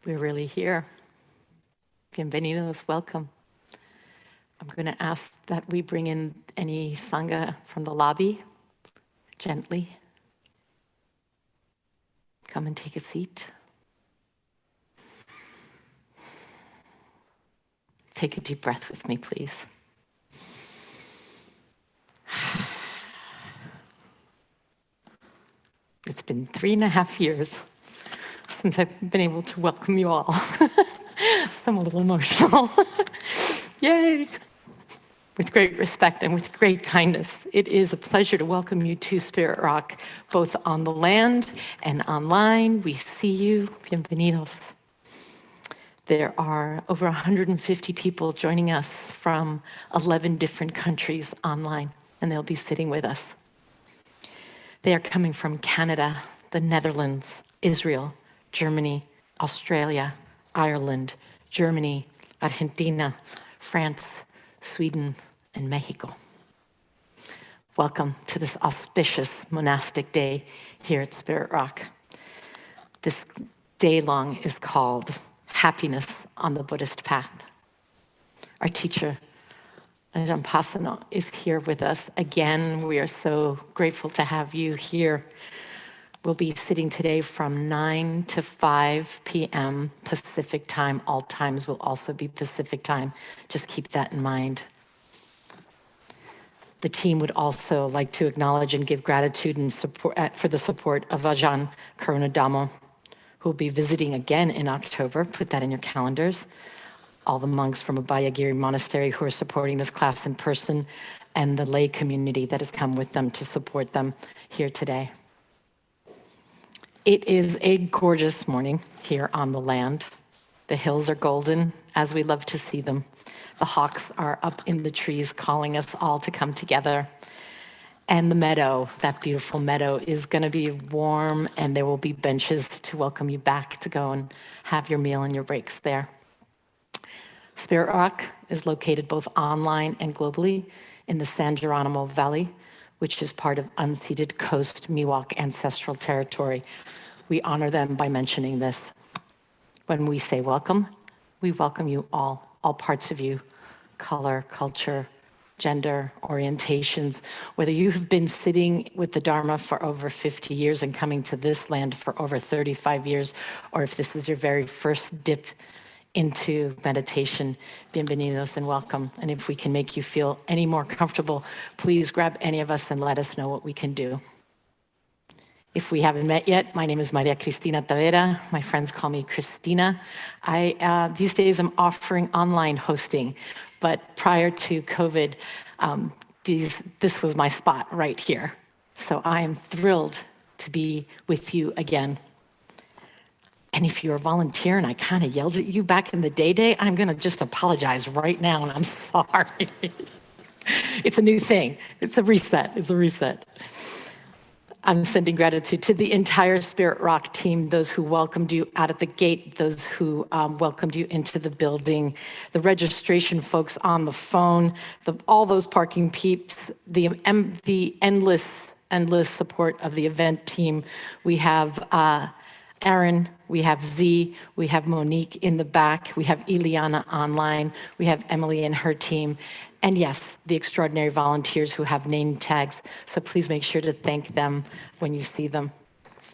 We're really here. Bienvenidos, welcome. I'm going to ask that we bring in any Sangha from the lobby, gently. Come and take a seat. Take a deep breath with me, please. It's been 3.5 years since I've been able to welcome you all. So I'm a little emotional. Yay! With great respect and with great kindness, it is a pleasure to welcome you to Spirit Rock, both on the land and online. We see you. Bienvenidos. There are over 150 people joining us from 11 different countries online, and they'll be sitting with us. They are coming from Canada, the Netherlands, Israel, Germany, Australia, Ireland, Germany, Argentina, France, Sweden, and Mexico. Welcome to this auspicious monastic day here at Spirit Rock. This day long is called Happiness on the Buddhist Path. Our teacher, Ajahn Pasanno, is here with us again. We are so grateful to have you here. We'll be sitting today from 9 to 5 p.m. Pacific time. All times will also be Pacific time. Just keep that in mind. The team would also like to acknowledge and give gratitude and support for the support of Ajahn Karunadamo, who will be visiting again in October. Put that in your calendars. All the monks from Abhayagiri Monastery who are supporting this class in person, and the lay community that has come with them to support them here today. It is a gorgeous morning here on the land. The hills are golden, as we love to see them. The hawks are up in the trees calling us all to come together. And the meadow, that beautiful meadow, is going to be warm, and there will be benches to welcome you back to go and have your meal and your breaks there. Spirit Rock is located both online and globally in the San Geronimo Valley, which is part of unceded Coast Miwok ancestral territory. We honor them by mentioning this. When we say welcome, we welcome you all parts of you, color, culture, gender, orientations. Whether you have been sitting with the Dharma for over 50 years and coming to this land for over 35 years, or if this is your very first dip into meditation, bienvenidos and welcome. And if we can make you feel any more comfortable, please grab any of us and let us know what we can do. If we haven't met yet, my name is Maria Cristina Tavera. My friends call me Christina. These days I'm offering online hosting, but prior to COVID, this was my spot right here. So I am thrilled to be with you again. And if you're a volunteer and I kind of yelled at you back in the day, I'm going to just apologize right now, and I'm sorry. It's a new thing. It's a reset. I'm sending gratitude to the entire Spirit Rock team, those who welcomed you out at the gate, those who welcomed you into the building, the registration folks on the phone, all those parking peeps, the endless support of the event team. We have Aaron, we have Z, we have Monique in the back, we have Ileana online, we have Emily and her team, and yes, the extraordinary volunteers who have name tags, so please make sure to thank them when you see them.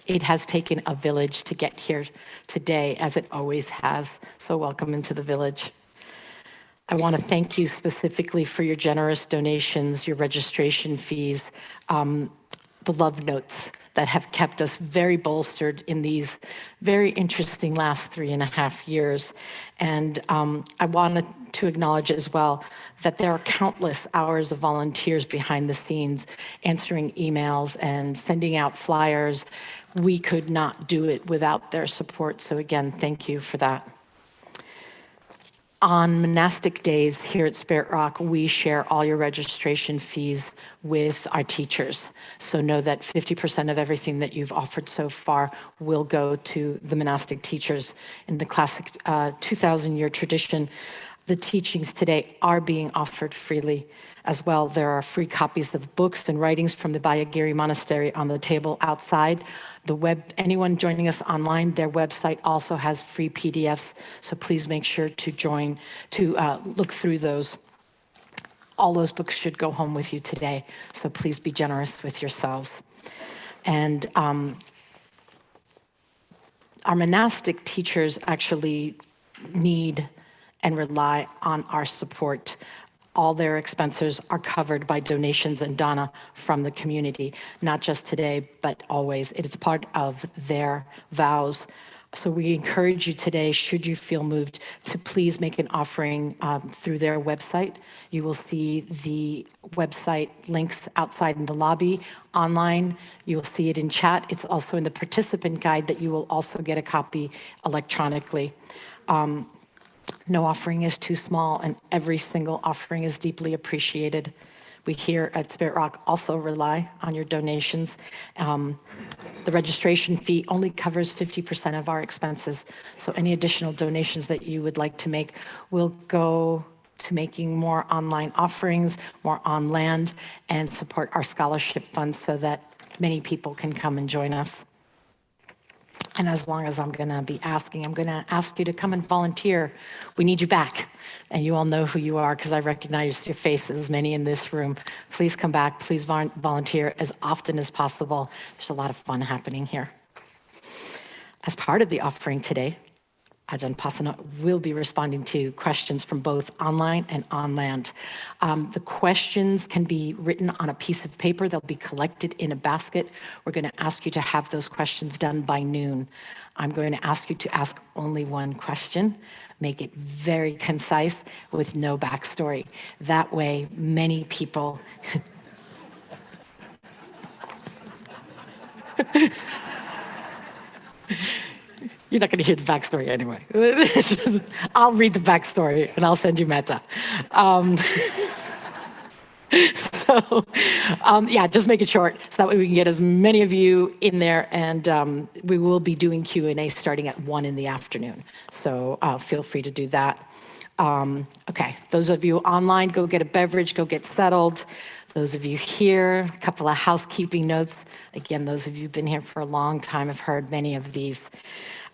It has taken a village to get here today, as it always has, so welcome into the village. I want to thank you specifically for your generous donations, your registration fees, the love notes that have kept us very bolstered in these very interesting last 3.5 years. And I wanted to acknowledge as well that there are countless hours of volunteers behind the scenes answering emails and sending out flyers. We could not do it without their support. So again, thank you for that. On monastic days here at Spirit Rock, we share all your registration fees with our teachers. So know that 50% of everything that you've offered so far will go to the monastic teachers. In the classic 2,000-year tradition, The teachings today are being offered freely as well. There are free copies of books and writings from the Bayagiri Monastery on the table outside. Anyone joining us online, their website also has free PDFs, so please make sure to look through those. All those books should go home with you today, so please be generous with yourselves. And our monastic teachers actually need and rely on our support. All their expenses are covered by donations and dana from the community, not just today, but always. It is part of their vows. So we encourage you today, should you feel moved, to please make an offering through their website. You will see the website links outside in the lobby, online. You will see it in chat. It's also in the participant guide that you will also get a copy electronically. No offering is too small, and every single offering is deeply appreciated. We here at Spirit Rock also rely on your donations. The registration fee only covers 50% of our expenses, so any additional donations that you would like to make will go to making more online offerings, more on land, and support our scholarship funds so that many people can come and join us. And as long as I'm going to ask you to come and volunteer. We need you back. And you all know who you are because I recognize your faces, many in this room. Please come back. Please volunteer as often as possible. There's a lot of fun happening here. As part of the offering today, Ajahn Pasanno will be responding to questions from both online and on land. The questions can be written on a piece of paper. They'll be collected in a basket. We're going to ask you to have those questions done by noon. I'm going to ask you to ask only one question. Make it very concise with no backstory. That way, many people... You're not going to hear the backstory anyway. I'll read the backstory and I'll send you metta. Just make it short so that way we can get as many of you in there, and we will be doing Q&A starting at 1 in the afternoon. So feel free to do that. Okay, those of you online, go get a beverage, go get settled. Those of you here, a couple of housekeeping notes. Again, those of you who've been here for a long time have heard many of these.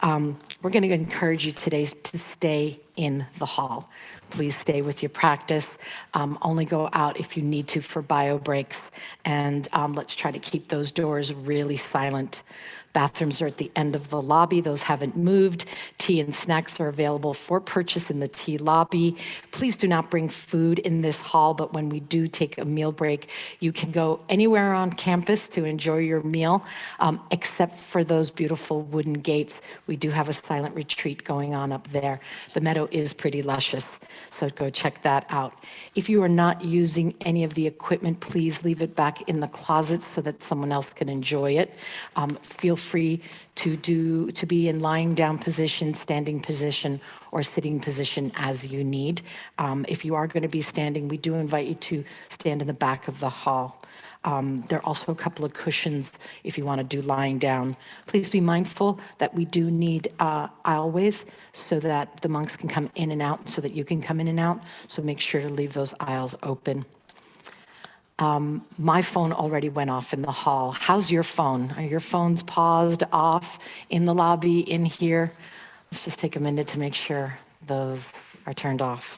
We're going to encourage you today to stay in the hall. Please stay with your practice. Only go out if you need to for bio breaks. And let's try to keep those doors really silent. Bathrooms are at the end of the lobby. Those haven't moved. Tea and snacks are available for purchase in the tea lobby. Please do not bring food in this hall, but when we do take a meal break, you can go anywhere on campus to enjoy your meal, except for those beautiful wooden gates. We do have a silent retreat going on up there. The meadow is pretty luscious, so go check that out. If you are not using any of the equipment, please leave it back in the closet so that someone else can enjoy it. Feel free to be in lying down position, standing position, or sitting position as you need. If you are going to be standing, we do invite you to stand in the back of the hall. There are also a couple of cushions if you want to do lying down. Please be mindful that we do need aisleways so that the monks can come in and out, so that you can come in and out. So make sure to leave those aisles open. My phone already went off in the hall. How's your phone? Are your phones paused, off, in the lobby, in here? Let's just take a minute to make sure those are turned off.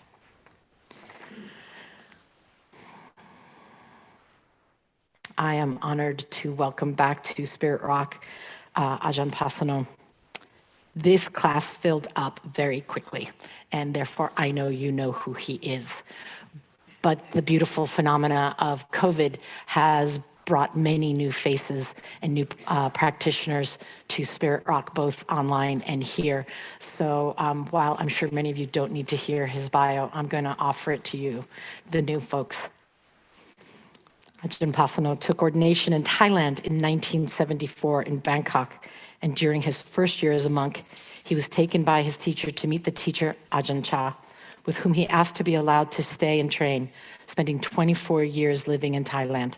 I am honored to welcome back to Spirit Rock, Ajahn Pasanno. This class filled up very quickly, and therefore I know you know who he is. But the beautiful phenomena of COVID has brought many new faces and new practitioners to Spirit Rock, both online and here. So while I'm sure many of you don't need to hear his bio, I'm going to offer it to you, the new folks. Ajahn Pasanno took ordination in Thailand in 1974 in Bangkok, and during his first year as a monk, he was taken by his teacher to meet the teacher Ajahn Chah, with whom he asked to be allowed to stay and train, spending 24 years living in Thailand.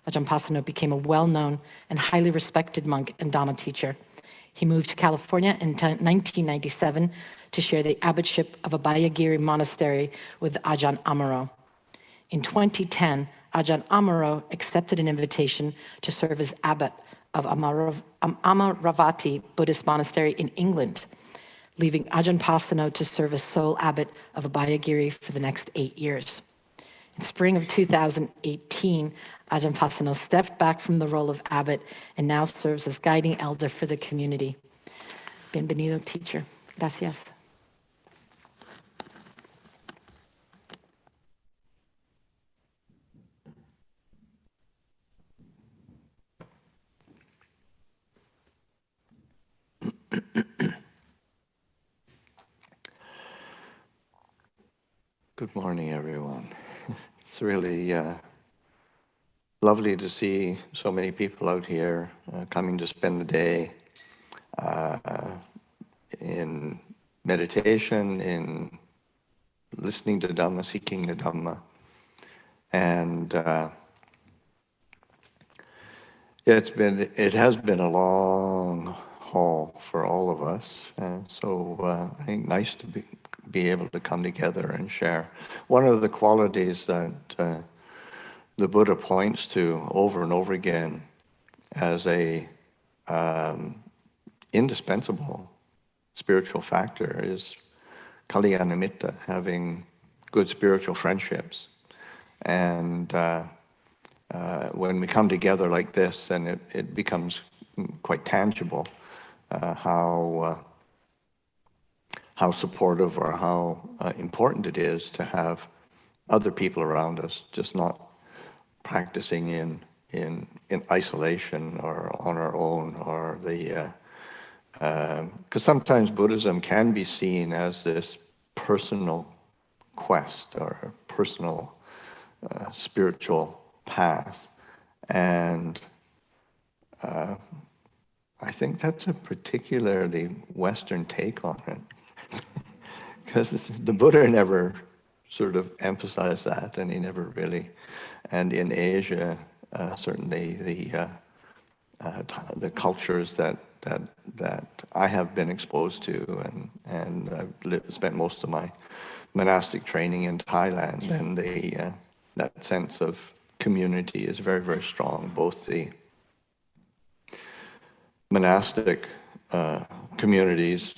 Ajahn Pasanno became a well-known and highly respected monk and Dhamma teacher. He moved to California in 1997 to share the abbotship of Abhayagiri Monastery with Ajahn Amaro. In 2010, Ajahn Amaro accepted an invitation to serve as abbot of Amaravati Buddhist Monastery in England, leaving Ajahn Pasanno to serve as sole abbot of Abhayagiri for the next 8 years. In spring of 2018, Ajahn Pasanno stepped back from the role of abbot and now serves as guiding elder for the community. Bienvenido, teacher. Gracias. Good morning, everyone. It's really lovely to see so many people out here coming to spend the day in meditation, in listening to Dhamma, seeking the Dhamma. And it has been a long haul for all of us. So I think nice to be able to come together and share. One of the qualities that the Buddha points to over and over again as a indispensable spiritual factor is Kalyanamitta, having good spiritual friendships. And when we come together like this, then it becomes quite tangible how supportive or how important it is to have other people around us, just not practicing in isolation or on our own, or because sometimes Buddhism can be seen as this personal quest or personal spiritual path, and I think that's a particularly Western take on it, because the Buddha never sort of emphasized that, and he never really. And in Asia, certainly the cultures that I have been exposed to, and I've spent most of my monastic training in Thailand, and that sense of community is very, very strong. Both the monastic communities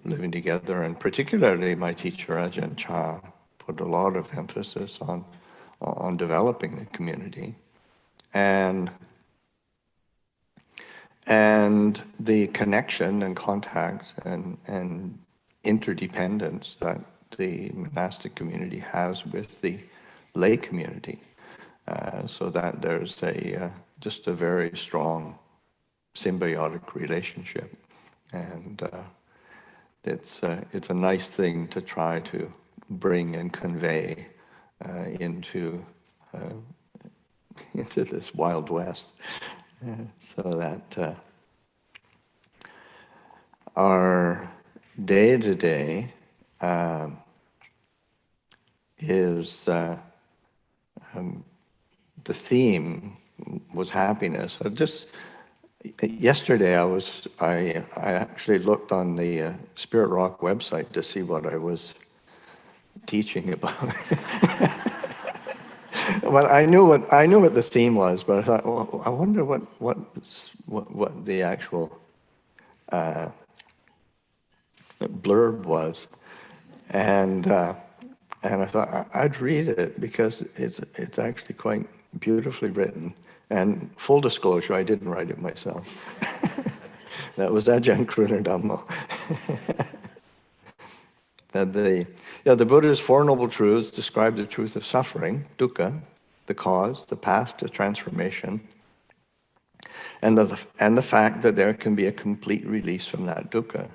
living together, and particularly my teacher Ajahn Chah put a lot of emphasis on developing the community, and the connection and contact and interdependence that the monastic community has with the lay community, so that there's just a very strong symbiotic relationship, and it's a nice thing to try to bring and convey into this Wild West, so that our day-to-day is the theme was happiness. Yesterday I actually looked on the Spirit Rock website to see what I was teaching about. Well, I knew what the theme was, but I thought, well, I wonder what the actual blurb was, and I thought I'd read it because it's actually quite beautifully written. And full disclosure, I didn't write it myself. That was Ajahn Krunadhammo. The Buddha's Four Noble Truths describe the truth of suffering, dukkha, the cause, the path to transformation, and the fact that there can be a complete release from that dukkha.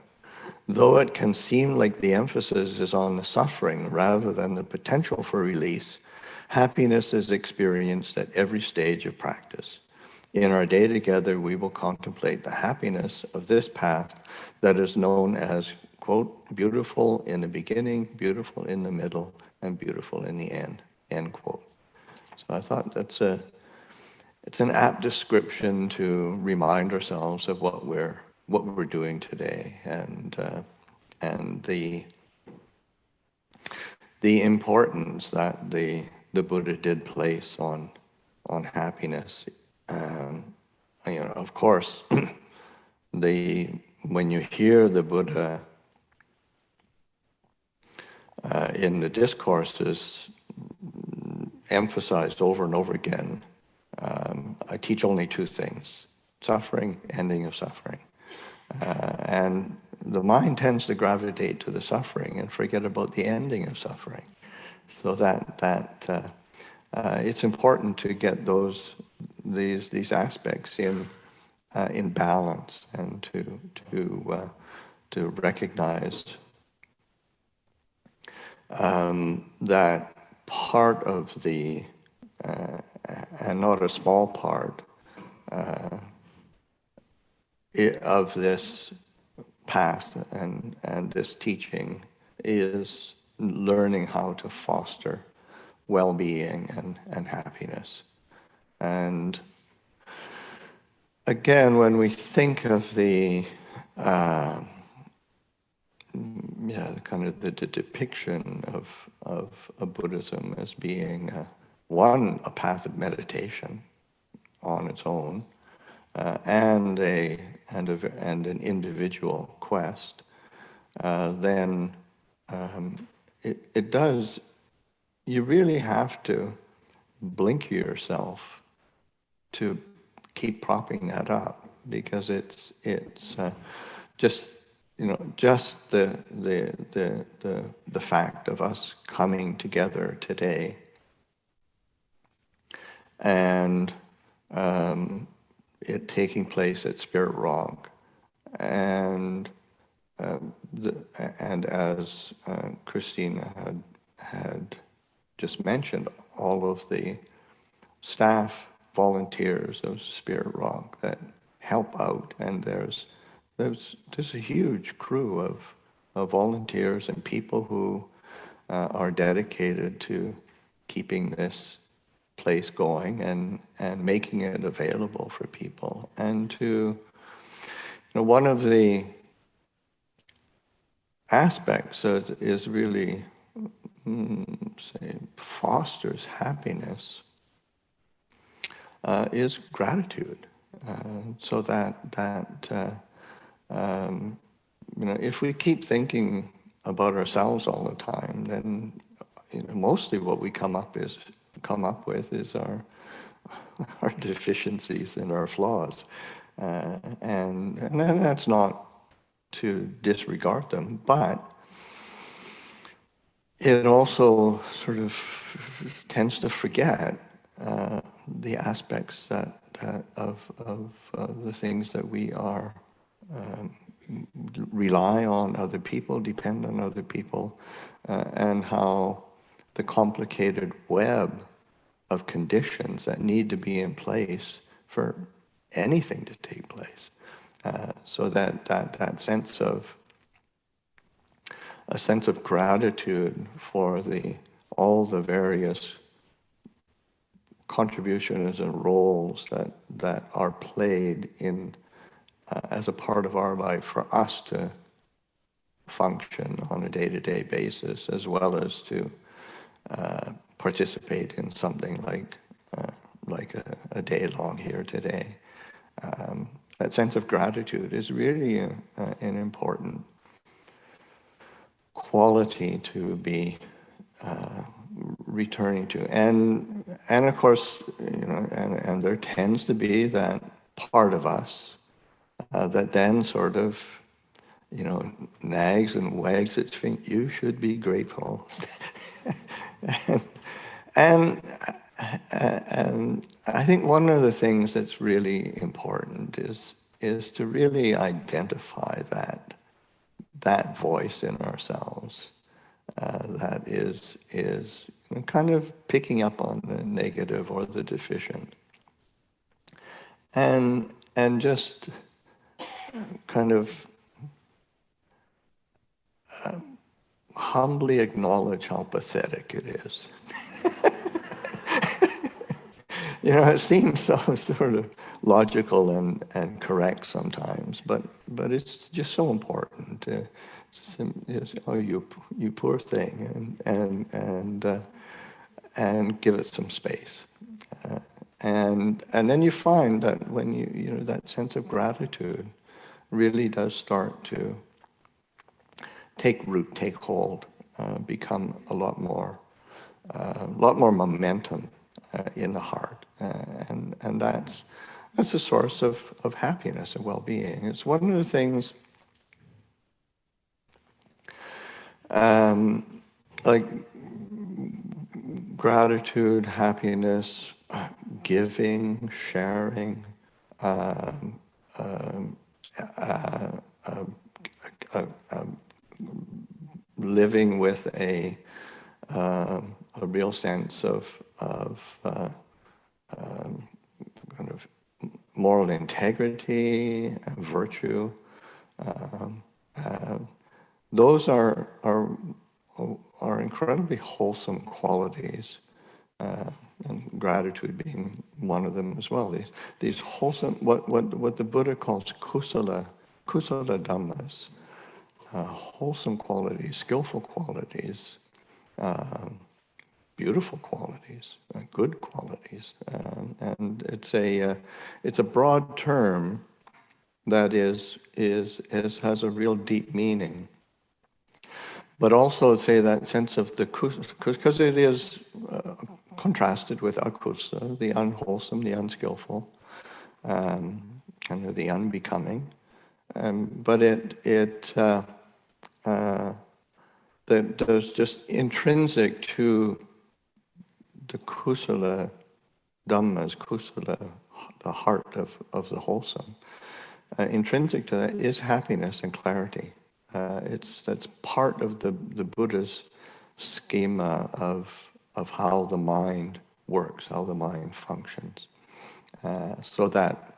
Though it can seem like the emphasis is on the suffering rather than the potential for release, happiness is experienced at every stage of practice. In our day together, we will contemplate the happiness of this path that is known as, quote, beautiful in the beginning, beautiful in the middle, and beautiful in the end, end quote. So I thought it's an apt description to remind ourselves of what we're doing today, and and the importance that the Buddha did place on happiness. Of course, when you hear the Buddha in the discourses emphasized over and over again, I teach only two things: suffering, ending of suffering. And the mind tends to gravitate to the suffering and forget about the ending of suffering. So that it's important to get these aspects in balance, and to recognize that part of the and not a small part of this path and this teaching is learning how to foster well-being and happiness. And again, when we think of the kind of the depiction of Buddhism as being a path of meditation on its own, and an individual quest, then it does. You really have to blink yourself to keep propping that up, because it's just the fact of us coming together today and it taking place at Spirit Rock, and as Christina had just mentioned, all of the staff volunteers of Spirit Rock that help out, and there's a huge crew of volunteers and people who are dedicated to keeping this place going and making it available for people. And one of the aspects is really fosters happiness is gratitude. So that if we keep thinking about ourselves all the time, then mostly what we come up with is our deficiencies and our flaws, and then that's not to disregard them, but it also sort of tends to forget the aspects of the things that we are rely on other people, depend on other people, and how the complicated web of conditions that need to be in place for anything to take place. So that sense of a sense of gratitude for all the various contributions and roles that are played in as a part of our life for us to function on a day-to-day basis, as well as to participate in something like a day long here today. That sense of gratitude is really an important quality to be returning to, and of course, and there tends to be that part of us that then sort of nags and wags its finger. You should be grateful, and I think one of the things that's really important is to really identify that voice in ourselves that is kind of picking up on the negative or the deficient, and just kind of humbly acknowledge how pathetic it is. It seems so sort of logical and correct sometimes, but it's just so important to just, oh, you poor thing, and give it some space. And then you find that when you know, that sense of gratitude really does start to take root, take hold, become a lot more momentum in the heart, and that's a source of happiness and well-being. It's one of the things, like gratitude, happiness, giving, sharing, living with a real sense of kind of moral integrity and virtue. Those are incredibly wholesome qualities, and gratitude being one of them as well. These wholesome, what the Buddha calls kusala dhammas, wholesome qualities, skillful qualities, beautiful qualities, good qualities, and it's a broad term that has a real deep meaning. But also say that sense of the because it is contrasted with akusa, the unwholesome, the unskillful, kind of the unbecoming. But that there's just intrinsic to the kusala dhammas, kusala, the heart of the wholesome. Intrinsic to that is happiness and clarity. That's part of the Buddha's schema of how the mind works, how the mind functions. So that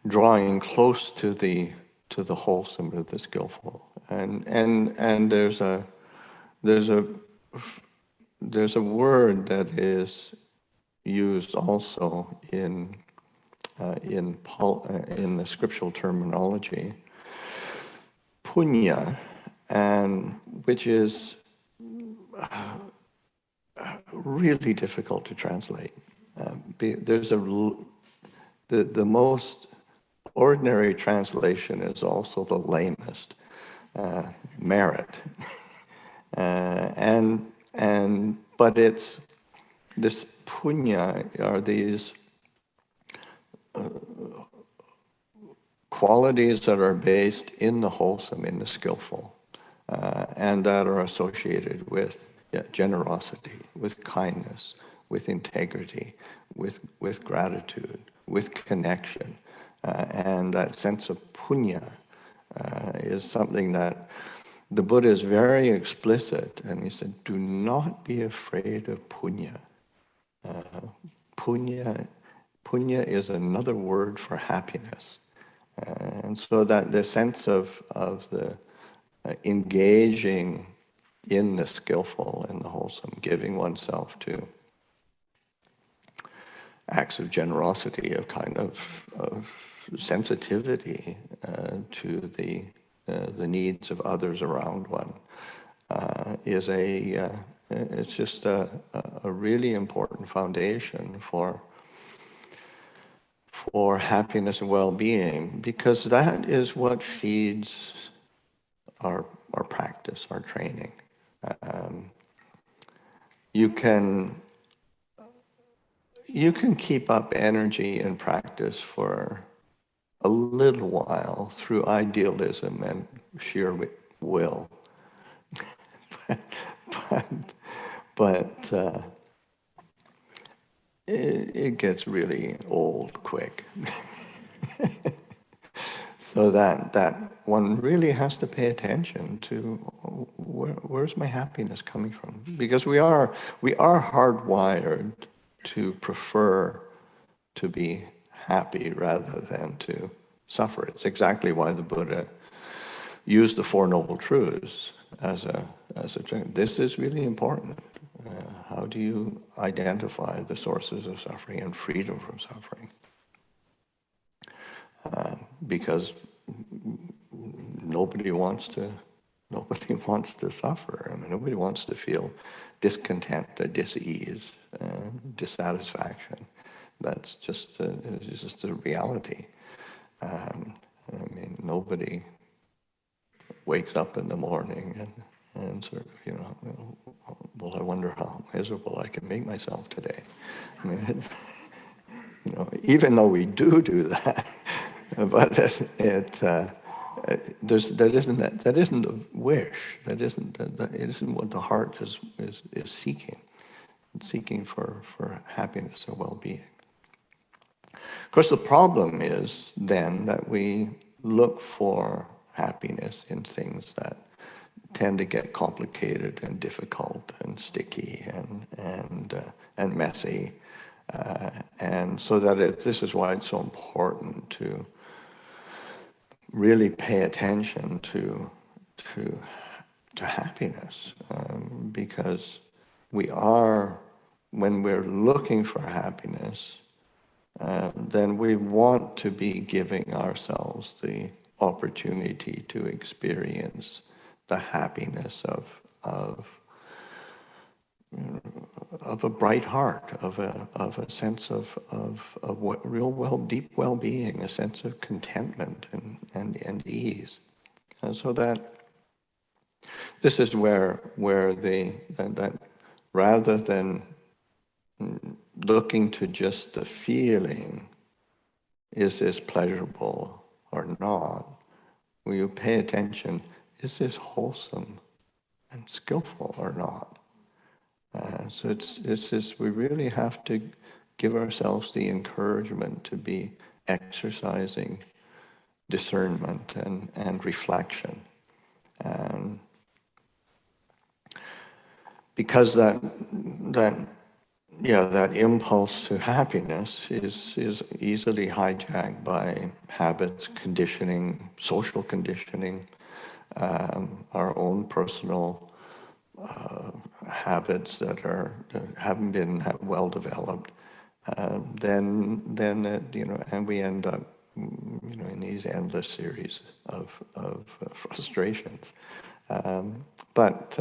drawing close to the wholesome, to the skillful, and there's a word that is used also in the scriptural terminology, punya, and which is really difficult to translate. There's the most ordinary translation is also the lamest, merit, but it's this punya are these qualities that are based in the wholesome, in the skillful, and that are associated with generosity, with kindness, with integrity, with gratitude, with connection. And that sense of punya is something that the Buddha is very explicit, and he said, do not be afraid of punya. Punya is another word for happiness. And so that the sense of the engaging in the skillful and the wholesome, giving oneself to acts of generosity, of kind of sensitivity to the needs of others around one, it's just a really important foundation for happiness and well-being, because that is what feeds our practice, our training. You can keep up energy and practice for a little while through idealism and sheer will, but it gets really old quick. So that one really has to pay attention to where's my happiness coming from, because we are hardwired to prefer to be happy rather than to suffer. It's exactly why the Buddha used the Four Noble Truths as a term. This is really important. How do you identify the sources of suffering and freedom from suffering? Because nobody wants to suffer. I mean, nobody wants to feel discontent or dis-ease, dissatisfaction. That's just it's just a reality. I mean, nobody wakes up in the morning and sort of, well, I wonder how miserable I can make myself today. I mean, even though we do that, but that isn't a wish. That isn't what the heart is seeking. It's seeking for happiness or well-being. Of course, the problem is then that we look for happiness in things that tend to get complicated and difficult and sticky and messy, and so that this is why it's so important to really pay attention to happiness, because when we're looking for happiness, then we want to be giving ourselves the opportunity to experience the happiness of a bright heart, of a sense of what deep well-being, a sense of contentment and ease, and so that this is where that rather than looking to just the feeling, is this pleasurable or not, will you pay attention, is this wholesome and skillful or not? So it's this, we really have to give ourselves the encouragement to be exercising discernment and reflection. And because that impulse to happiness is easily hijacked by habits, conditioning, social conditioning, our own personal habits that haven't been that well developed, then and we end up in these endless series of frustrations. But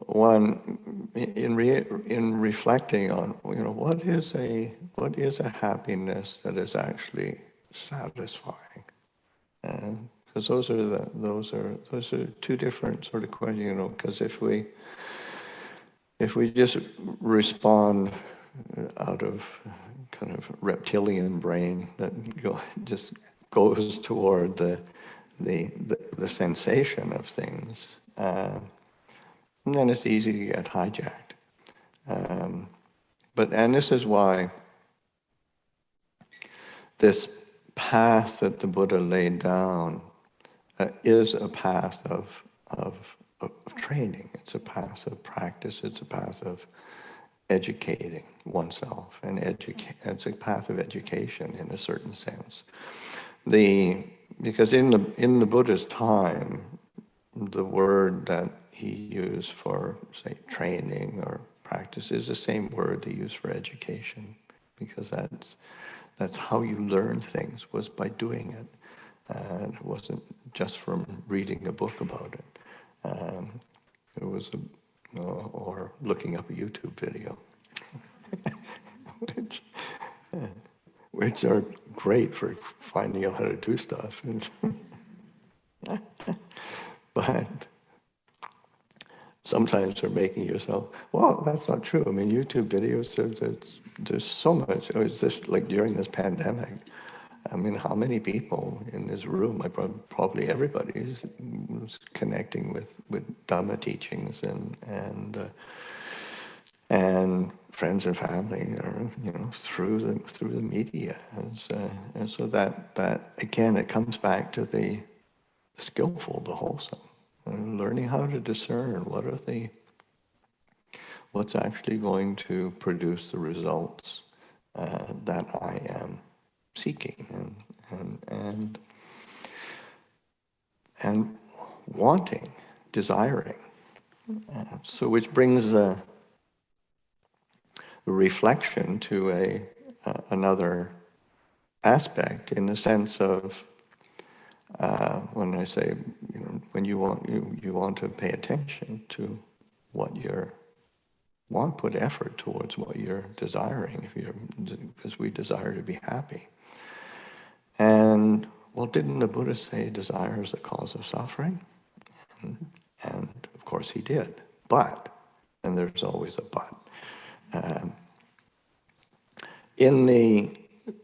one in reflecting on what is a happiness that is actually satisfying, because those are two different sort of questions, because if we just respond out of kind of reptilian brain that just goes toward the sensation of things, and then it's easy to get hijacked. And this is why this path that the Buddha laid down is a path of training. It's a path of practice. It's a path of educating oneself, and it's a path of education in a certain sense. Because in the Buddha's time, the word that he used for, say, training or practice is the same word he used for education, because that's how you learn things, was by doing it. And it wasn't just from reading a book about it. It was or looking up a YouTube video, which are great for finding out how to do stuff. But sometimes they're making yourself, well, that's not true. I mean, YouTube videos, there's so much. It's just like during this pandemic. I mean, how many people in this room, probably everybody, is connecting with Dhamma teachings and friends and family, or through the media, and so that again, it comes back to the skillful, the wholesome, learning how to discern what's actually going to produce the results that I am seeking and wanting, desiring. So which brings a reflection to another aspect, in the sense of when I say, when you want to pay attention to what you're put effort towards what you're desiring, because we desire to be happy. And well, didn't the Buddha say desire is the cause of suffering? And of course he did. But, and there's always a but. Um,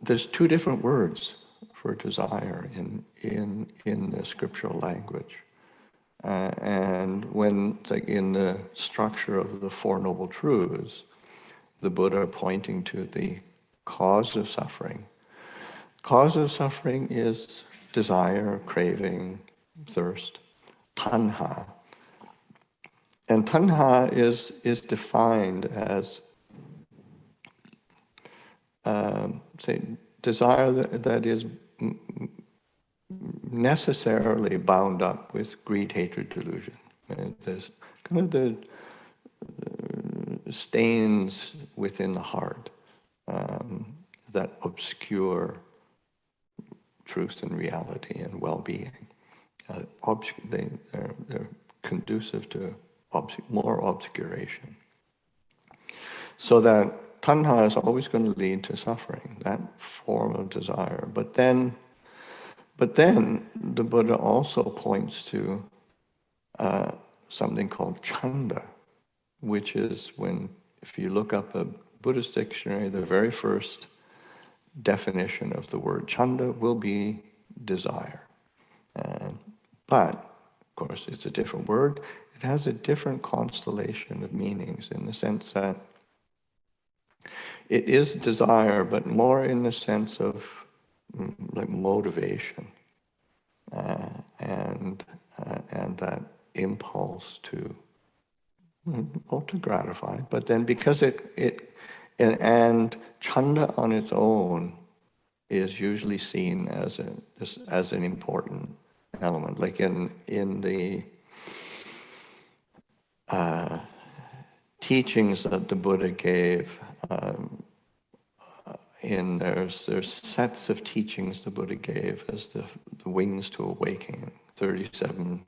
there's two different words for desire in the scriptural language. And when, like in the structure of the Four Noble Truths, the Buddha pointing to the cause of suffering. Cause of suffering is desire, craving, thirst, tanha. And tanha is defined as, say, desire that is necessarily bound up with greed, hatred, delusion. And there's kind of the stains within the heart that obscure truth and reality and well-being. They're conducive to more obscuration. So that tanha is always going to lead to suffering, that form of desire. But then the Buddha also points to something called chanda, which is when, if you look up a Buddhist dictionary, the very first definition of the word chanda will be desire. But, of course, it's a different word. It has a different constellation of meanings in the sense that it is desire, but more in the sense of like motivation and that impulse to gratify. But then because and chanda on its own is usually seen as an important element. Like in the teachings that the Buddha gave, there's sets of teachings the Buddha gave as the wings to awakening, 37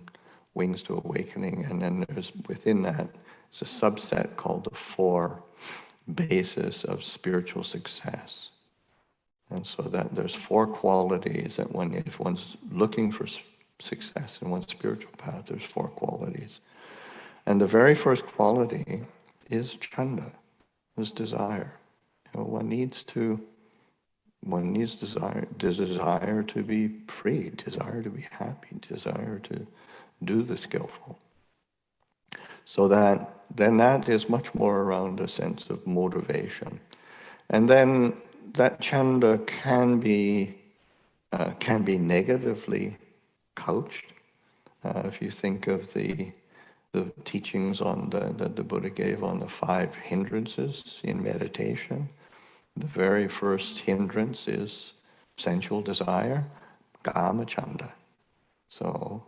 wings to awakening, and then there's within that is a subset called the 4 bases of spiritual success. And so that there's 4 qualities that if one's looking for success in one's spiritual path, there's 4 qualities. And the very first quality is chanda, is desire. One needs desire to be free, desire to be happy, desire to do the skillful. So that is much more around a sense of motivation. And then that chanda can be negatively couched. If you think of the teachings that the Buddha gave on the 5 hindrances in meditation, the very first hindrance is sensual desire, kama chanda. So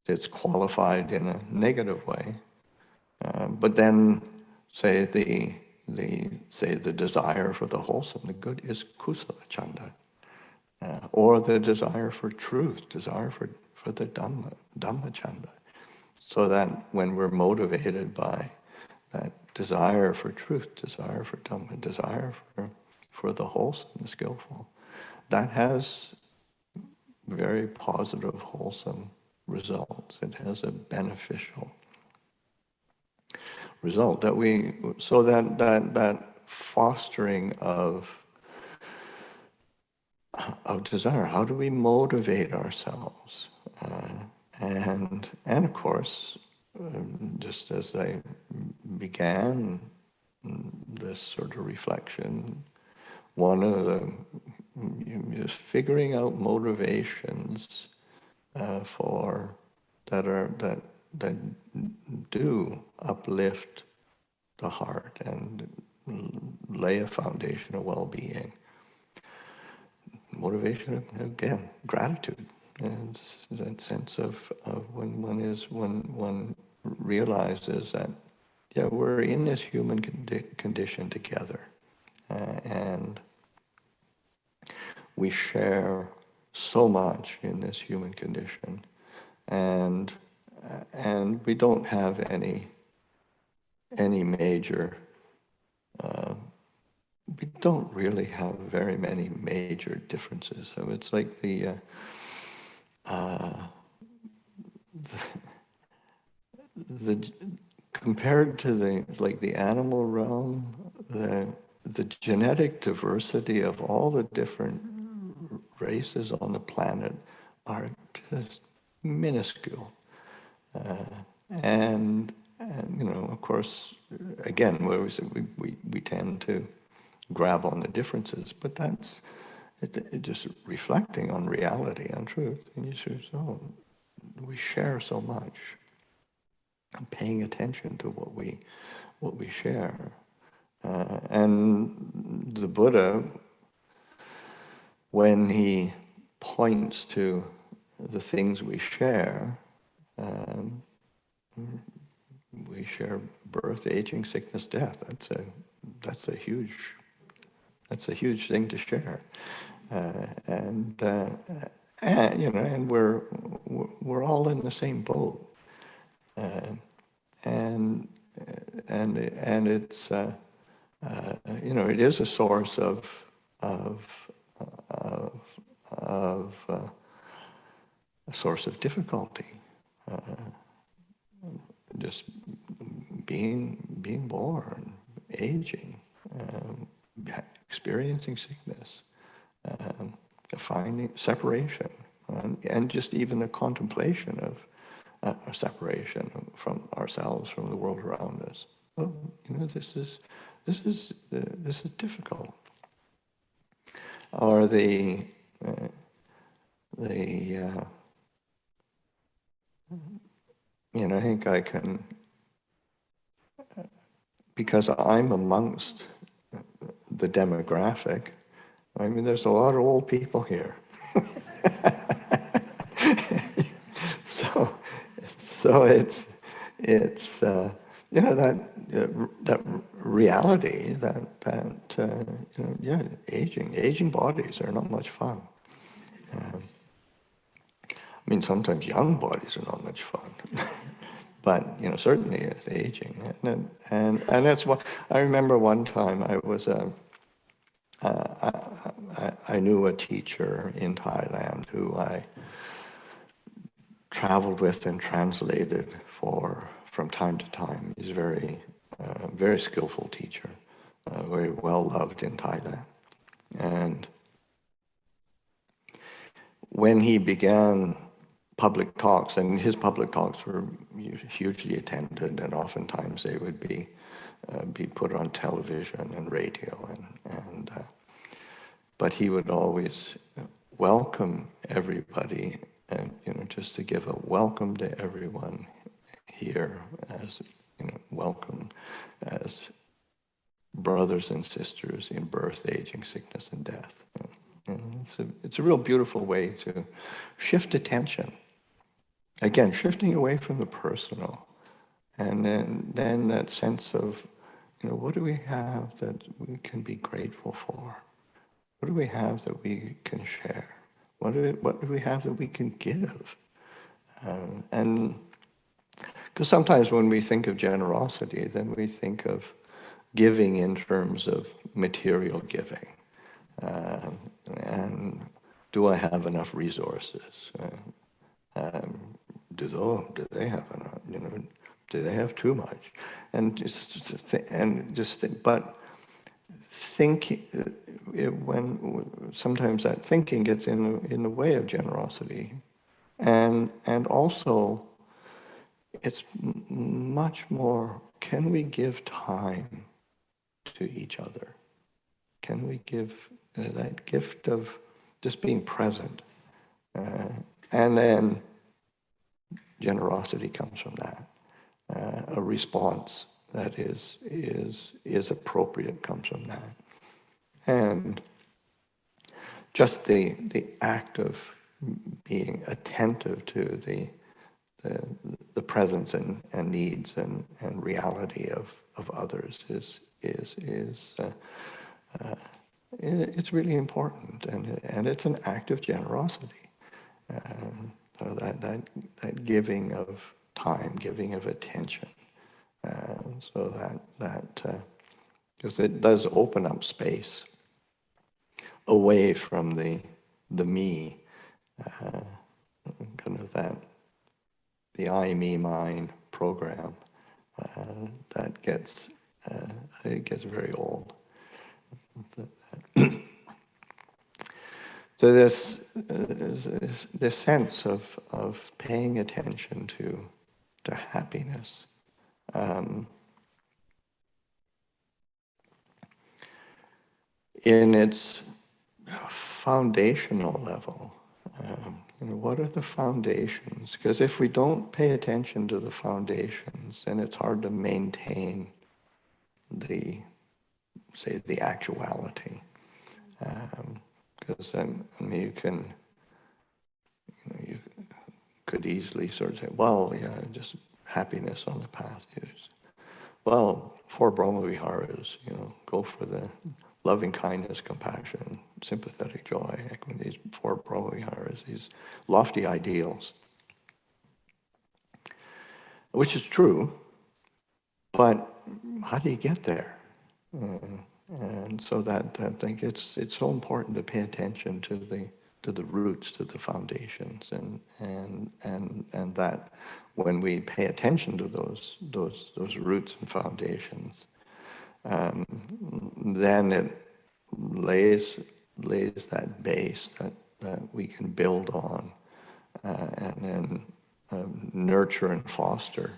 it's qualified in a negative way. But then, say the desire for the wholesome, the good, is kusala chanda, or the desire for truth, desire for the dhamma chanda. So that when we're motivated by that desire for truth, desire for dhamma, desire for the wholesome, the skillful, that has very positive, wholesome results. It has a beneficial result that fostering of desire. How do we motivate ourselves? And of course, just as I began this sort of reflection, one of the just figuring out motivations for that do uplift the heart and lay a foundation of well-being. Motivation, again, gratitude, and that sense of when one realizes that we're in this human condition together, and we share so much in this human condition, and we don't have any major. We don't really have very many major differences. So it's like the compared to the animal realm, the genetic diversity of all the different races on the planet are just minuscule. And of course, again, where we say we tend to grab on the differences, but that's it just reflecting on reality and truth. And you say, oh, we share so much. And paying attention to what we share. And the Buddha, when he points to the things we share birth, aging, sickness, death. That's a huge thing to share, and we're all in the same boat, and it's it is a source of a source of difficulty. Just being born, aging, experiencing sickness, finding separation, and just even the contemplation of a separation from ourselves, from the world around us. Well, this is difficult. Or I think I can, because I'm amongst the demographic. I mean, there's a lot of old people here. so it's that reality that aging bodies are not much fun. I mean, sometimes young bodies are not much fun. But certainly it's aging, and that's what I remember. One time I was I knew a teacher in Thailand who I traveled with and translated from time to time. He's a very skillful teacher, very well loved in Thailand, and when he began public talks, and his public talks were hugely attended, and oftentimes they would be put on television and radio, but he would always welcome everybody, and just to give a welcome to everyone here, as welcome as brothers and sisters in birth, aging, sickness, and death. And it's a real beautiful way to shift attention. Again, shifting away from the personal, and then that sense of, what do we have that we can be grateful for? What do we have that we can share? What do we have that we can give? And because sometimes when we think of generosity, then we think of giving in terms of material giving. And do I have enough resources? Do they have enough? Do they have too much? But think when sometimes that thinking gets in the way of generosity, and also it's much more. Can we give time to each other? Can we give that gift of just being present? And then generosity comes from that. A response that is appropriate comes from that. And just the act of being attentive to the presence and needs and reality of others is it's really important, and it's an act of generosity. So that giving of time, giving of attention, so that because it does open up space away from the me, kind of the I, me, mine program that it gets very old. So this sense of paying attention to happiness, in its foundational level. What are the foundations? Because if we don't pay attention to the foundations, then it's hard to maintain the actuality. Because then you could easily sort of say, well, yeah, just happiness on the path is, well, 4 Brahma-viharas, go for the loving kindness, compassion, sympathetic joy. These 4 Brahma-viharas, these lofty ideals, which is true, but how do you get there? And so that I think it's so important to pay attention to the roots, to the foundations, and that when we pay attention to those roots and foundations, then it lays that base that we can build on, and then nurture and foster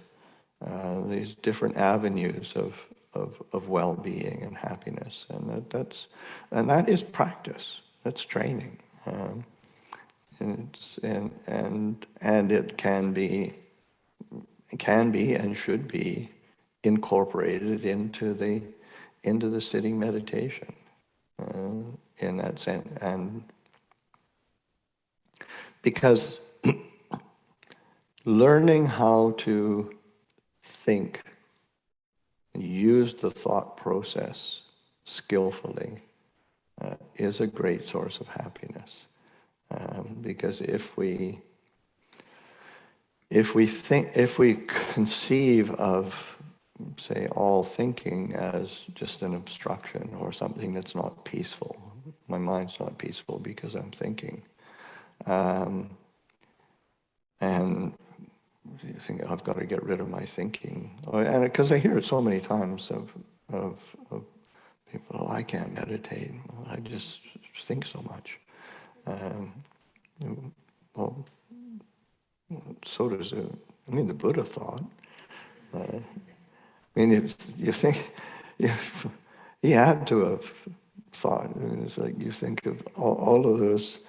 these different avenues of well-being and happiness, and that is practice. That's training, and it can be and should be incorporated into the sitting meditation in that sense, and because learning how to think, use the thought process skillfully is a great source of happiness. Because if we conceive of, say, all thinking as just an obstruction or something that's not peaceful, my mind's not peaceful because I'm thinking, and you think, I've got to get rid of my thinking. And because I hear it so many times of people, I can't meditate. I just think so much. Well, so does the Buddha thought. You think, he had to have thought. It's like you think of all of those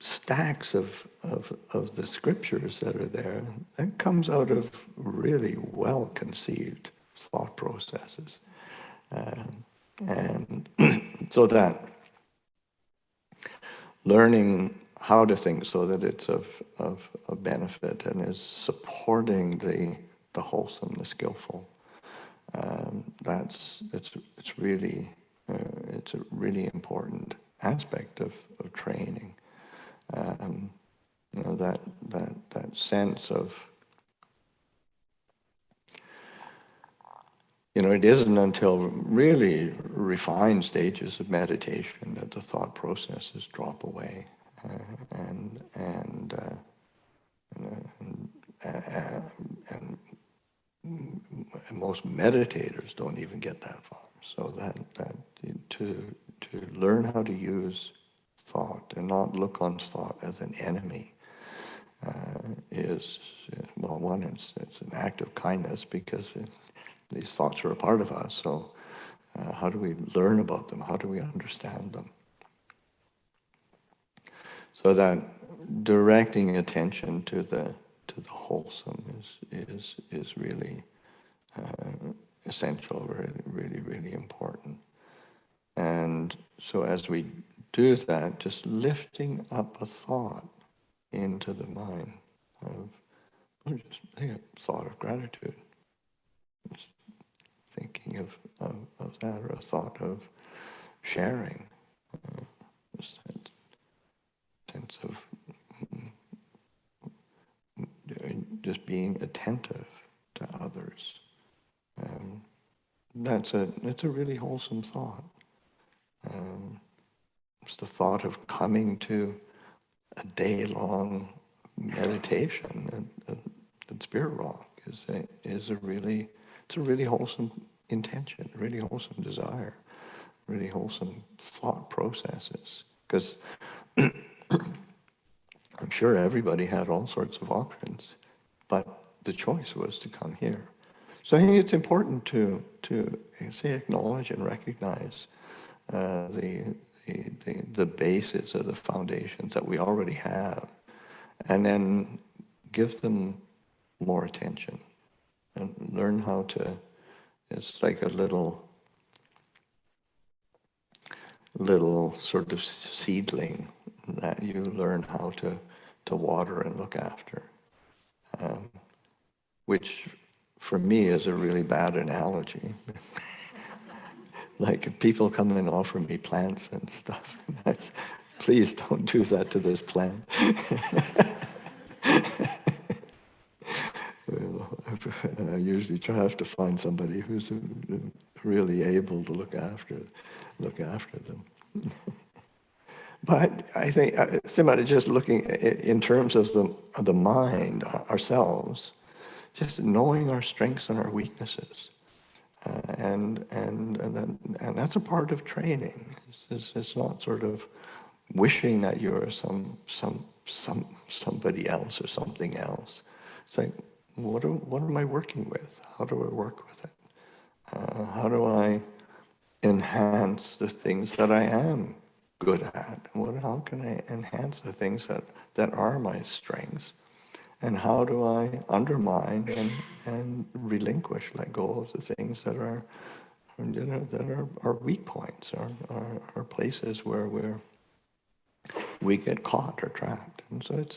stacks of the scriptures that are there. That comes out of really well-conceived thought processes. And so that learning how to think so that it's of benefit and is supporting the wholesome, the skillful, it's really it's a really important aspect of training. That sense of, it isn't until really refined stages of meditation that the thought processes drop away, and most meditators don't even get that far. So that to learn how to use thought and not look on thought as an enemy is, well, one, it's an act of kindness because these thoughts are a part of us. So how do we learn about them? How do we understand them? So that directing attention to the wholesome is really essential, really, really important. And so as we do that, just lifting up a thought into the mind of, just a thought of gratitude, just thinking of that, or a thought of sharing, Just that sense of just being attentive to others. That's a really wholesome thought. It's the thought of coming to a day-long meditation at Spirit Rock is a really wholesome intention, really wholesome desire, really wholesome thought processes. Because I'm sure everybody had all sorts of options, but the choice was to come here. So I think it's important to say acknowledge and recognize the basis of the foundations that we already have, and then give them more attention and learn how to. It's like a little sort of seedling that you learn how to water and look after, which for me is a really bad analogy. Like if people come and offer me plants and stuff, please don't do that to this plant. I usually have to find somebody who's really able to look after them. But I think, similarly, just looking in terms of the mind, ourselves, just knowing our strengths and our weaknesses, and that's a part of training. It's not sort of wishing that you're somebody else or something else. It's like, what am I working with? How do I work with it? How do I enhance the things that I am good at? How can I enhance the things that are my strengths? And how do I undermine and relinquish, let go of the things that are, our weak points, are places where we get caught or trapped? And so it's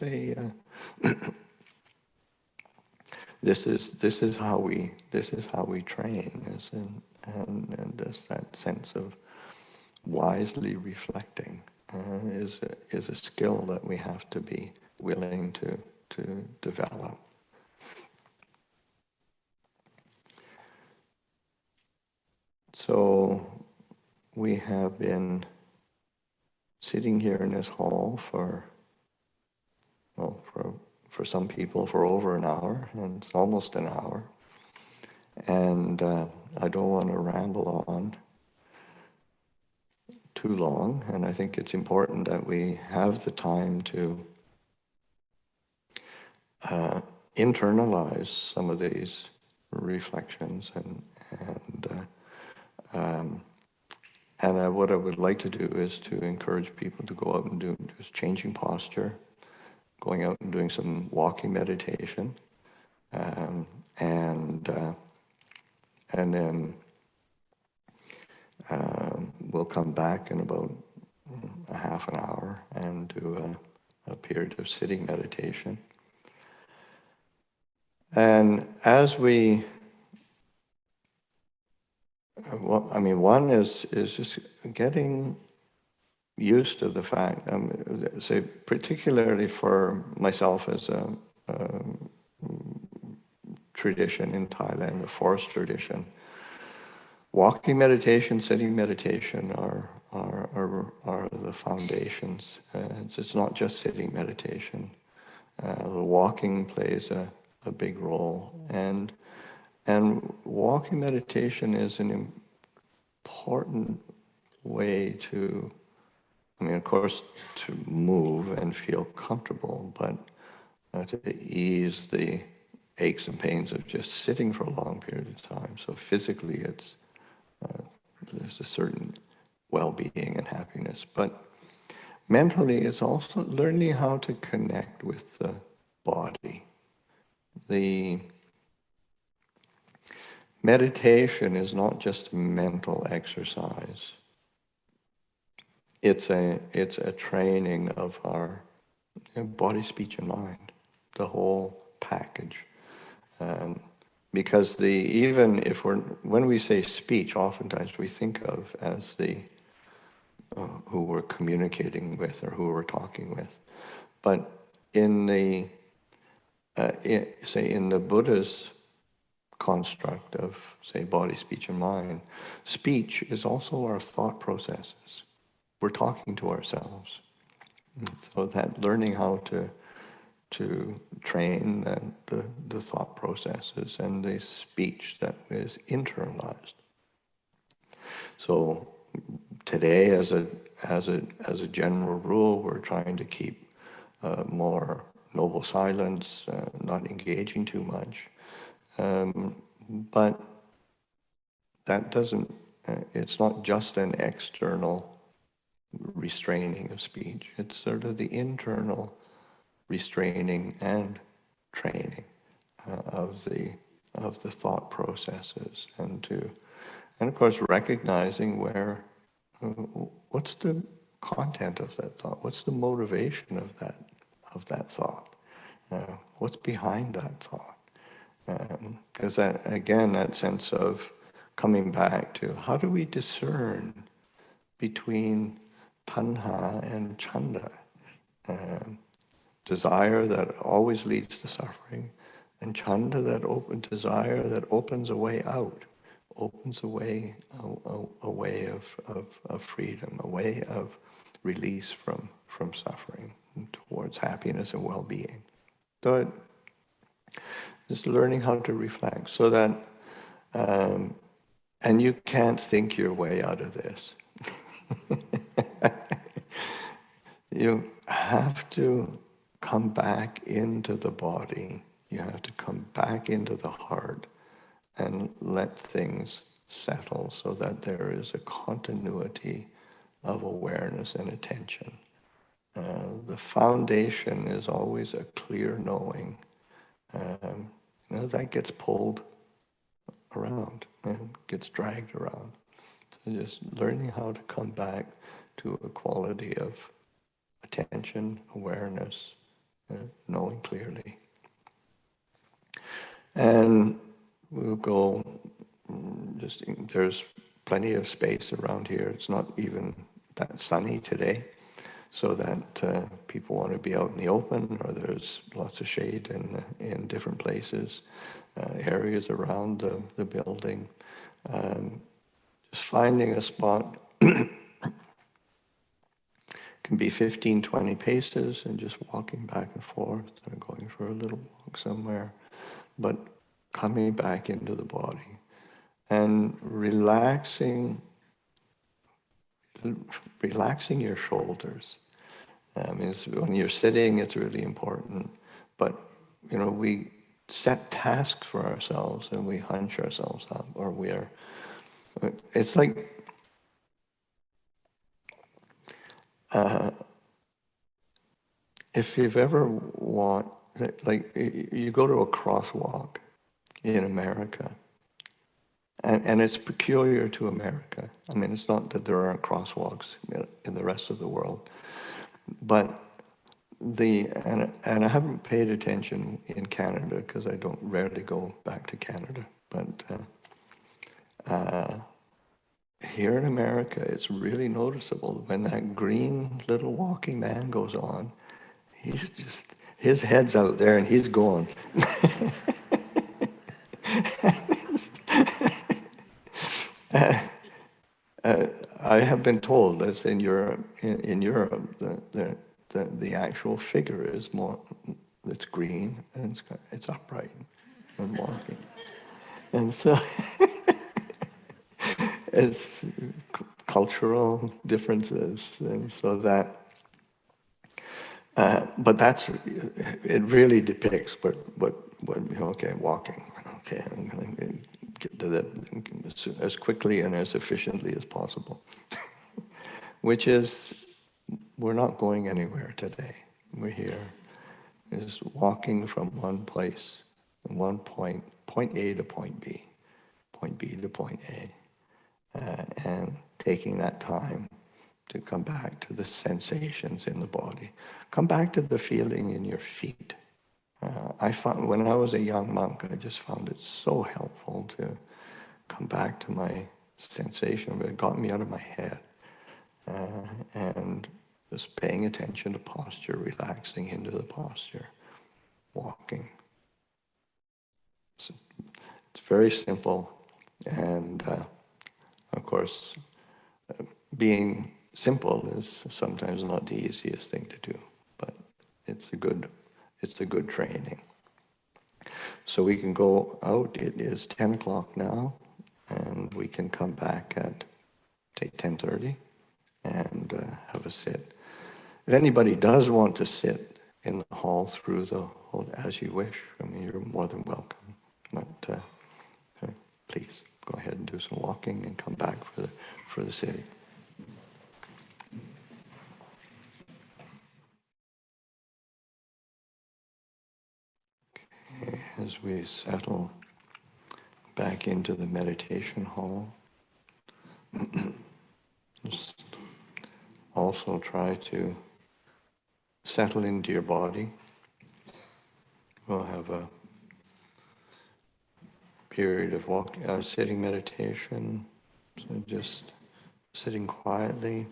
this is how we train, and just that sense of wisely reflecting is a skill that we have to be willing to develop. So we have been sitting here in this hall for some people for over an hour, and it's almost an hour. And I don't want to ramble on too long, and I think it's important that we have the time to internalize some of these reflections, and what I would like to do is to encourage people to go out and do just changing posture, going out and doing some walking meditation, and then we'll come back in about a half an hour and do a period of sitting meditation. And as we, one is just getting used to the fact, say particularly for myself as a tradition in Thailand, the forest tradition, walking meditation, sitting meditation are the foundations. It's not just sitting meditation. The walking plays a big role, and walking meditation is an important way to, of course, to move and feel comfortable, but to ease the aches and pains of just sitting for a long period of time. So physically, there's a certain well-being and happiness, but mentally, it's also learning how to connect with the body. The meditation is not just mental exercise. It's a training of our body, speech, and mind, the whole package. Because when we say speech, oftentimes we think of as the who we're communicating with or who we're talking with. But in the, in the Buddha's construct of, say, body, speech, and mind, speech is also our thought processes. We're talking to ourselves. So that learning how to train the thought processes and the speech that is internalized. So today, as a general rule, we're trying to keep more noble silence, not engaging too much. But that doesn't, it's not just an external restraining of speech. It's sort of the internal restraining and training of the thought processes, and of course recognizing what's the content of that thought, what's the motivation of that thought, what's behind that thought, because that sense of coming back to how do we discern between tanha and chanda, desire that always leads to suffering, and chanda, desire that opens a way out, opens a way of freedom, a way of release from suffering towards happiness and well-being. So just learning how to reflect so that, and you can't think your way out of this. You have to come back into the body. You have to come back into the heart and let things settle so that there is a continuity of awareness and attention. The foundation is always a clear knowing. That gets pulled around and gets dragged around. So just learning how to come back to a quality of attention, awareness, knowing clearly. And we'll go, there's plenty of space around here. It's not even that sunny today, so that people want to be out in the open, or there's lots of shade in different places, areas around the building. Just finding a spot can be 15, 20 paces, and just walking back and forth, or going for a little walk somewhere, but coming back into the body and relaxing your shoulders. When you're sitting, it's really important, but we set tasks for ourselves and we hunch ourselves up, or it's like if you've ever you go to a crosswalk in America, and it's peculiar to America. I mean, it's not that there aren't crosswalks in the rest of the world, but and I haven't paid attention in Canada because I don't rarely go back to Canada, but here in America, it's really noticeable when that green little walking man goes on. His head's out there and he's going. I have been told that in Europe, the actual figure is more, it's green and it's upright and walking, and so it's cultural differences, and so that. But it really depicts what okay, walking. Okay, I'm going to get to that as quickly and as efficiently as possible. Which is, we're not going anywhere today. We're here, is walking from one place, one point A to point B to point A, and taking that time to come back to the sensations in the body. Come back to the feeling in your feet. I found, when I was a young monk, I just found it so helpful to come back to my sensation. It got me out of my head. and just paying attention to posture, relaxing into the posture, walking. It's very simple, and of course, being simple is sometimes not the easiest thing to do, but it's a good training. So we can go out. It is 10 o'clock now, and we can come back at, say, 10:30 and have a sit. If anybody does want to sit in the hall through the whole, as you wish, I mean, you're more than welcome. But please go ahead and do some walking and come back for the sitting. Okay, as we settle back into the meditation hall, just also try to settle into your body. We'll have a period of sitting meditation, so just sitting quietly,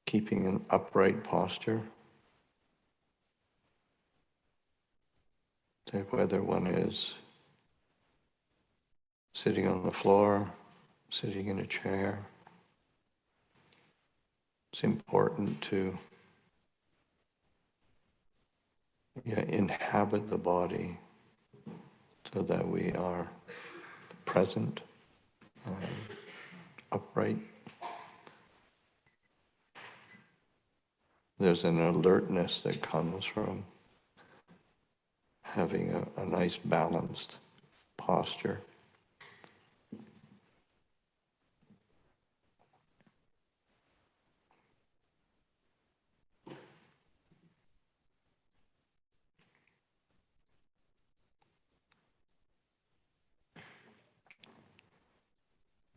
keeping an upright posture. So whether one is sitting on the floor, sitting in a chair, it's important to inhabit the body so that we are present, upright. There's an alertness that comes from having a nice balanced posture.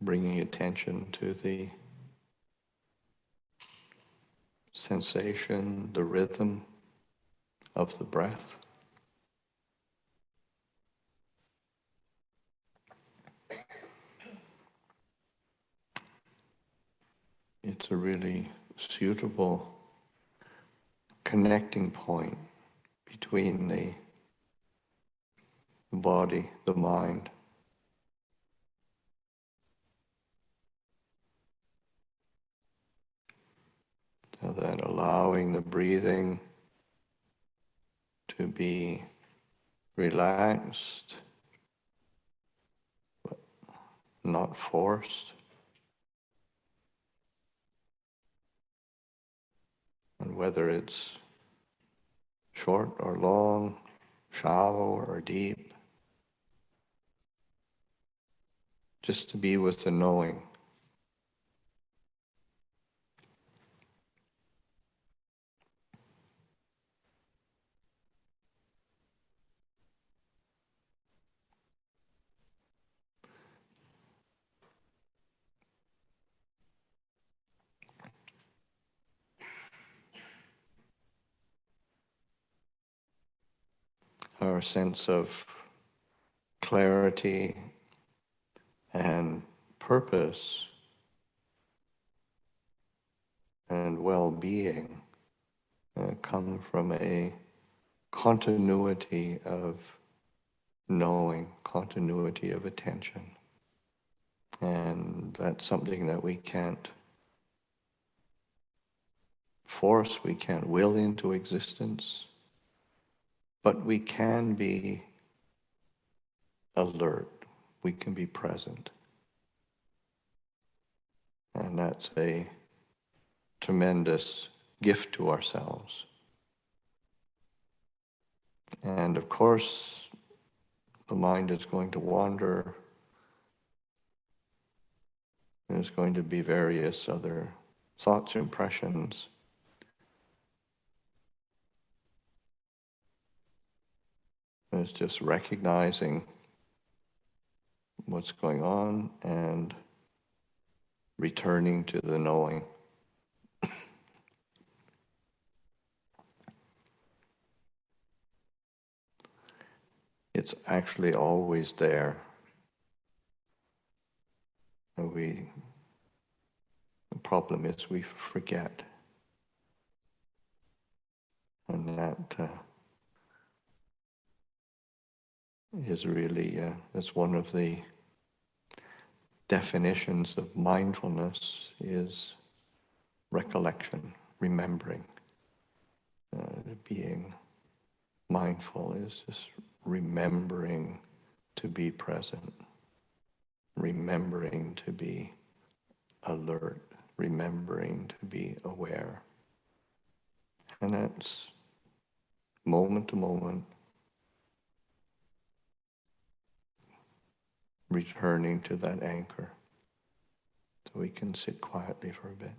Bringing attention to the sensation, the rhythm of the breath. It's a really suitable connecting point between the body, the mind. So that allowing the breathing to be relaxed, but not forced. And whether it's short or long, shallow or deep, just to be with the knowing. Our sense of clarity and purpose and well-being come from a continuity of knowing, continuity of attention. And that's something that we can't force, we can't will into existence, but we can be alert, we can be present. And that's a tremendous gift to ourselves. And of course, the mind is going to wander. There's going to be various other thoughts, impressions. And it's just recognizing what's going on and returning to the knowing. It's actually always there. And the problem is we forget. And that is really, that's one of the definitions of mindfulness, is recollection, remembering. Being mindful is just remembering to be present, remembering to be alert, remembering to be aware. And that's moment to moment, returning to that anchor so we can sit quietly for a bit.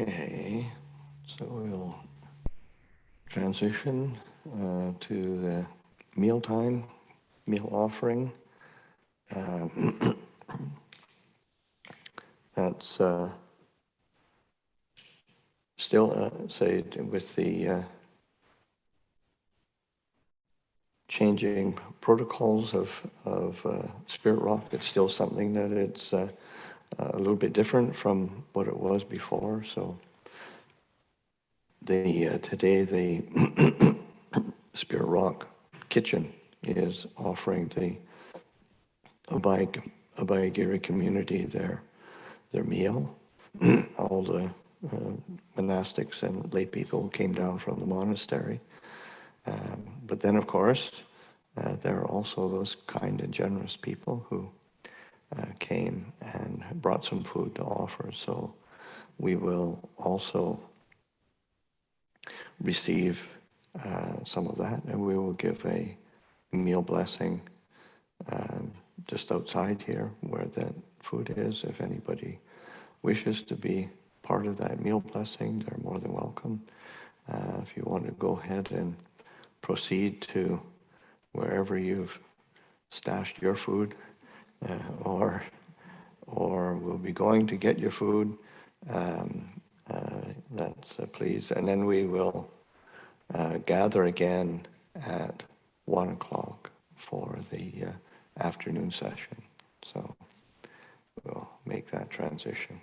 Okay, so we'll transition to the mealtime, meal offering. That's still, say, with the changing protocols of Spirit Rock, it's still something that it's a little bit different from what it was before. So today the Spirit Rock kitchen is offering the Abhayagiri community their meal. All the monastics and lay people who came down from the monastery. But then, of course, there are also those kind and generous people who came and brought some food to offer. So we will also receive some of that, and we will give a meal blessing just outside here where that food is. If anybody wishes to be part of that meal blessing, they're more than welcome. If you want to go ahead and proceed to wherever you've stashed your food, or we'll be going to get your food, that's please. And then we will gather again at 1 o'clock for the afternoon session. So we'll make that transition.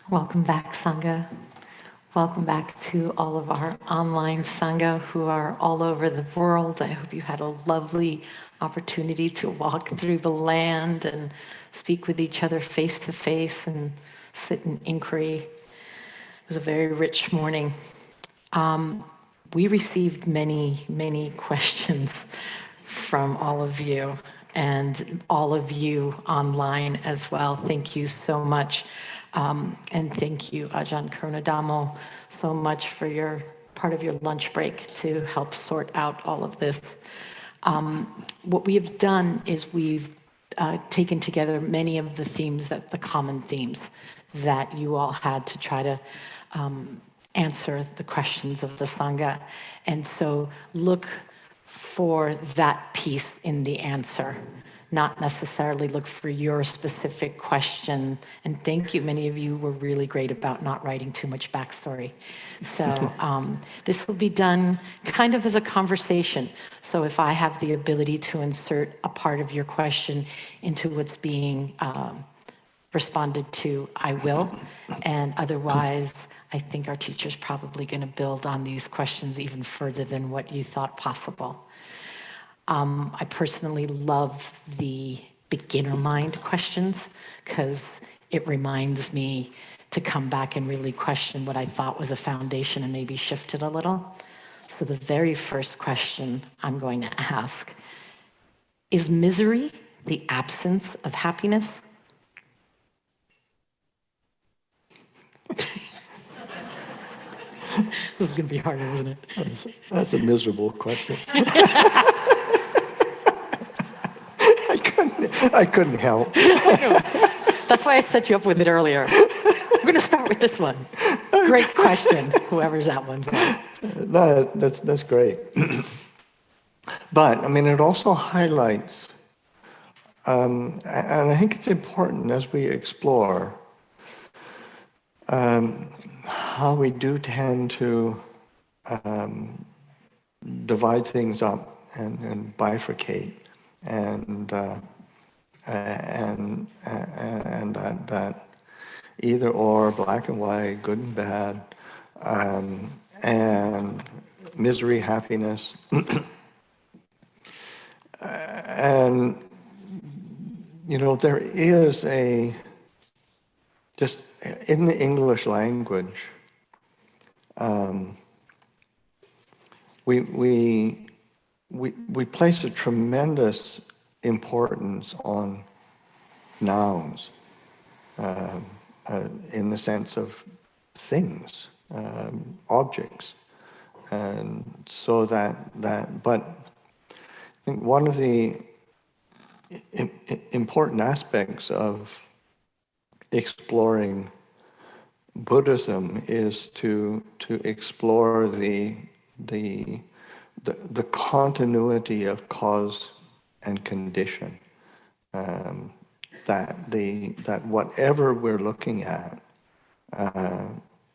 Welcome back, Sangha. Welcome back to all of our online Sangha who are all over the world. I hope you had a lovely opportunity to walk through the land and speak with each other face to face and sit in inquiry. It was a very rich morning. We received many, many questions from all of you and all of you online as well. Thank you so much. And thank you, Ajahn Karunadamo, so much for your part of your lunch break to help sort out all of this. What we have done is we've taken together many of the themes, the common themes that you all had to try to answer the questions of the Sangha. And so look for that piece in the answer, not necessarily look for your specific question. And thank you, many of you were really great about not writing too much backstory. So this will be done kind of as a conversation. So if I have the ability to insert a part of your question into what's being responded to, I will. And otherwise, I think our teacher's probably going to build on these questions even further than what you thought possible. I personally love the beginner mind questions because it reminds me to come back and really question what I thought was a foundation and maybe shift it a little. So the very first question I'm going to ask, is misery the absence of happiness? This is going to be harder, isn't it? That's a miserable question. I couldn't help. That's why I set you up with it earlier. We're going to start with this one. Great question, whoever's that one for. No, that's great. But, I mean, it also highlights, and I think it's important as we explore how we do tend to divide things up and bifurcate, and that either or, black and white, good and bad, and misery, happiness, and there is just in the English language, we place a tremendous importance on nouns in the sense of things, objects, and so but I think one of the important aspects of exploring Buddhism is to explore the continuity of cause and condition. That whatever we're looking at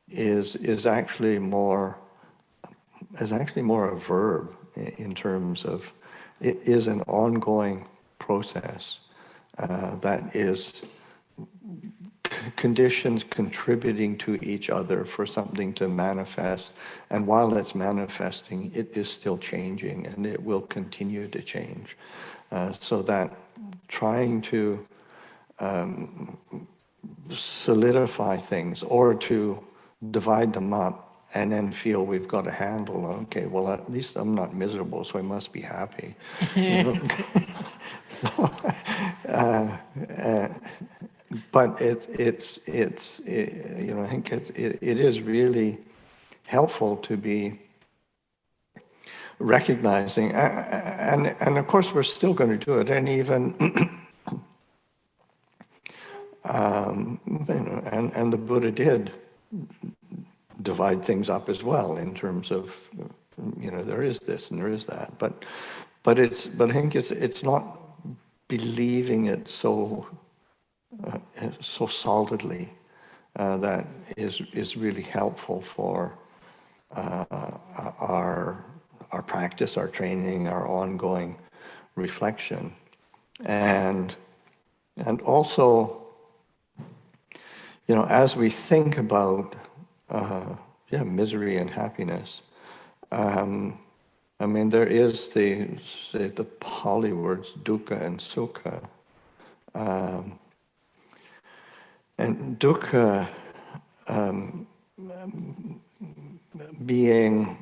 is actually more a verb in terms of it is an ongoing process that is conditions contributing to each other for something to manifest, and while it's manifesting, it is still changing, and it will continue to change. So that trying to solidify things or to divide them up and then feel we've got a handle on, okay, well, at least I'm not miserable, so I must be happy. So, but it's I think it is really helpful to be recognizing, and of course we're still going to do it, and even and the Buddha did divide things up as well in terms of there is this and there is that, but I think it's not believing it so solidly that is really helpful for our practice, our training, our ongoing reflection, and also as we think about misery and happiness. I mean, there is the Pali words dukkha and sukha, and dukkha being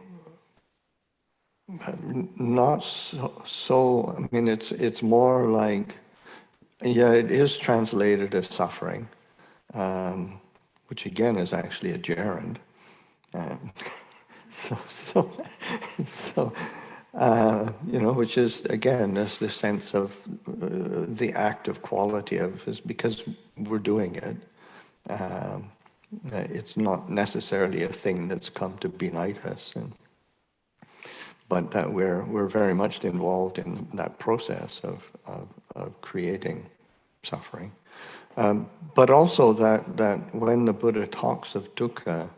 not so. I mean, it's more like it is translated as suffering, which again is actually a gerund. Which is again this sense of the active quality of is because we're doing it. It's not necessarily a thing that's come to benite us, but that we're very much involved in that process of creating suffering. But also that when the Buddha talks of dukkha,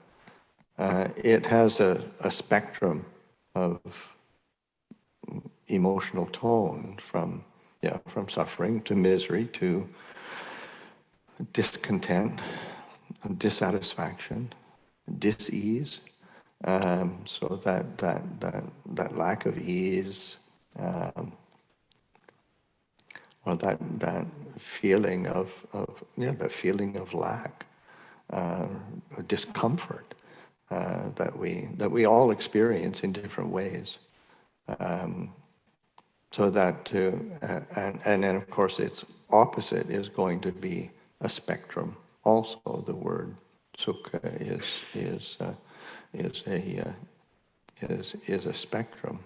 it has a spectrum of emotional tone from suffering to misery to discontent, dissatisfaction, dis-ease. So that lack of ease, or that feeling of the feeling of lack, discomfort that we all experience in different ways. So that and then of course its opposite is going to be a spectrum. Also, the word sukha is a spectrum,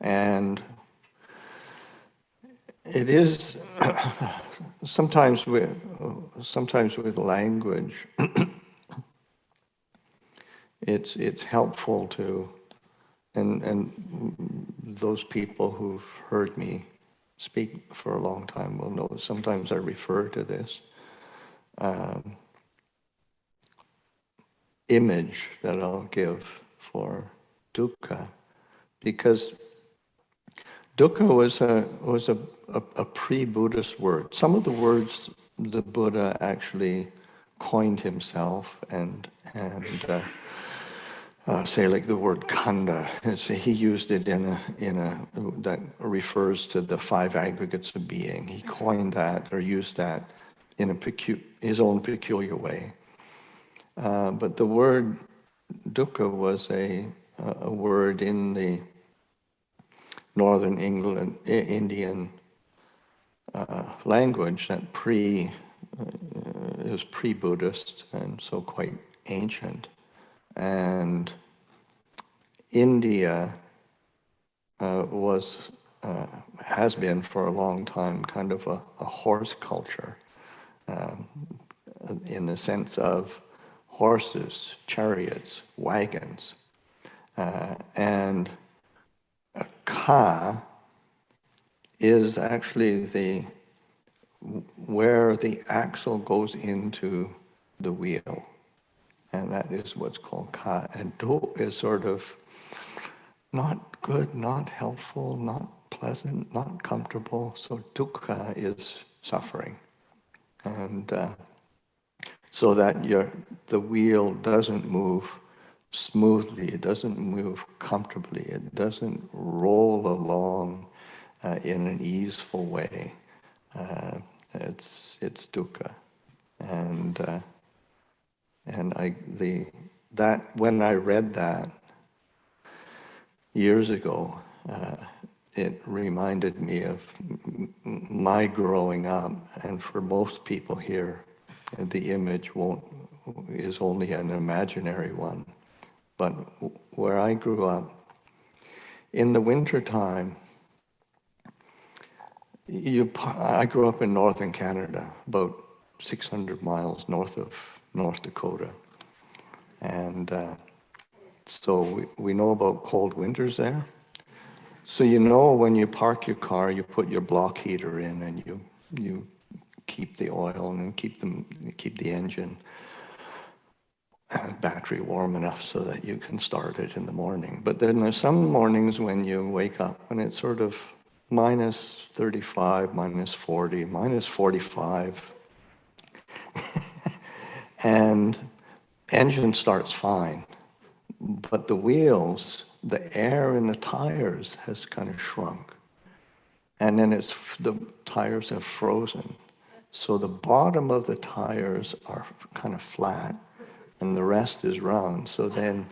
and it is sometimes with language. It's helpful to, and those people who've heard me speak for a long time will know that sometimes I refer to this image that I'll give for dukkha, because dukkha was a pre-Buddhist word. Some of the words the Buddha actually coined himself, and say like the word khandha. He used it in a that refers to the five aggregates of being. He coined that or used that in his own peculiar way. But the word dukkha was a word in the Northern Indian language that is pre-Buddhist and so quite ancient. And India has been for a long time kind of a horse culture, in the sense of horses, chariots, wagons, and ka is actually where the axle goes into the wheel. And that is what's called ka. And do is sort of not good, not helpful, not pleasant, not comfortable. So dukkha is suffering. And so that the wheel doesn't move smoothly, it doesn't move comfortably, it doesn't roll along in an easeful way. It's dukkha. And when I read that years ago, it reminded me of my growing up. And for most people here, the image is only an imaginary one. But where I grew up, in the wintertime, I grew up in northern Canada, about 600 miles north of North Dakota. And so we know about cold winters there. So when you park your car, you put your block heater in and you keep the oil and keep the engine and battery warm enough so that you can start it in the morning. But then there's some mornings when you wake up and it's sort of minus 35, minus 40, minus 45. And engine starts fine, but the wheels, the air in the tires has kind of shrunk. And then the tires have frozen. So the bottom of the tires are kind of flat and the rest is round. So then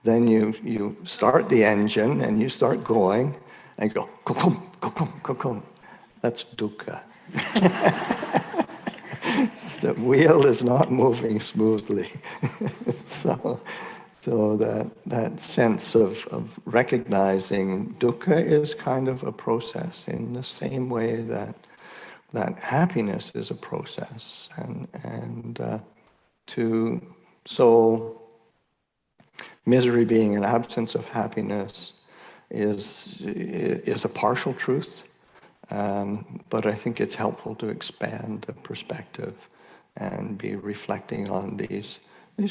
you start the engine and you start going and go, kukum, kukum, kukum. That's dukkha. The wheel is not moving smoothly. So that sense of recognizing dukkha is kind of a process in the same way that happiness is a process. So misery being an absence of happiness, is a partial truth, but I think it's helpful to expand the perspective and be reflecting on these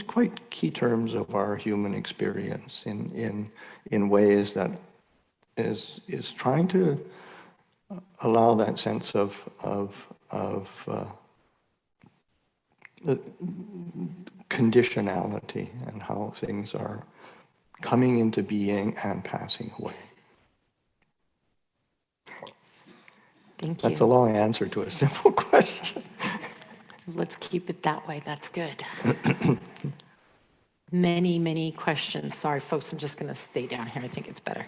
quite key terms of our human experience in ways that is trying to allow that sense of conditionality and how things are coming into being and passing away. Thank you. That's a long answer to a simple question. Let's keep it that way. That's good. Many, many questions. Sorry, folks, I'm just going to stay down here. I think it's better.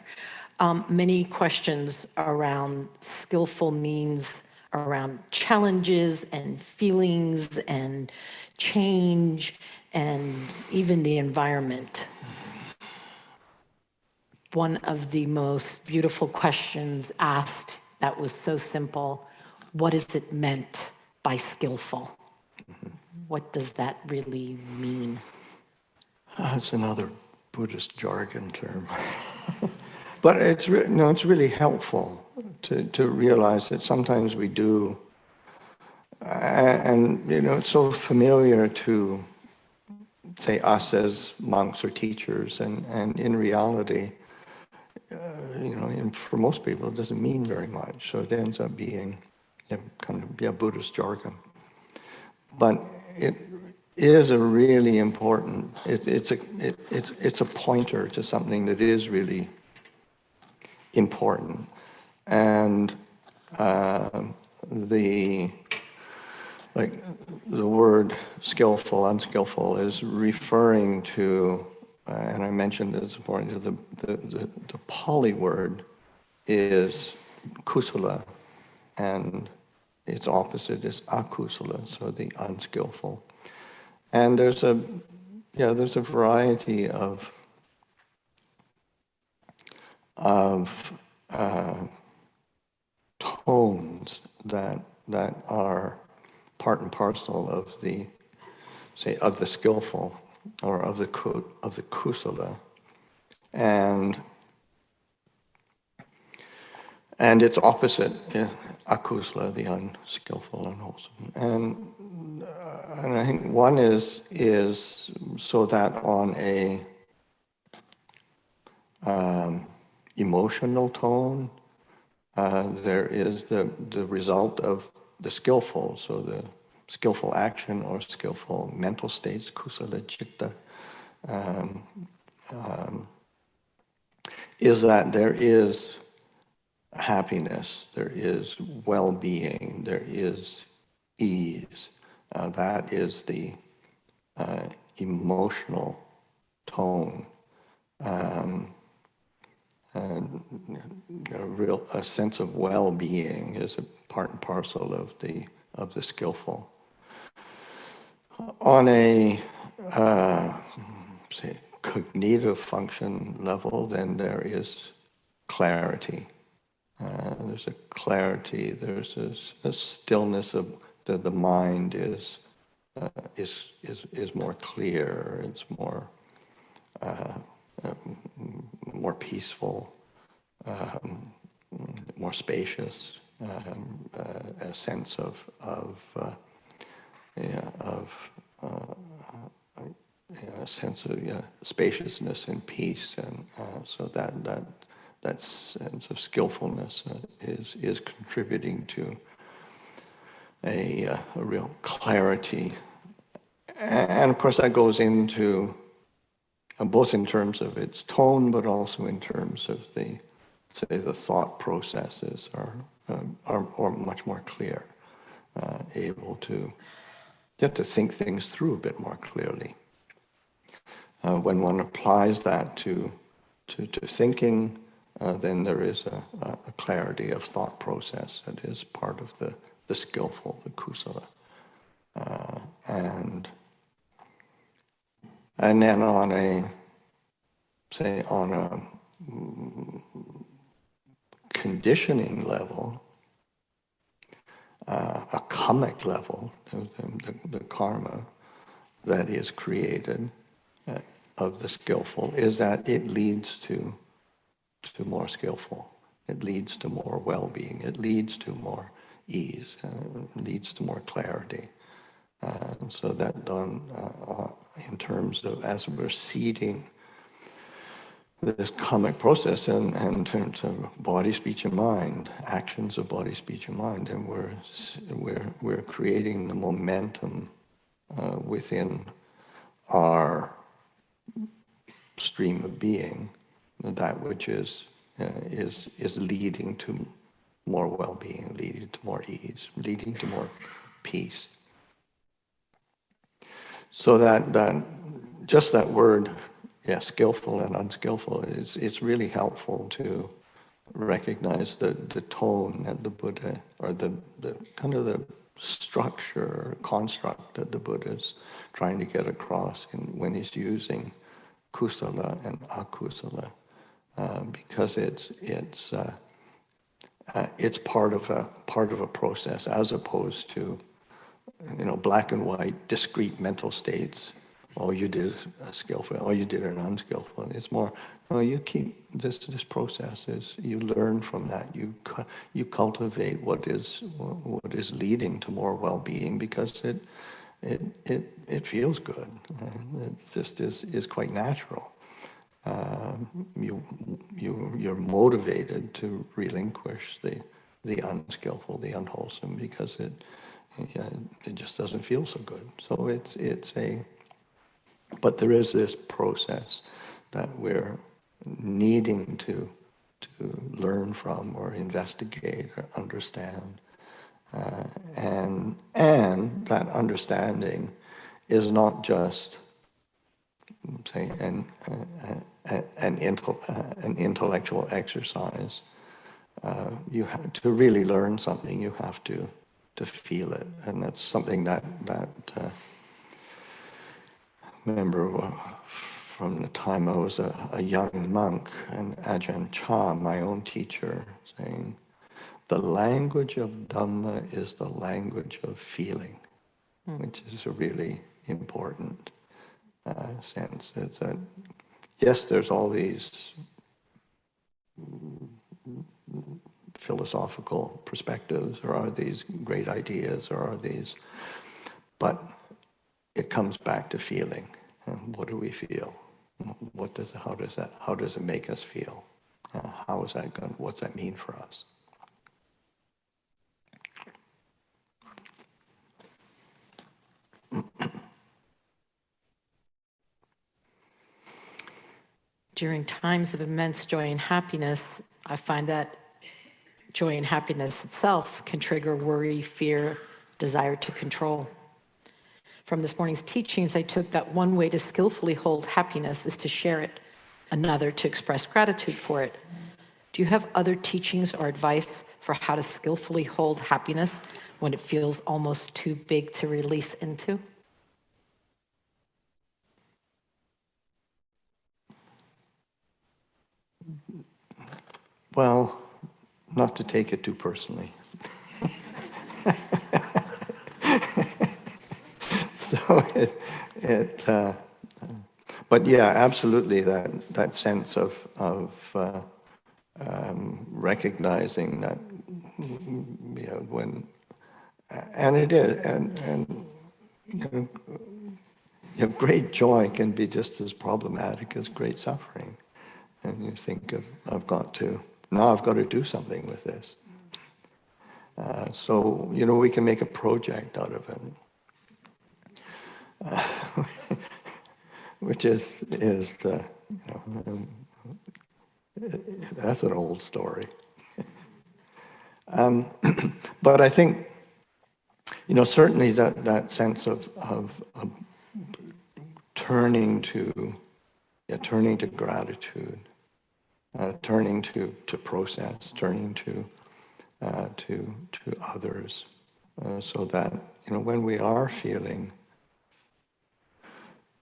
Many questions around skillful means, around challenges and feelings and change and even the environment. One of the most beautiful questions asked that was so simple, what is it meant by skillful? What does that really mean? That's another Buddhist jargon term. But it's really helpful to realize that sometimes we do, and it's so familiar to, say, us as monks or teachers, and in reality, for most people, it doesn't mean very much. So it ends up being kind of Buddhist jargon. But it is a really important. It's a pointer to something that is really important, and the word skillful, unskillful is referring to, and I mentioned it's important, to the Pali word is kusala, and its opposite is akusala, so the unskillful. And there's a variety of tones that are part and parcel of the skillful, or of the kusala, and its opposite, akusala, the unskillful, unwholesome. And I think one is so that on a emotional tone, there is the result of the skillful, so the skillful action or skillful mental states, kusala citta, is that there is happiness, there is well-being, there is ease. That is the emotional tone. And a sense of well-being is a part and parcel of the skillful. On a say cognitive function level, then there is clarity. There's a clarity. There's a stillness of the mind is more clear. It's more peaceful, more spacious, a sense of a sense of spaciousness and peace, and so that sense of skillfulness is contributing to a real clarity, and of course that goes into both in terms of its tone, but also in terms of the thought processes are much more clear, able to get to think things through a bit more clearly. When one applies that to thinking, then there is a clarity of thought process that is part of the skillful, the kusala, and then on a conditioning level, a karmic level, the karma that is created of the skillful, is that it leads to to more skillful. It leads to more well-being. It leads to more ease. Leads to more clarity. So that done in terms of as we're seeding this karmic process and in terms of body, speech, and mind, actions of body, speech, and mind, and we're creating the momentum within our stream of being, that which is leading to more well-being, leading to more ease, leading to more peace. So that just that word, skillful and unskillful, it's really helpful to recognize the tone that the Buddha, or the kind of the structure, construct that the Buddha is trying to get across when he's using kusala and akusala, because it's part of a process, as opposed to black and white, discrete mental states. Oh, you did a skillful. Oh, you did an unskillful. It's more. No, you keep this process is you learn from that. You cultivate what is leading to more well-being, because it feels good. It just is quite natural. You're motivated to relinquish the unskillful, the unwholesome, because it just doesn't feel so good. So but there is this process that we're needing to learn from, or investigate, or understand, and that understanding is not just, say, an intellectual exercise. You have to really learn something. You have to feel it, and that's something that remember from the time I was a young monk, and Ajahn Chah, my own teacher, saying, the language of Dhamma is the language of feeling, which is a really important sense. It's that, yes, there's all these philosophical perspectives, or are these great ideas, or are these, but it comes back to feeling. And what do we feel? How does it make us feel? How is that going? What's that mean for us? During times of immense joy and happiness, I find that joy and happiness itself can trigger worry, fear, desire to control. From this morning's teachings, I took that one way to skillfully hold happiness is to share it, another to express gratitude for it. Do you have other teachings or advice for how to skillfully hold happiness when it feels almost too big to release into? Well, not to take it too personally. So but yeah, absolutely, that sense of recognizing that, when, and it is, and great joy can be just as problematic as great suffering. And you think I've got to do something with this. So, we can make a project out of it, which is that's an old story. But I think, certainly that sense of turning to gratitude, turning to process, turning to others, so that when we are feeling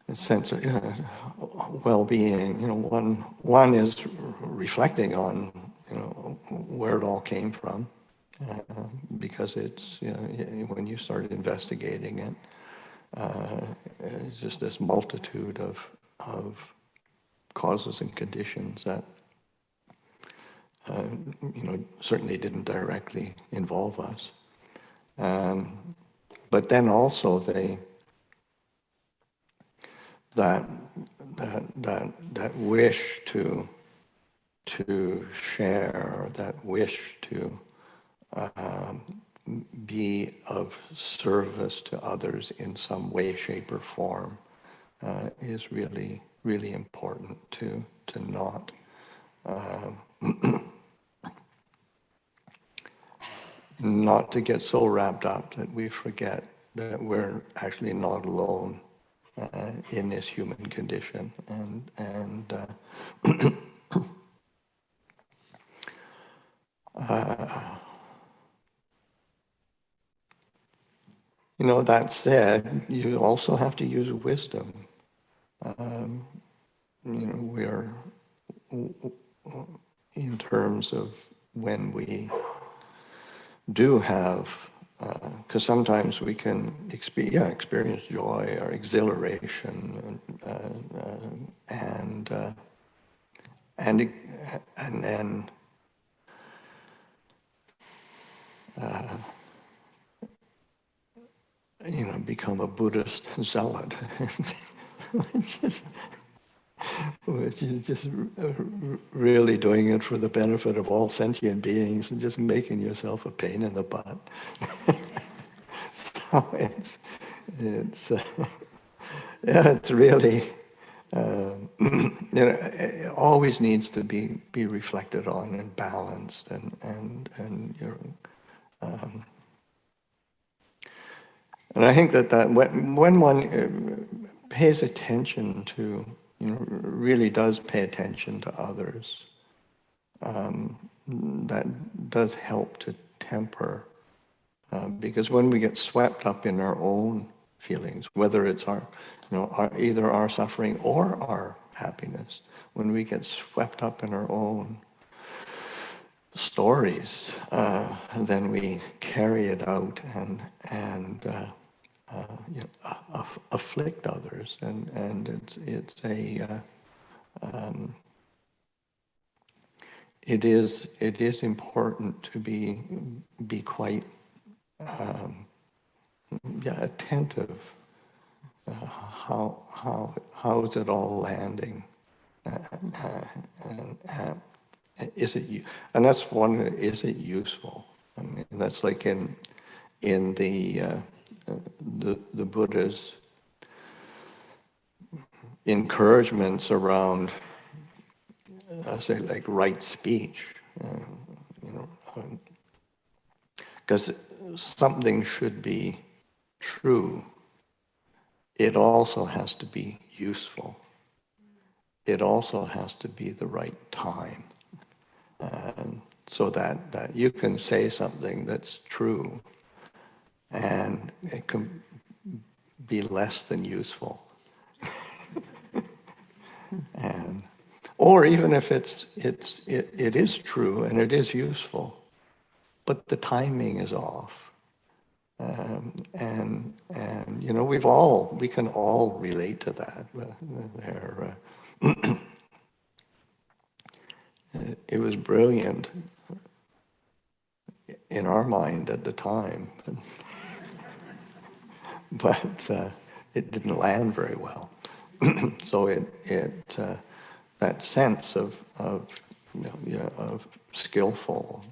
a sense of well-being, one is reflecting on where it all came from, because it's when you start investigating it, it's just this multitude of causes and conditions that certainly didn't directly involve us. But then also that wish to share, that wish to be of service to others in some way, shape, or form is really, really important to not to get so wrapped up that we forget that we're actually not alone in this human condition, and that said, you also have to use wisdom. We're in terms of when we do have, because sometimes we can experience joy or exhilaration, and then become a Buddhist zealot, which is just really doing it for the benefit of all sentient beings and just making yourself a pain in the butt. So it's really it always needs to be reflected on and balanced, and I think that when one pays attention to, really does pay attention to others, that does help to temper, because when we get swept up in our own feelings, whether it's either our suffering or our happiness, when we get swept up in our own stories, then we carry it out and afflict others, and it is important to be quite attentive. How is it all landing? Is it, and that's one. Is it useful? I mean, that's like in the Buddha's encouragements around, say, like right speech, because something should be true. It also has to be useful. It also has to be the right time. So that you can say something that's true and it can be less than useful. Or even if it is true and it is useful, but the timing is off. And we can all relate to that. It was brilliant in our mind at the time, but it didn't land very well. So that sense of skillful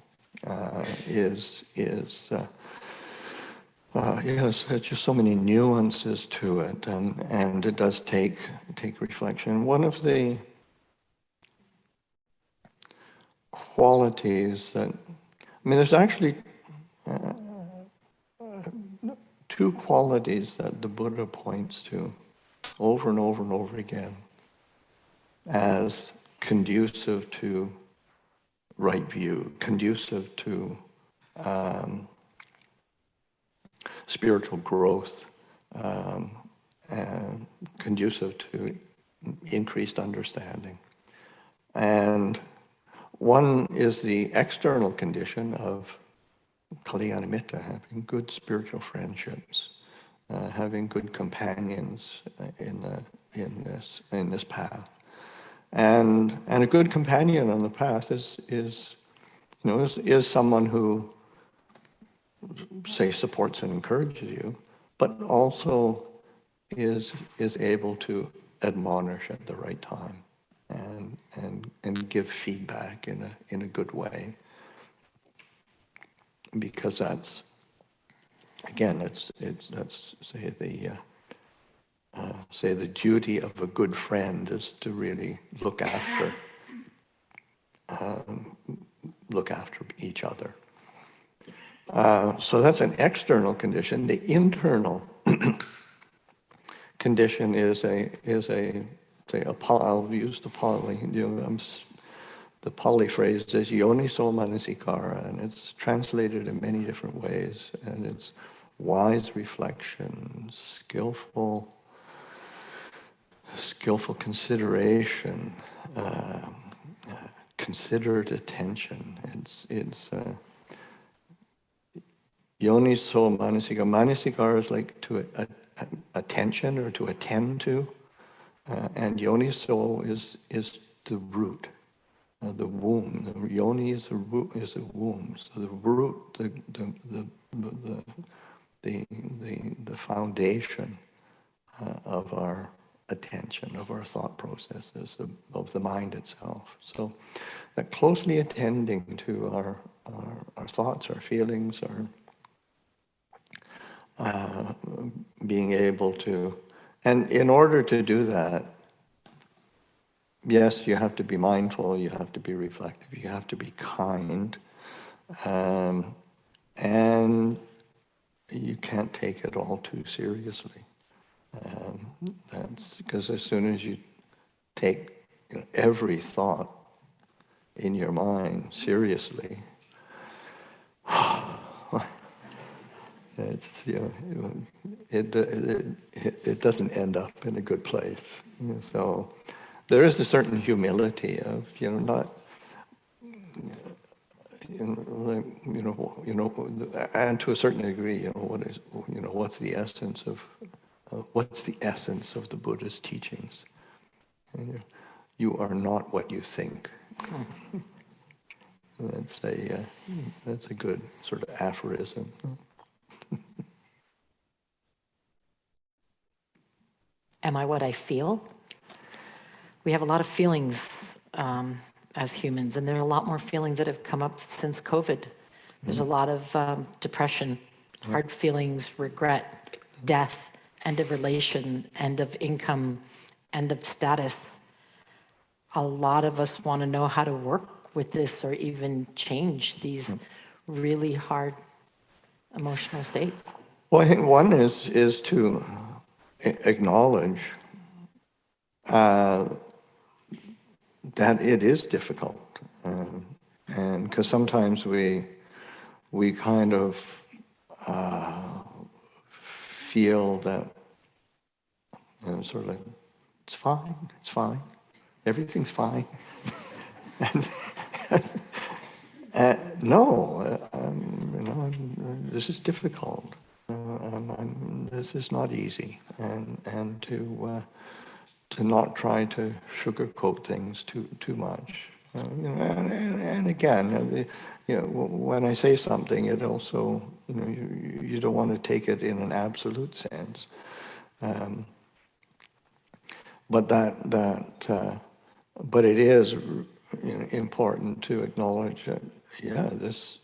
is there's just so many nuances to it, and it does take reflection. One of the qualities that, there's actually two qualities that the Buddha points to over and over and over again as conducive to right view, conducive to spiritual growth, and conducive to increased understanding. And one is the external condition of kalyanamitta, having good spiritual friendships, having good companions in this path, and a good companion on the path is is someone who, say, supports and encourages you, but also is able to admonish at the right time and give feedback in a good way, because that's, again, that's say the duty of a good friend is to really look after each other. So that's an external condition. The internal condition is I'll use the Pali. The Pali phrase is yoniso manasikara, and it's translated in many different ways, and it's wise reflection, skillful consideration, considered attention. It's yoniso manasikara. Manasikara is like to attention or to attend to, and yoniso is the root, the womb. The yoni is the root, is the womb. So the root, the foundation of our attention, of our thought processes, of the mind itself. So that closely attending to our thoughts, our feelings, being able to, and in order to do that, yes, you have to be mindful, you have to be reflective, you have to be kind, and you can't take it all too seriously. That's because as soon as you take every thought in your mind seriously, it's it doesn't end up in a good place. So there is a certain humility of not and to a certain degree, what's the essence of the Buddha's teachings? You are not what you think. That's a good sort of aphorism. Am I what I feel? We have a lot of feelings as humans, and there are a lot more feelings that have come up since COVID. There's a lot of depression, hard feelings, regret, death, end of relation, end of income, end of status. A lot of us want to know how to work with this or even change these really hard emotional states. Well, I think one is to acknowledge that it is difficult, and because sometimes we kind of feel that sort of like it's fine, everything's fine. No, this is difficult. This is not easy, and to not try to sugarcoat things too much. And again, when I say something, it also you don't want to take it in an absolute sense. But but it is important to acknowledge that this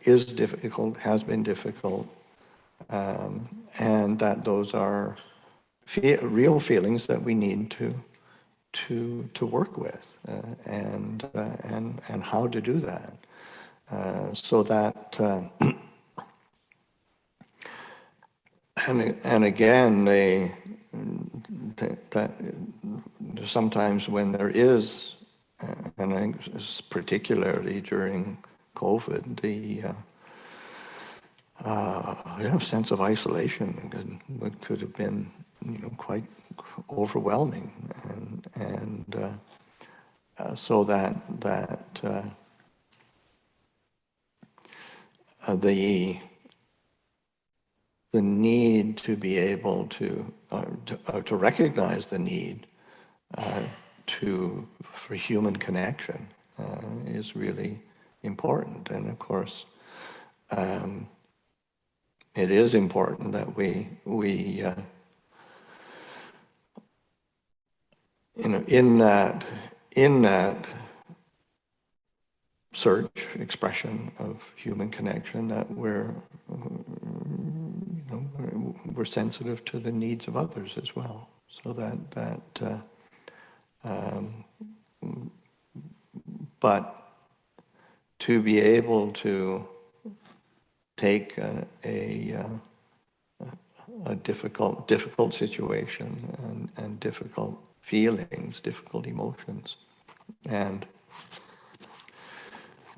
is difficult, has been difficult, and that those are real feelings that we need to work with, and how to do that, so that and again that sometimes when there is, and I think particularly during COVID, the sense of isolation could have been quite overwhelming, and so that the need to be able to recognize the need for human connection, is really important. And of course, it is important that we in that search, expression of human connection, that we're sensitive to the needs of others as well, so but to be able to take a difficult situation and difficult feelings, difficult emotions, and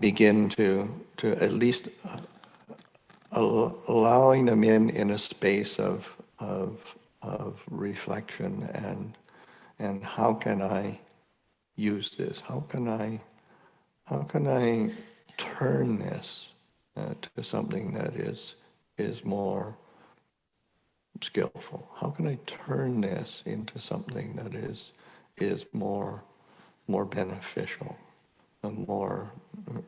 begin to at least allowing them in a space of reflection and how can I use this? How can I turn this to something that is more skillful? How can I turn this into something that is more beneficial and more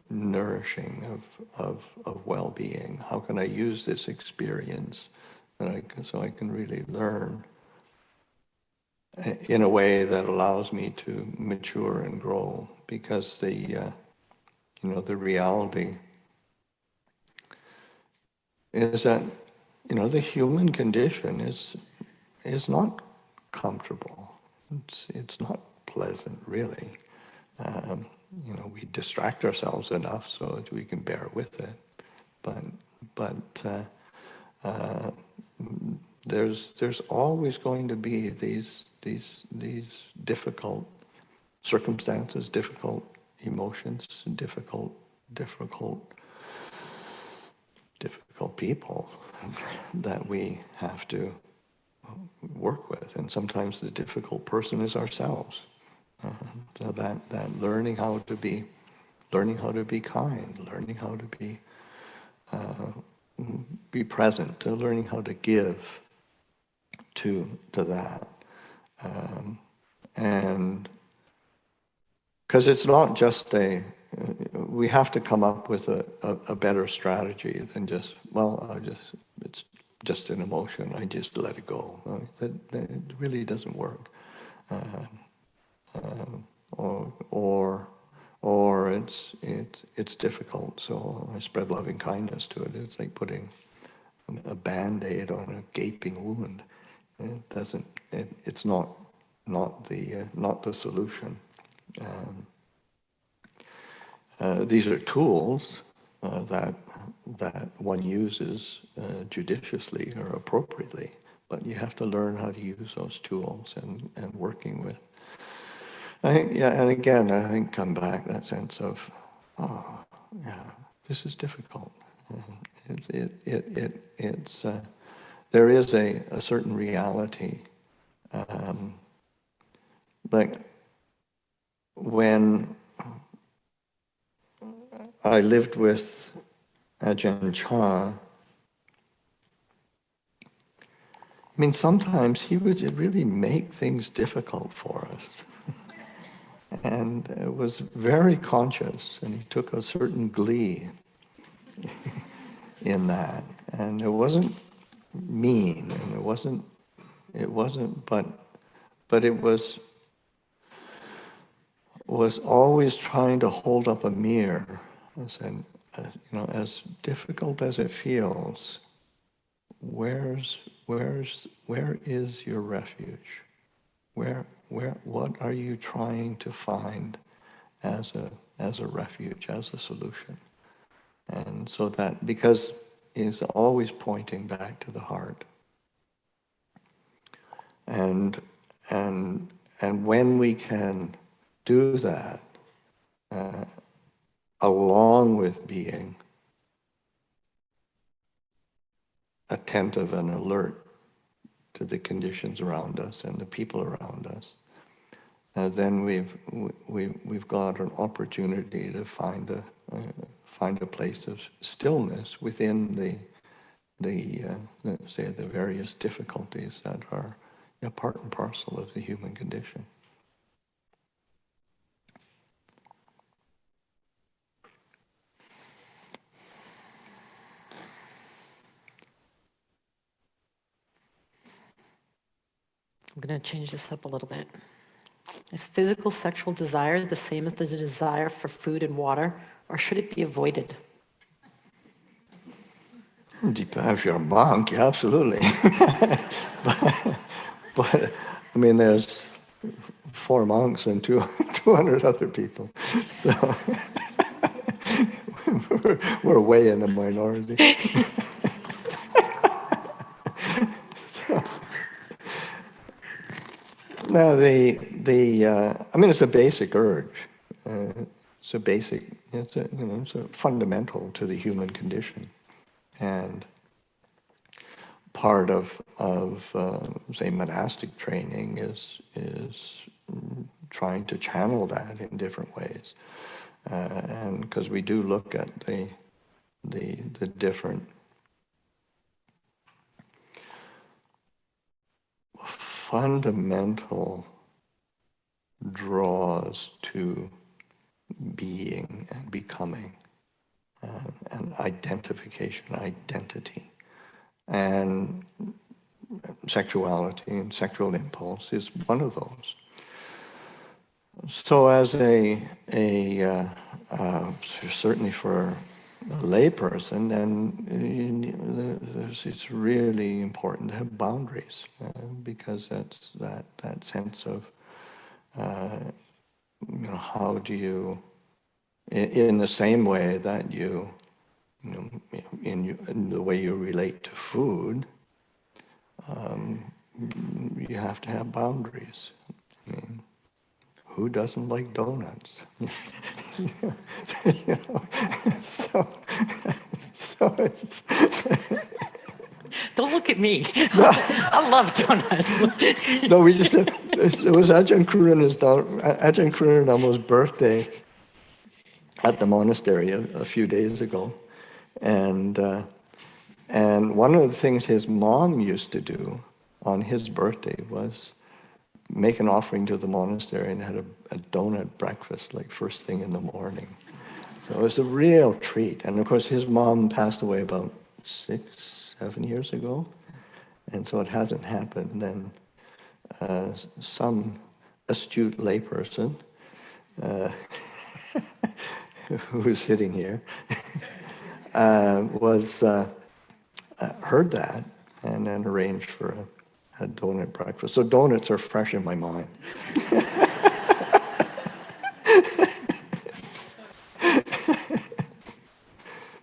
nourishing of well-being? How can I use this experience so I can really learn in a way that allows me to mature and grow? Because the reality is that the human condition is not comfortable. It's not pleasant, really. We distract ourselves enough so that we can bear with it, but there's always going to be these difficult circumstances, difficult emotions, difficult people that we have to work with, and sometimes the difficult person is ourselves. So that learning how to be kind, learning how to be present, learning how to give to that, and because it's not just we have to come up with a better strategy than just, it's just an emotion, I just let it go. That it really doesn't work. Or it's difficult, so I spread loving kindness to it. It's like putting a Band-Aid on a gaping wound. It doesn't. It's not the solution. These are tools that one uses judiciously or appropriately, but you have to learn how to use those tools and working with. And again, I think come back that sense of, this is difficult. It's there is a certain reality, like when I lived with Ajahn Chah, sometimes he would really make things difficult for us. And it was very conscious, and he took a certain glee in that. And it wasn't mean, and it wasn't, but it was always trying to hold up a mirror and saying, as difficult as it feels, where is your refuge? What are you trying to find as a refuge, as a solution? And so that, because it's always pointing back to the heart. And when we can do that, along with being attentive and alert to the conditions around us and the people around us, then we've got an opportunity to find a place of stillness within the various difficulties that are part and parcel of the human condition. I'm going to change this up a little bit. Is physical sexual desire the same as the desire for food and water, or should it be avoided? If you're a monk, yeah, absolutely. but I mean, there's 4 monks and 200 other people. So we're way in the minority. So, now, I mean, it's a basic urge. It's a basic, it's a fundamental to the human condition. And part of say monastic training is trying to channel that in different ways, and because we do look at the different fundamental draws to being and becoming, and identification, identity, and sexuality and sexual impulse is one of those. So as certainly for a layperson, then it's really important to have boundaries, because that's that sense of how do you, in the same way that in the way you relate to food, you have to have boundaries. I mean, who doesn't like donuts? you know, so, so it's Don't look at me. I love donuts. no, we just it was Ajahn Kurunama's birthday at the monastery a few days ago, and one of the things his mom used to do on his birthday was make an offering to the monastery and had a donut breakfast, like first thing in the morning. So it was a real treat. And of course, his mom passed away about 6-7 years ago, and so it hasn't happened. Then some astute layperson who was sitting here heard that and then arranged for a donut breakfast. So donuts are fresh in my mind.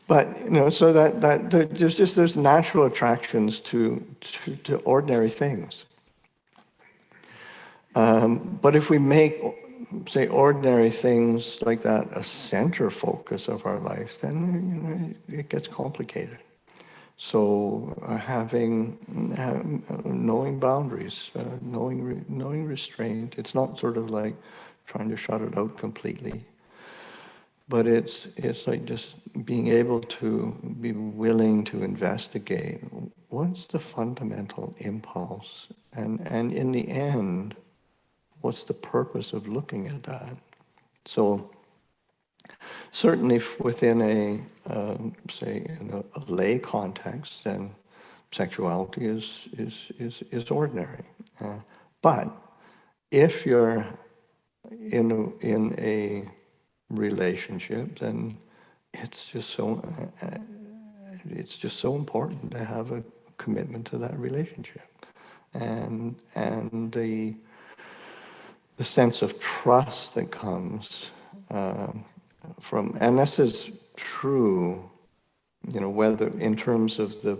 But so that there's natural attractions to ordinary things. But if we make, say, ordinary things like that a center focus of our life, then it gets complicated. So knowing boundaries, knowing restraint. It's not sort of like trying to shut it out completely, but it's like just being able to be willing to investigate what's the fundamental impulse, and in the end, what's the purpose of looking at that. So certainly within say in a lay context, then sexuality is ordinary. But if you're in a relationship, then it's just so important to have a commitment to that relationship, and the sense of trust that comes from, and this is true, whether in terms of the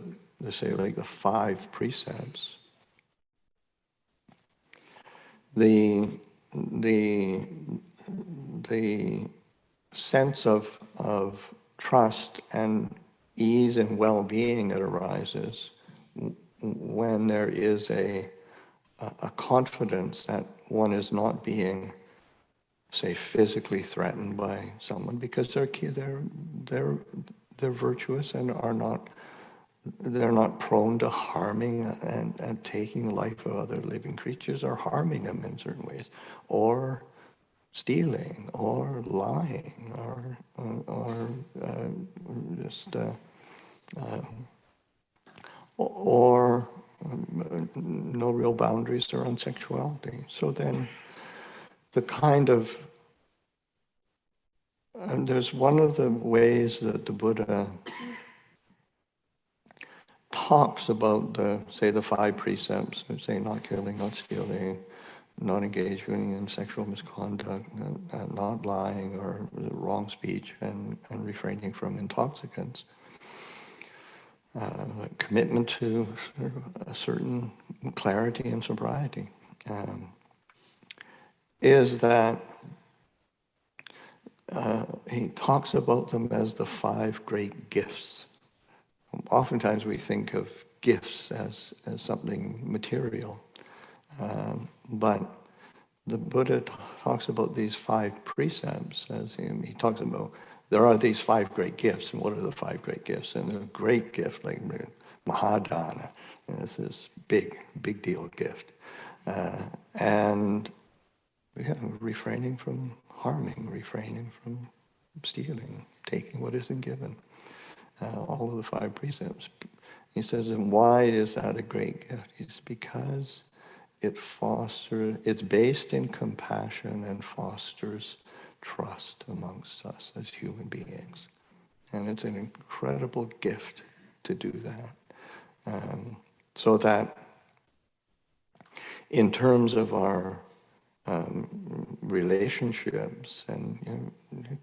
say like the 5 precepts, the sense of trust and ease and well-being that arises when there is a confidence that one is not being, say, physically threatened by someone, because they're virtuous and they're not prone to harming and taking life of other living creatures, or harming them in certain ways, or stealing, or lying, or just or no real boundaries around sexuality. So then the kind of, and there's one of the ways that the Buddha talks about say the 5 precepts, say not killing, not stealing, not engaging in sexual misconduct, not lying or wrong speech, and refraining from intoxicants. Commitment to a certain clarity and sobriety is that he talks about them as the 5 great gifts. Oftentimes we think of gifts as something material, but the Buddha talks about these 5 precepts as he talks about there are these 5 great gifts, and what are the 5 great gifts? And a great gift like Mahadana, and this is big deal gift, and refraining from harming, refraining from stealing, taking what isn't given. All of the 5 precepts. He says, and why is that a great gift? It's because it's based in compassion and fosters trust amongst us as human beings. And it's an incredible gift to do that. So that in terms of our relationships and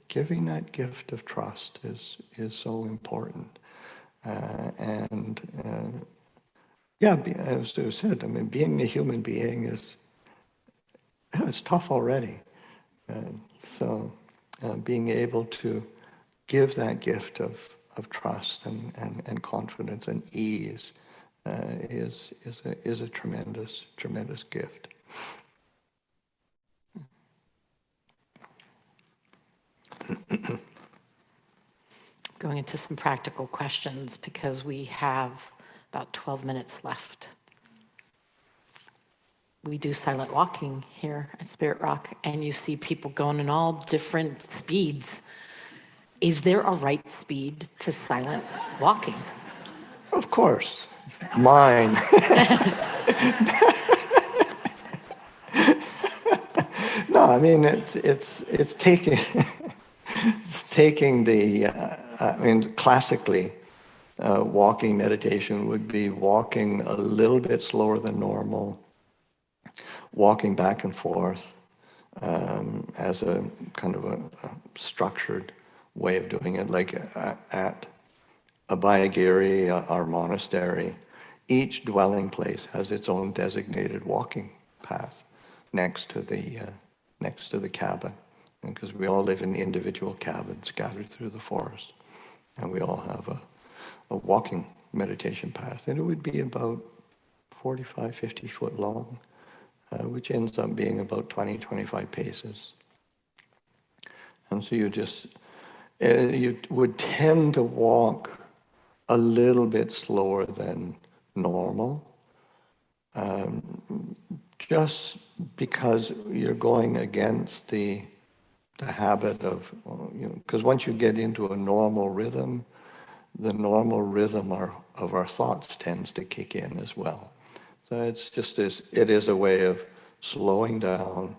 giving that gift of trust is so important. As I said, I mean, being a human being it's tough already. So being able to give that gift of trust and confidence and ease is a tremendous gift. Going into some practical questions because we have about 12 minutes left. We do silent walking here at Spirit Rock, and you see people going in all different speeds. Is there a right speed to silent walking? Of course, mine. No, I mean it's taking the. I mean, classically, walking meditation would be walking a little bit slower than normal, walking back and forth as a kind of a structured way of doing it, like at Abhayagiri, our monastery. Each dwelling place has its own designated walking path next to the cabin, because we all live in individual cabins scattered through the forest, and we all have a walking meditation path, and it would be about 45, 50 foot long, which ends up being about 20, 25 paces. And so you would tend to walk a little bit slower than normal, just because you're going against the habit of, because once you get into a normal rhythm, the normal rhythm of our thoughts tends to kick in as well. So it is a way of slowing down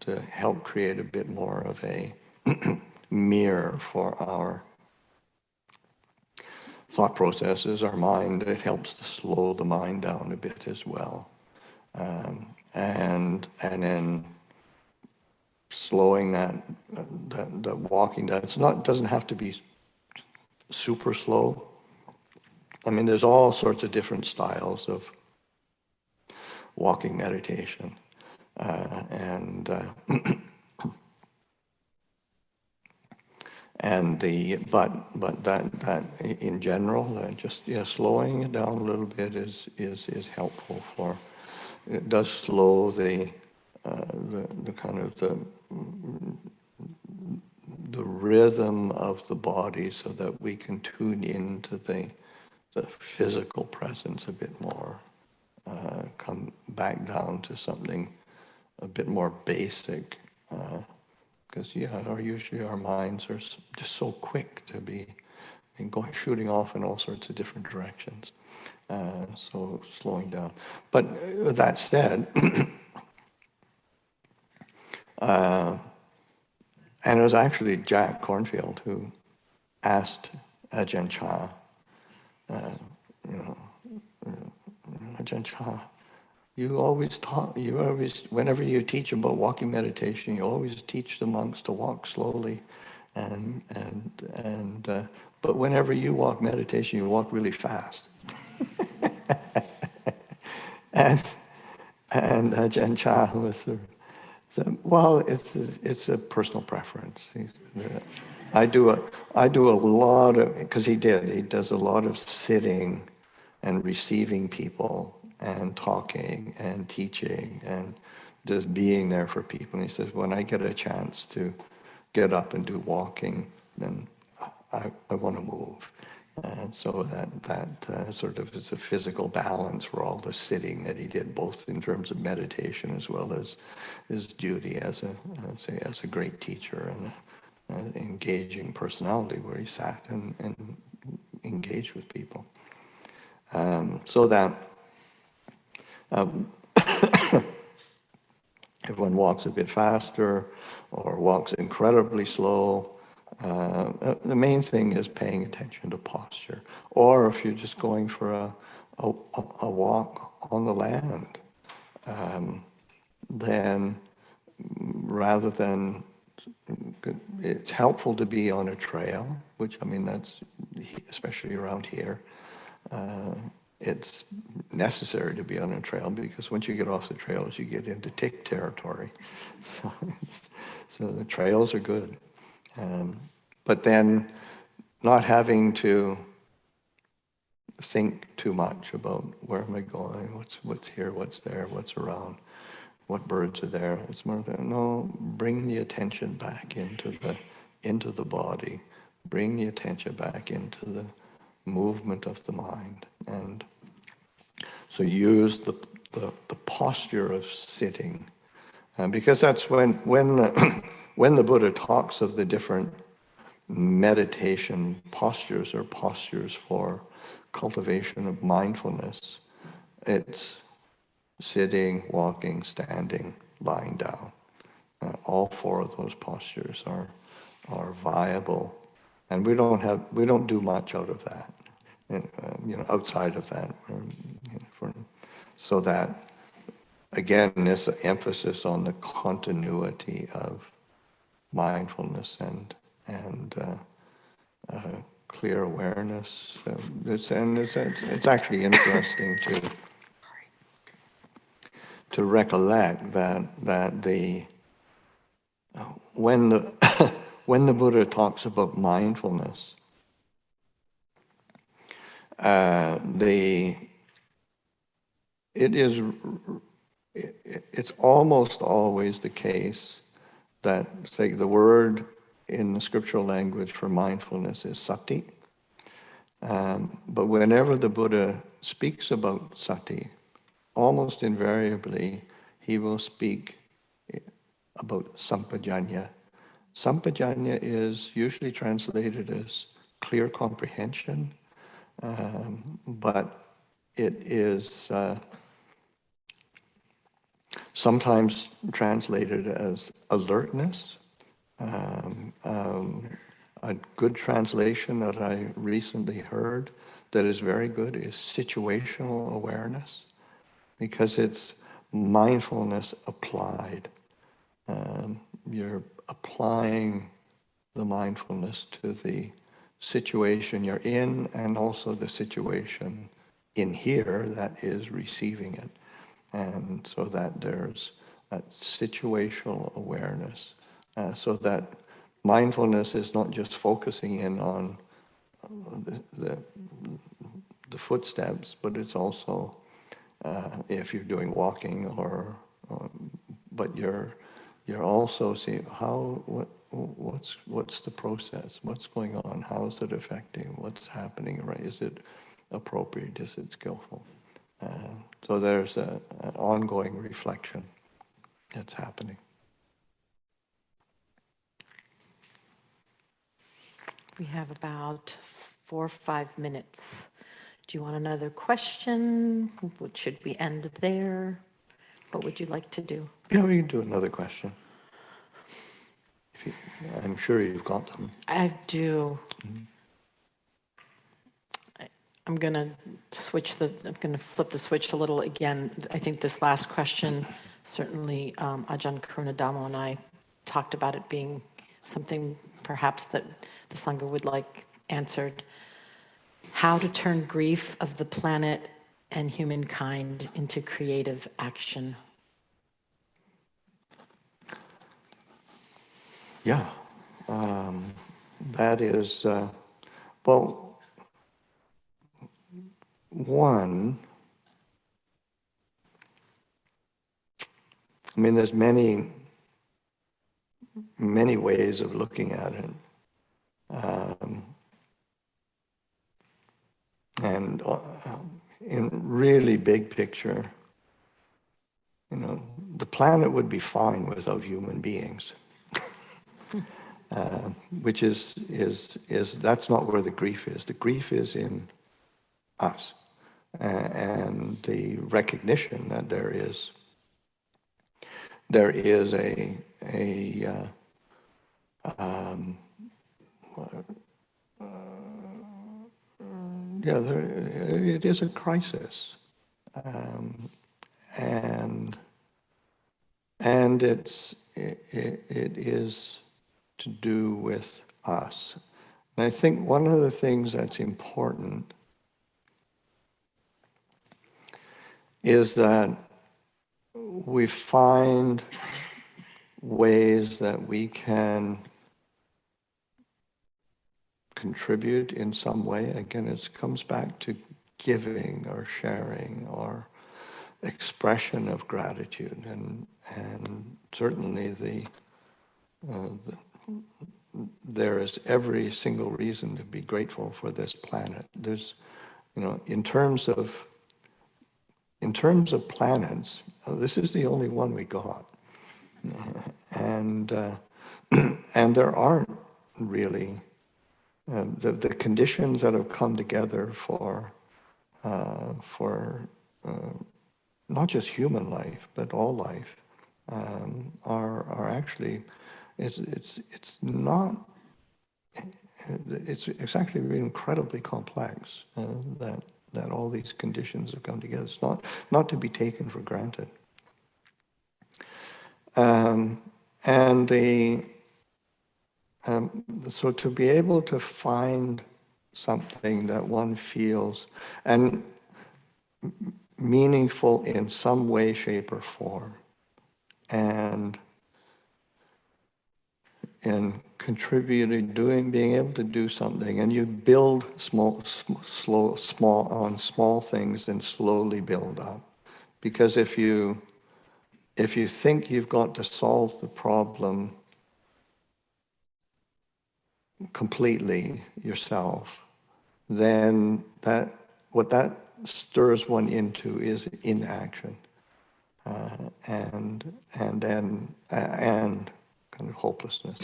to help create a bit more of a mirror for our thought processes, our mind. It helps to slow the mind down a bit as well. And then slowing that walking down. Doesn't have to be super slow. I mean, there's all sorts of different styles of walking meditation, but that in general, just slowing it down a little bit is helpful for. It does slow the kind of the rhythm of the body, so that we can tune into the physical presence a bit more, come back down to something a bit more basic, because usually our minds are just so quick to be and shooting off in all sorts of different directions. So slowing down. But with that said, and it was actually Jack Cornfield who asked Ajahn Chah, you know, Ajahn Chah, whenever you teach about walking meditation, you always teach the monks to walk slowly, but whenever you walk meditation, you walk really fast. and Ajahn Chah was sort of said, well, it's a personal preference. I do a lot of, because he does a lot of sitting and receiving people and talking and teaching and just being there for people. And he says, when I get a chance to get up and do walking, then I want to move. And so that sort of is a physical balance for all the sitting that he did, both in terms of meditation as well as his duty as a great teacher and an engaging personality, where he sat and engaged with people. So that if one walks a bit faster or walks incredibly slow, the main thing is paying attention to posture. Or if you're just going for a walk on the land, then rather than, it's helpful to be on a trail, which, I mean, that's, especially around here, it's necessary to be on a trail, because once you get off the trails, you get into tick territory. So the trails are good. But then not having to think too much about where am I going, what's here, what's there, what's around, what birds are there. It's more than, no, bring the attention back into the body, bring the attention back into the movement of the mind. And so use the posture of sitting, because that's when when the Buddha talks of the different meditation postures or postures for cultivation of mindfulness, it's sitting, walking, standing, lying down. All four of those postures are viable, and we don't do much out of that, outside of that. So that, again, this emphasis on the continuity of mindfulness and clear awareness. It's actually interesting to recollect that when the when the Buddha talks about mindfulness, it's almost always the case that, say, the word in the scriptural language for mindfulness is sati. But whenever the Buddha speaks about sati, almost invariably he will speak about sampajanya. Sampajanya is usually translated as clear comprehension, but it is sometimes translated as alertness. A good translation that I recently heard that is very good is situational awareness, because it's mindfulness applied. You're applying the mindfulness to the situation you're in, and also the situation in here that is receiving it. And so that there's that situational awareness, so that mindfulness is not just focusing in on the footsteps, but it's also, if you're doing walking but you're also seeing what's the process, what's going on, how is it affecting, what's happening, right? Is it appropriate? Is it skillful? So there's an ongoing reflection that's happening. We have about 4 or 5 minutes. Do you want another question? Should we end there? What would you like to do? Yeah, we can do another question. I'm sure you've got them. I do. I'm going to flip the switch a little again. I think this last question, certainly Ajahn Karunadamo and I talked about it being something perhaps that the Sangha would like answered. How to turn grief of the planet and humankind into creative action. Yeah, that is, well, one, I mean, there's many ways of looking at it. And in really big picture, the planet would be fine without human beings. Which is that's not where the grief is. The grief is in us, and the recognition that there is it is a crisis, and it is to do with us. And I think one of the things that's important is that we find ways that we can contribute in some way. Again, it comes back to giving or sharing or expression of gratitude, and certainly there is every single reason to be grateful for this planet. There's, in terms of planets, this is the only one we got, and and there aren't really the conditions that have come together for not just human life but all life are actually it's not. It's actually really incredibly complex that all these conditions have come together. It's not to be taken for granted. And so to be able to find something that one feels and meaningful in some way, shape, or form, and contributing, being able to do something, and you build small on small things and slowly build up. Because if you think you've got to solve the problem completely yourself, then what that stirs one into is inaction, and kind of hopelessness.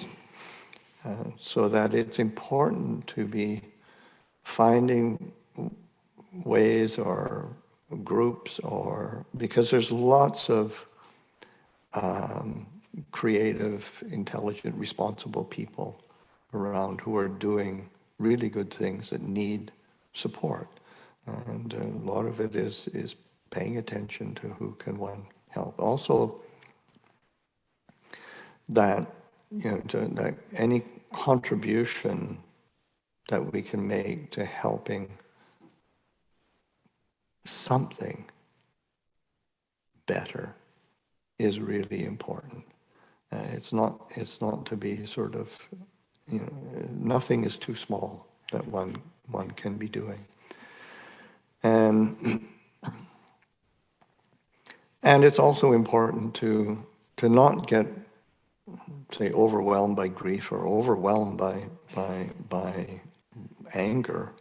So that it's important to be finding ways or groups, or because there's lots of creative, intelligent, responsible people around who are doing really good things that need support. And a lot of it is paying attention to who can one help. Also, that that any contribution that we can make to helping something better is really important. It's not to be sort of, nothing is too small that one can be doing. And it's also important to not get, say, overwhelmed by grief or overwhelmed by anger,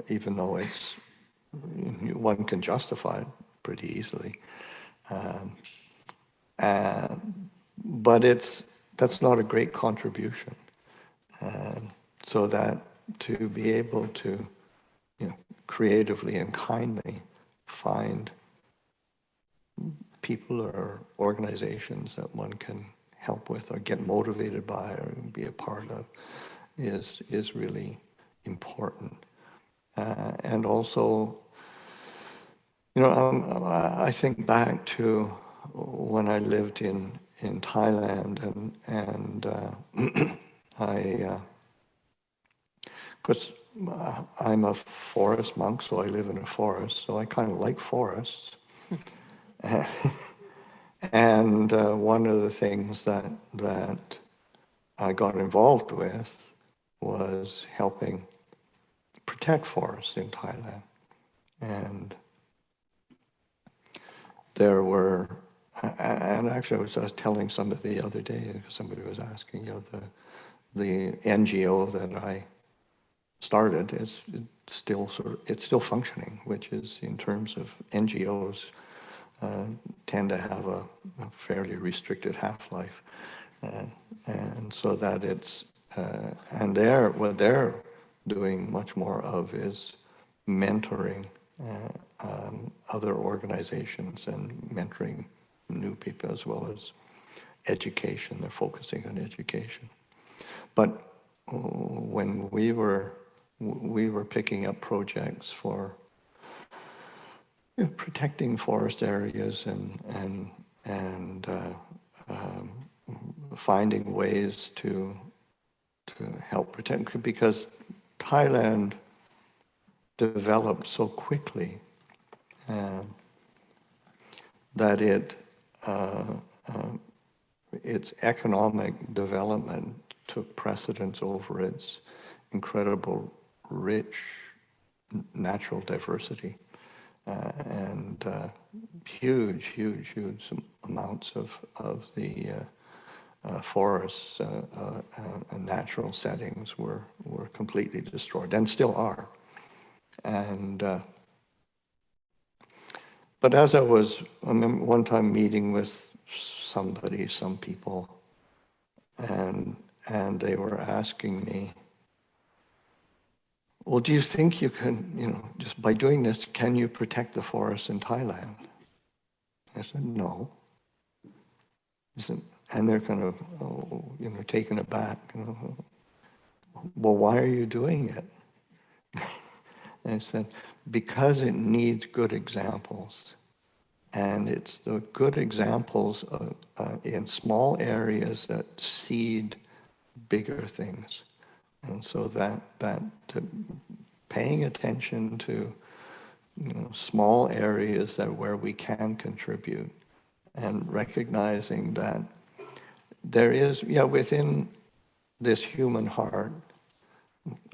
even though it's one can justify it pretty easily. But that's not a great contribution. So that to be able to, creatively and kindly find people or organizations that one can help with or get motivated by or be a part of is really important. And also, I think back to when I lived in Thailand, and because I'm a forest monk, so I live in a forest, so I kind of like forests. And one of the things that I got involved with was helping protect forests in Thailand. And there were, and actually I was telling somebody the other day, somebody was asking, the NGO that I started is it's still functioning, which is, in terms of NGOs, tend to have a fairly restricted half-life, and so that it's and what they're doing much more of is mentoring other organizations and mentoring new people, as well as education. They're focusing on education. But when we were picking up projects for protecting forest areas and finding ways to help protect, because Thailand developed so quickly that its economic development took precedence over its incredible, rich natural diversity, and huge amounts of the forests and natural settings were completely destroyed, and still are. And but as I remember one time meeting with some people, and they were asking me, well, do you think you can, just by doing this, can you protect the forests in Thailand? I said, no. And they're kind of, taken aback. Well, why are you doing it? And I said, because it needs good examples. And it's the good examples in small areas that seed bigger things. And so that paying attention to small areas where we can contribute, and recognizing that there is, within this human heart,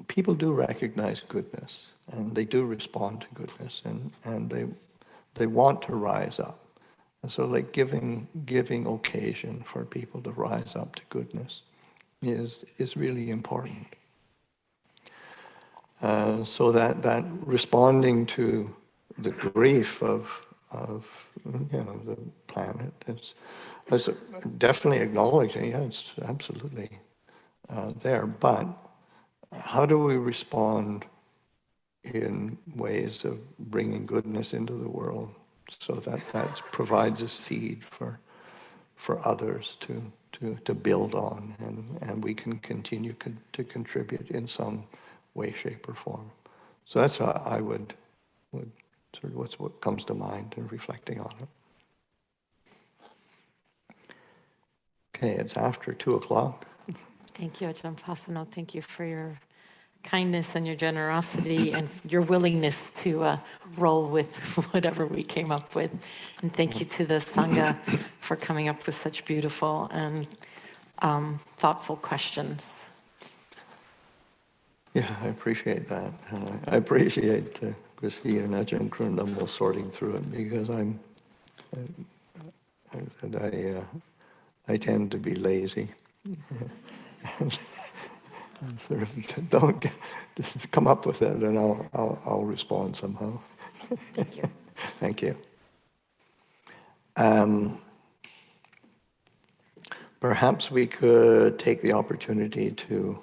people do recognize goodness, and they do respond to goodness, and they want to rise up. And so, like, giving occasion for people to rise up to goodness is really important. So that responding to the grief of the planet is definitely acknowledging, it's absolutely there. But how do we respond in ways of bringing goodness into the world, so that provides a seed for others to build on, and we can continue to contribute in some way, shape, or form. So that's how I would sort of what comes to mind in reflecting on it. Okay, it's after 2:00. Thank you, Ajahn Pasanno. Thank you for your kindness and your generosity and your willingness to roll with whatever we came up with. And thank you to the Sangha for coming up with such beautiful and thoughtful questions. Yeah, I appreciate that. And I appreciate Christy and Ajahn Krundambo sorting through it, because I tend to be lazy. And sort of just come up with it, and I'll respond somehow. Thank you. Thank you. Perhaps we could take the opportunity to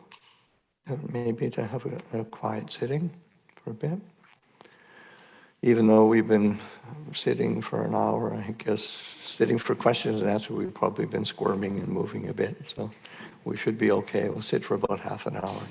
maybe to have a quiet sitting for a bit. Even though we've been sitting for an hour, I guess sitting for questions and answers, we've probably been squirming and moving a bit, so we should be okay. We'll sit for about half an hour.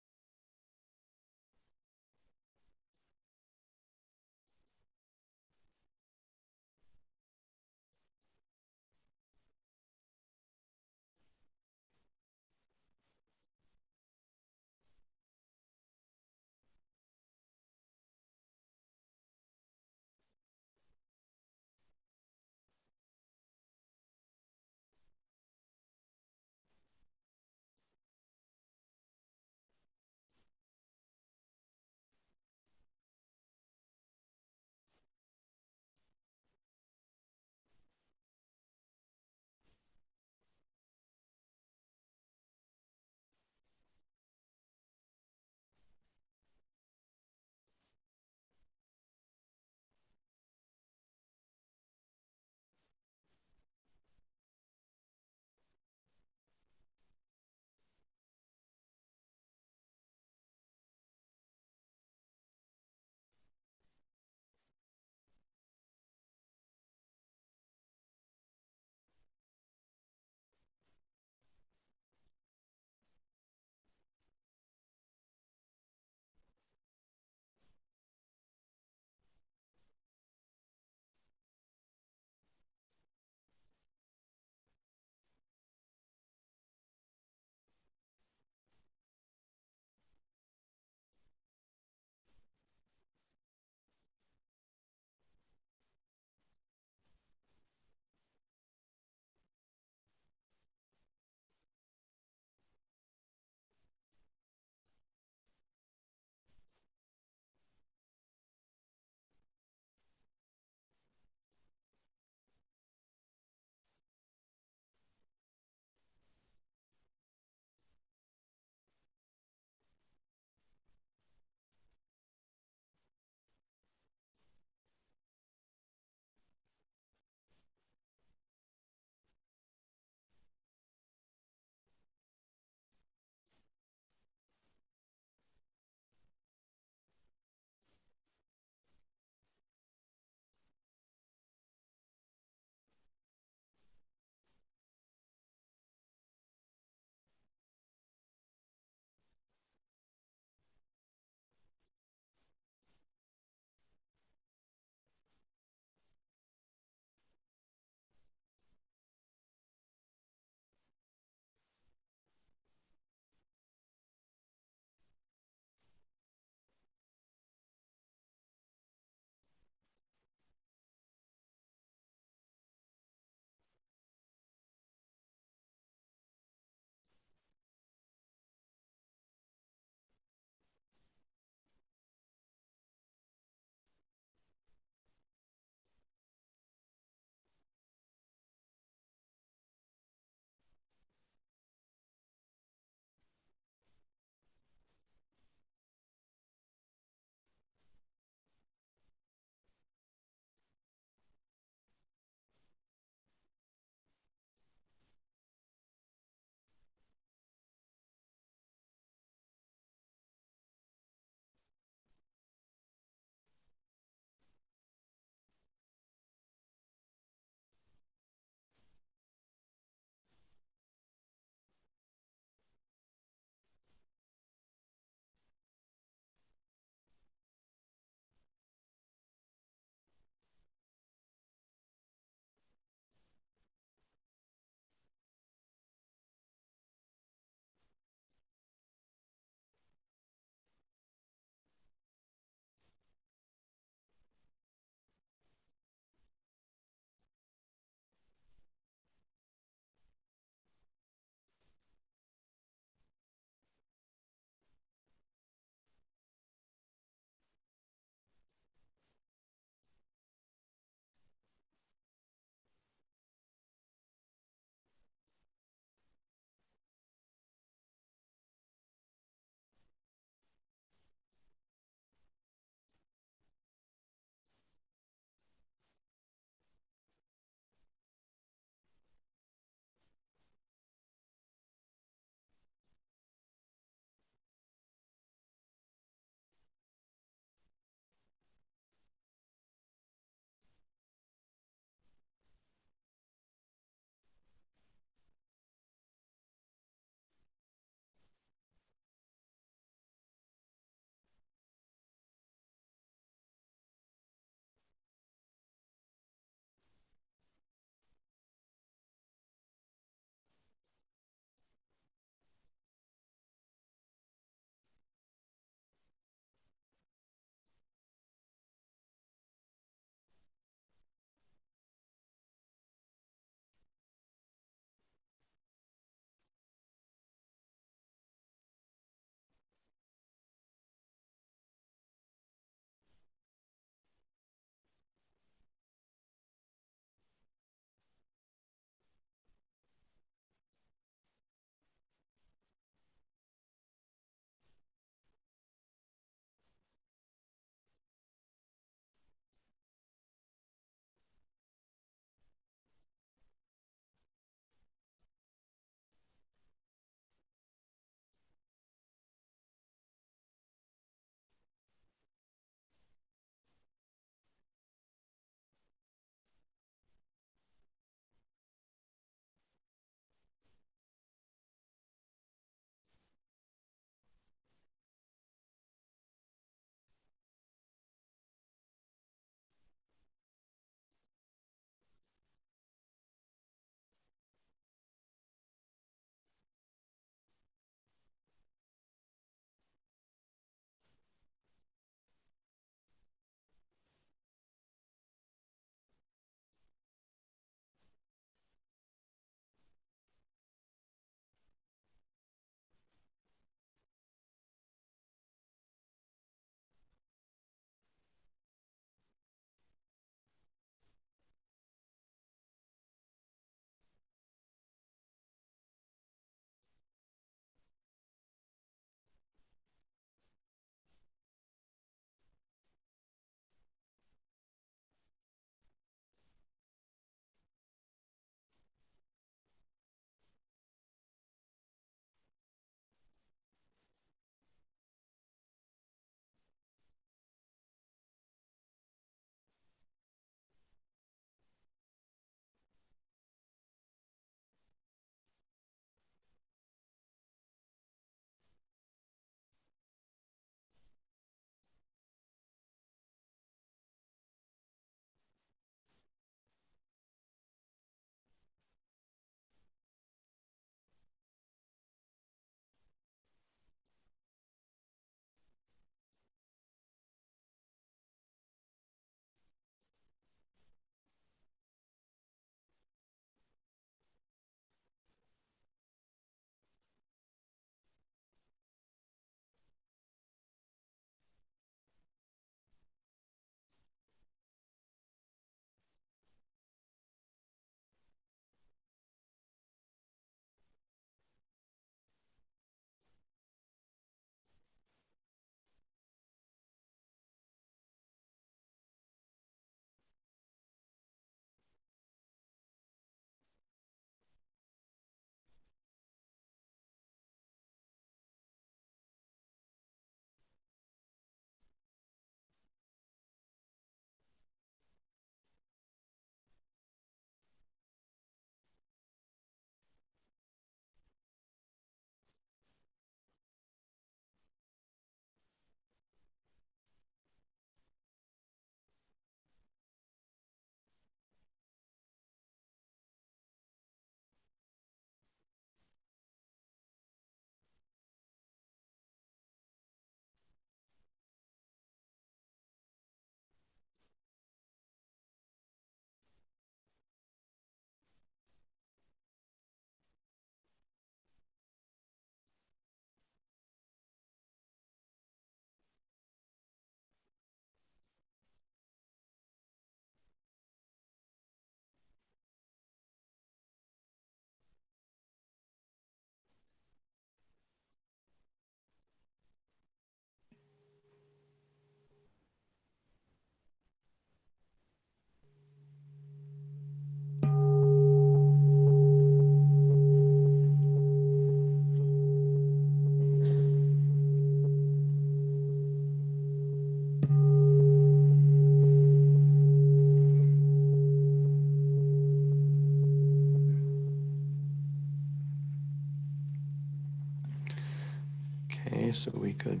Okay, so we could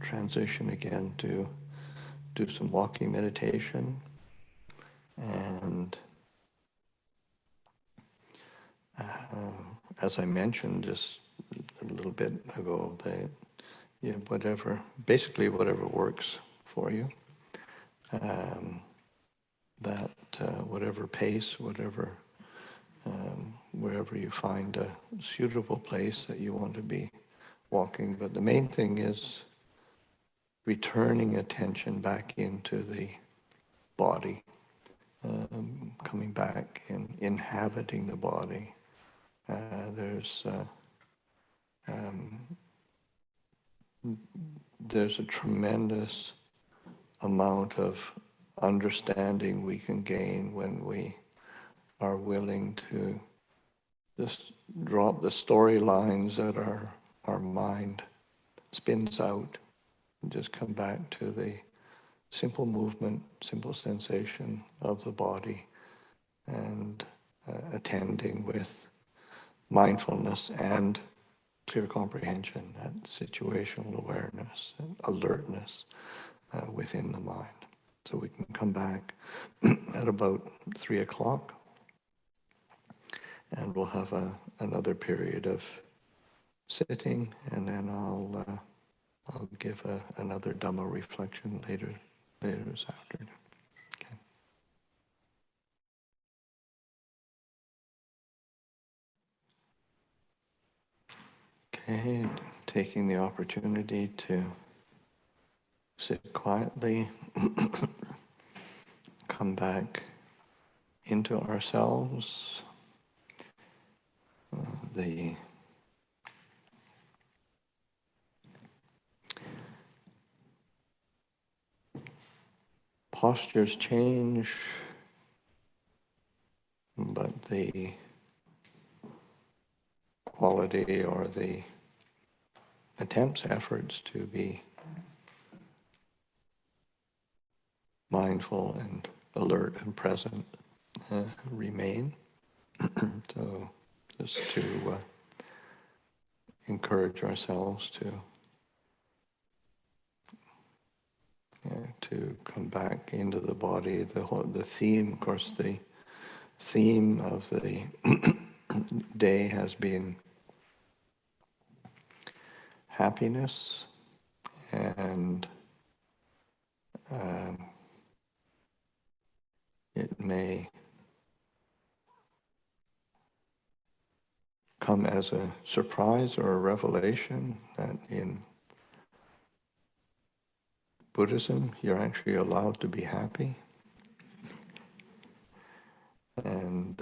transition again to do some walking meditation. And as I mentioned just a little bit ago, that basically whatever works for you, that whatever pace, wherever you find a suitable place that you want to be walking. But the main thing is returning attention back into the body, coming back and inhabiting the body. There's a tremendous amount of understanding we can gain when we are willing to just drop the storylines that our mind spins out and just come back to the simple movement, simple sensation of the body, and attending with mindfulness and clear comprehension, that situational awareness and alertness within the mind. So we can come back at about 3 o'clock, and we'll have another period of sitting, and then I'll give another Dhamma reflection later this afternoon. Okay, taking the opportunity to sit quietly, come back into ourselves. The postures change, but the quality or the attempts, efforts to be mindful and alert and present remain. So just to encourage ourselves to come back into the body. The theme, of course, the theme of the day has been happiness, and it may come as a surprise or a revelation that in Buddhism you're actually allowed to be happy, and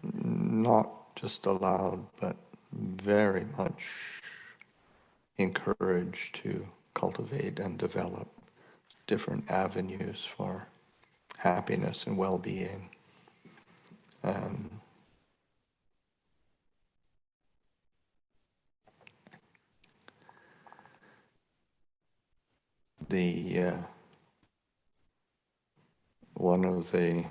not just allowed, but very much encouraged to cultivate and develop different avenues for happiness and well-being. One of the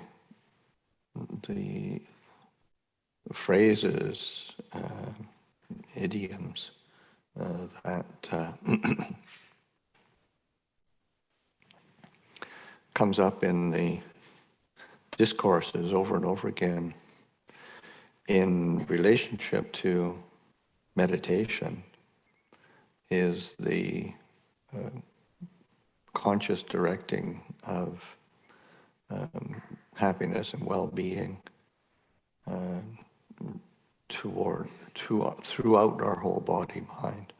phrases, idioms that comes up in the discourses over and over again in relationship to meditation is the conscious directing of happiness and well-being throughout our whole body mind.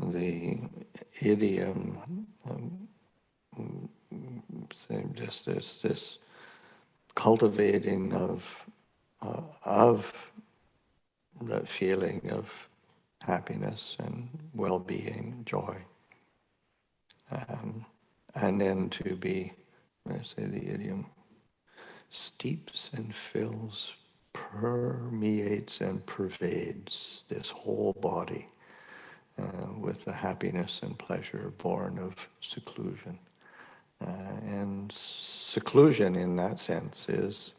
The idiom, just this cultivating of that feeling of happiness and well-being, joy, and then to be, I say the idiom, steeps and fills, permeates and pervades this whole body. with the happiness and pleasure born of seclusion. And seclusion in that sense is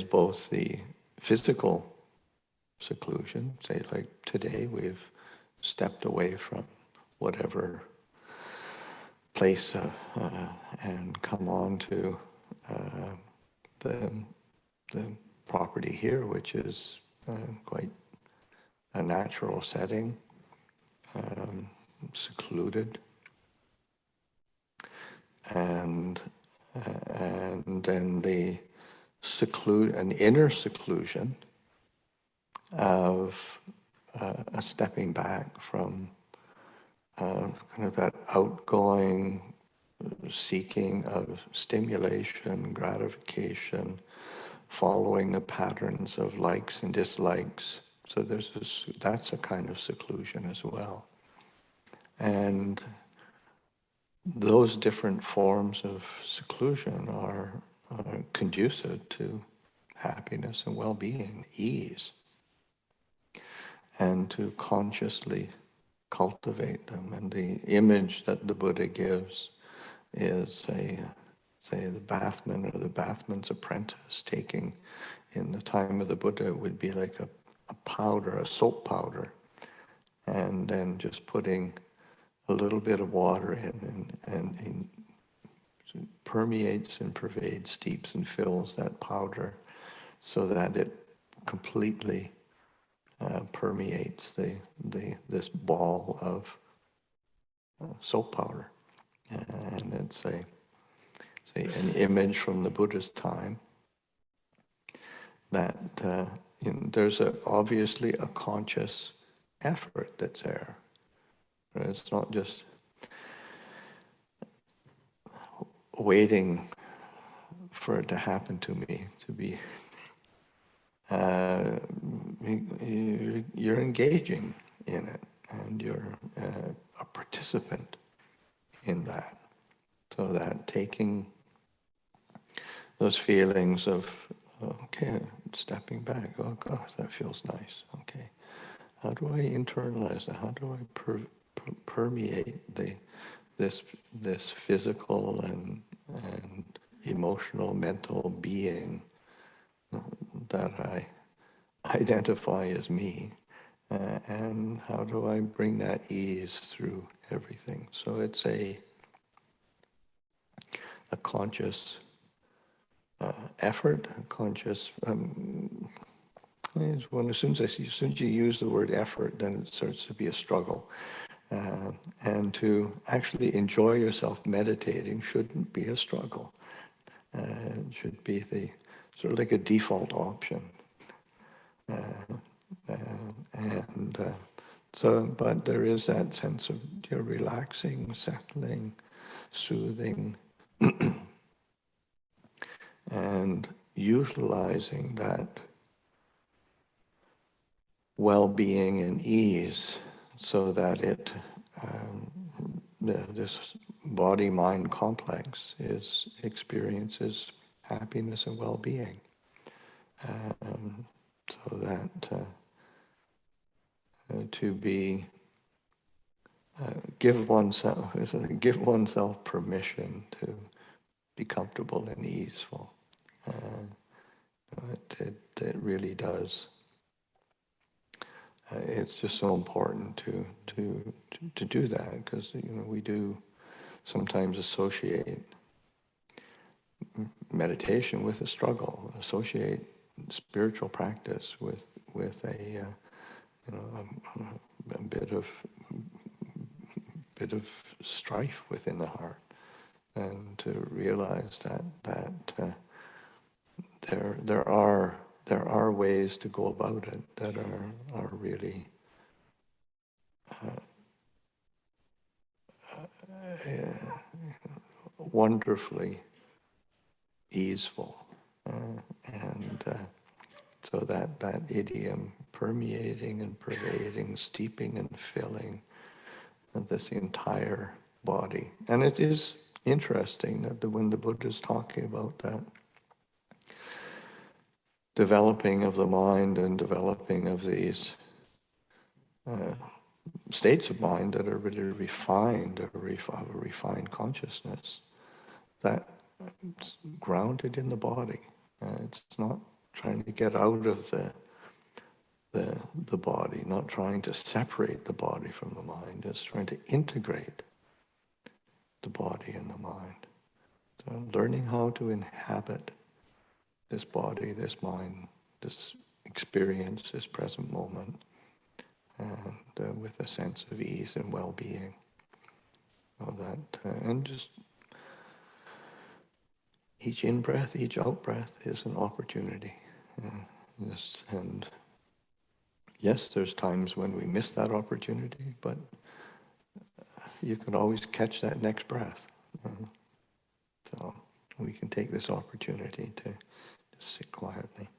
both the physical seclusion, say like today we've stepped away from whatever place and come on to the property here, which is quite a natural setting, secluded, and then the an inner seclusion of a stepping back from kind of that outgoing seeking of stimulation, gratification, following the patterns of likes and dislikes. So that's a kind of seclusion as well. And those different forms of seclusion are conducive to happiness and well-being, ease, and to consciously cultivate them. And the image that the Buddha gives is say the bathman or the bathman's apprentice taking, in the time of the Buddha, it would be like a powder, a soap powder, and then just putting a little bit of water in, and permeates and pervades, steeps and fills that powder so that it completely permeates this ball of soap powder. And it's an image from the Buddha's time that there's obviously a conscious effort that's there. It's not just waiting for it to happen to me, to be you're engaging in it, and you're a participant in that. So that taking those feelings of, okay, stepping back, oh gosh, that feels nice, okay. How do I internalize that? How do I permeate this physical and emotional, mental being that I identify as me, and how do I bring that ease through everything? So it's a conscious effort, a conscious. As soon as you use the word effort, then it starts to be a struggle. And to actually enjoy yourself meditating shouldn't be a struggle. It should be the sort of like a default option. But there is that sense of you're relaxing, settling, soothing, and utilizing that well-being and ease so that this body-mind complex experiences happiness and well-being. So that to be give oneself permission to be comfortable and easeful. It really does. It's just so important to do that, because we do sometimes associate meditation with a struggle, associate spiritual practice with a bit of strife within the heart, and to realize that there are ways to go about it that are really wonderfully easeful, and so that idiom, permeating and pervading, steeping and filling this entire body. And it is interesting that when the Buddha is talking about that developing of the mind and developing of these states of mind that are really refined, or of a refined consciousness, that it's grounded in the body. It's not trying to get out of the body, not trying to separate the body from the mind. It's trying to integrate the body and the mind. So learning how to inhabit this body, this mind, this experience, this present moment, and with a sense of ease and well-being. So that, and just each in-breath, each out-breath is an opportunity. And yes, there's times when we miss that opportunity, but you can always catch that next breath. So we can take this opportunity to just sit quietly.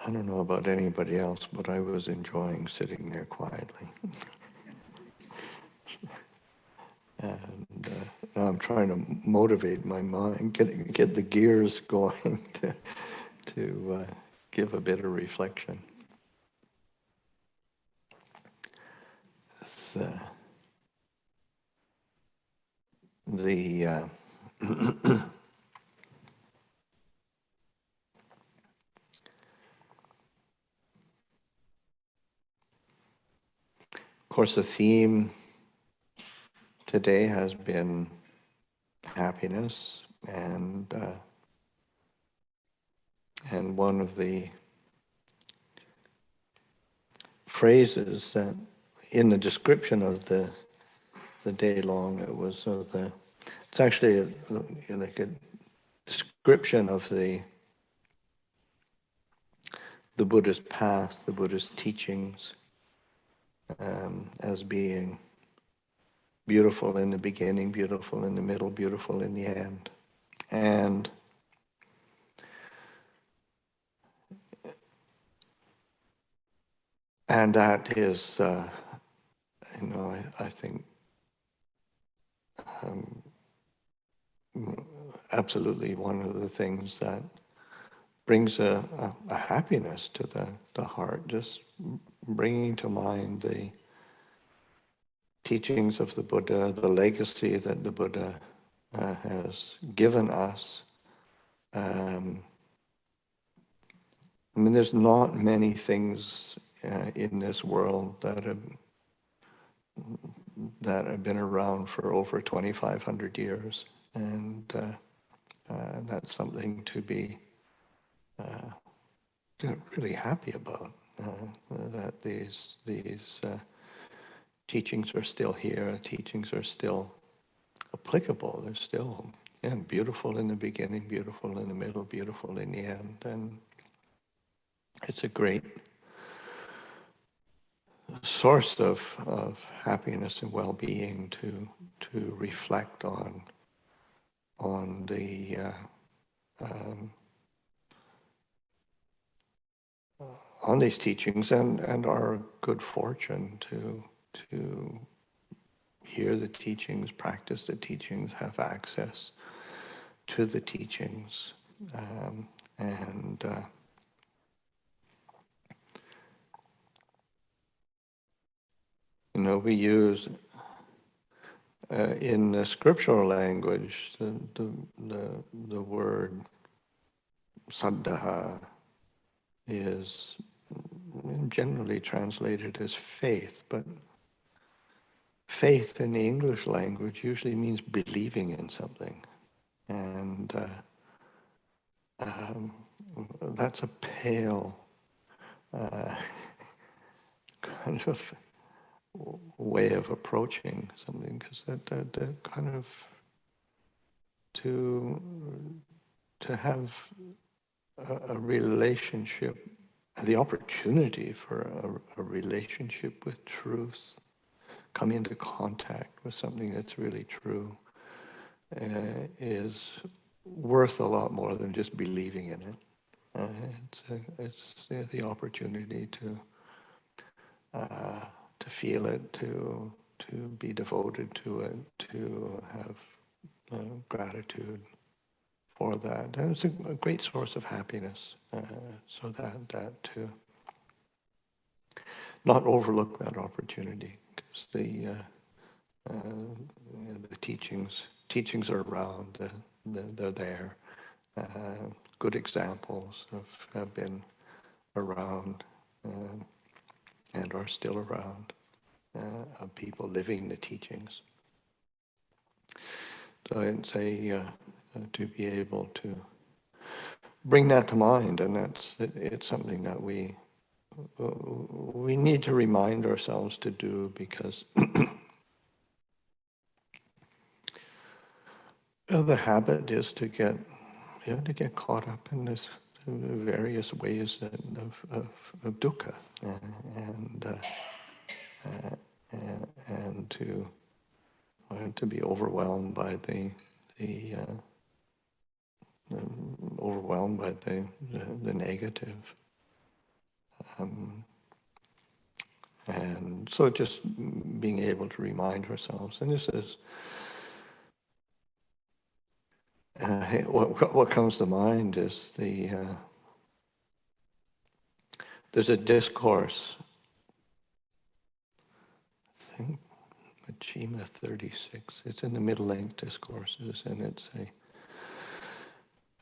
I don't know about anybody else, but I was enjoying sitting there quietly. And now I'm trying to motivate my mind, get the gears going to give a bit of reflection. It's, of course, the theme today has been happiness, and one of the phrases that in the description of the day long, it was it's actually like a description of the Buddhist path, the Buddhist teachings, as being beautiful in the beginning, beautiful in the middle, beautiful in the end. And that is, I think absolutely one of the things that brings a happiness to the heart, just bringing to mind the teachings of the Buddha, the legacy that the Buddha has given us. I mean, there's not many things in this world that have been around for over 2,500 years, and that's something to be really happy about. That these teachings are still here. Teachings are still applicable. They're still beautiful in the beginning, beautiful in the middle, beautiful in the end, and it's a great source of happiness and well-being to reflect on the on these teachings, and our good fortune to hear the teachings, practice the teachings, have access to the teachings, and we use in the scriptural language the word saddha is generally translated as faith, but faith in the English language usually means believing in something, and that's a pale kind of way of approaching something, because that kind of to have a relationship, the opportunity for a relationship with truth, come into contact with something that's really true is worth a lot more than just believing in it. It's the opportunity to feel it, to be devoted to it, to have gratitude for that. And it's a great source of happiness. So that to not overlook that opportunity, because the teachings are around. They're there. Good examples have been around and are still around of people living the teachings. So I'd say to be able to bring that to mind, and it's something that we need to remind ourselves to do, because the habit is to get caught up in this various ways of dukkha, and to be overwhelmed by the negative. And so just being able to remind ourselves, and this is what comes to mind is there's a discourse, I think Majjhima 36, it's in the middle-length discourses, and it's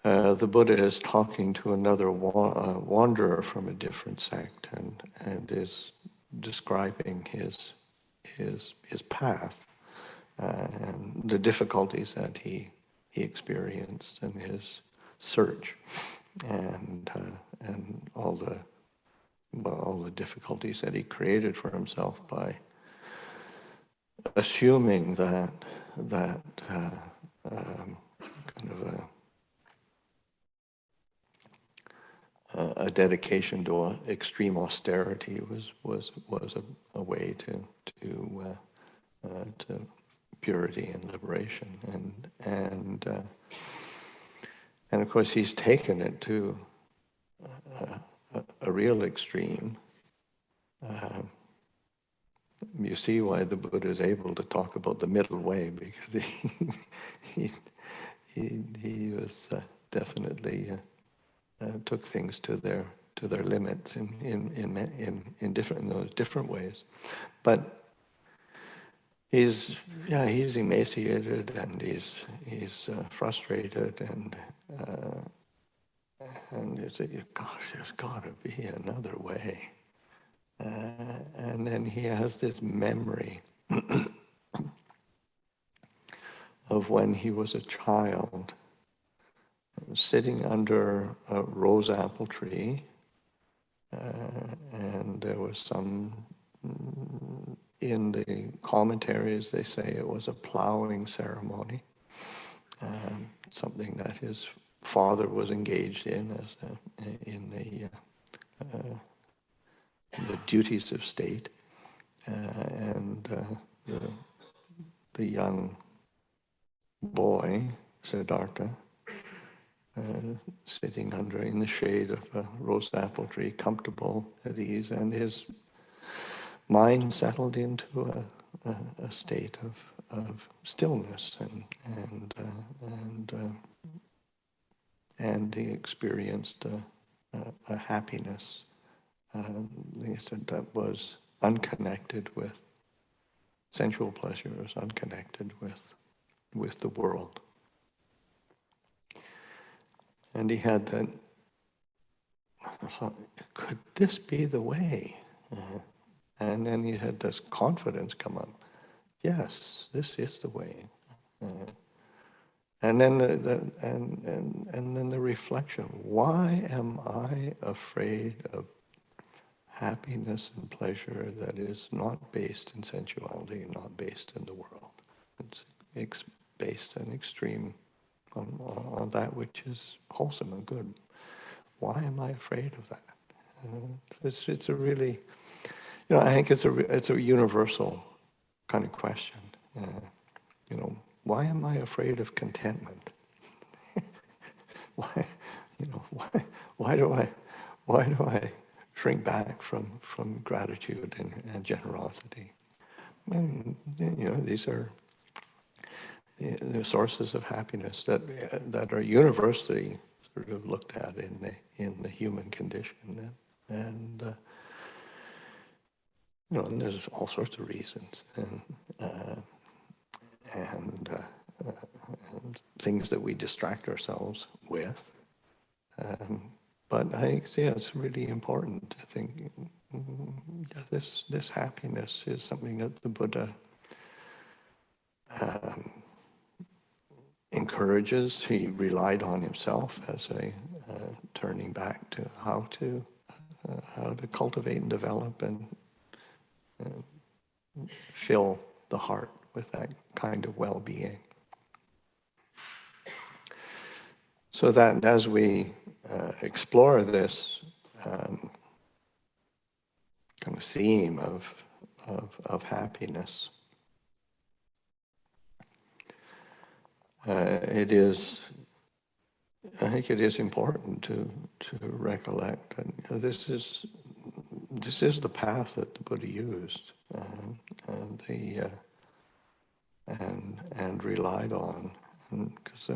the Buddha is talking to another wanderer from a different sect, and is describing his path and the difficulties that he experienced in his search, and all the difficulties that he created for himself by assuming that kind of a dedication to extreme austerity was a way to purity and liberation, and of course he's taken it to a real extreme. You see why the Buddha is able to talk about the middle way, because he was definitely took things to their limits in those different ways, but he's emaciated, and he's frustrated, and you say, gosh, there's got to be another way. And then he has this memory of when he was a child, sitting under a rose apple tree, and there was some, in the commentaries they say it was a plowing ceremony, something that his father was engaged in in the duties of state, and the young boy, Siddhartha, sitting in the shade of a rose apple tree, comfortable, at ease, and his mind settled into a state of stillness, and he experienced a happiness. He said that was unconnected with sensual pleasures, unconnected with the world. And he had that, I thought, could this be the way? And then he had this confidence come up. Yes, this is the way. And then and then the reflection: why am I afraid of happiness and pleasure that is not based in sensuality, not based in the world? It's based on extreme, on that which is wholesome and good. Why am I afraid of that? It's a really, I think it's a universal kind of question. Why am I afraid of contentment? Why, why do I shrink back from gratitude and generosity? And, these are the sources of happiness that are universally sort of looked at in the human condition, and there's all sorts of reasons and things that we distract ourselves with. But I think, it's really important to think this happiness is something that the Buddha encourages. He relied on himself as a turning back to how to cultivate and develop and fill the heart with that kind of well-being. So that as we explore this kind of theme of happiness, I think it is important to recollect that this is the path that the Buddha used and relied on. Because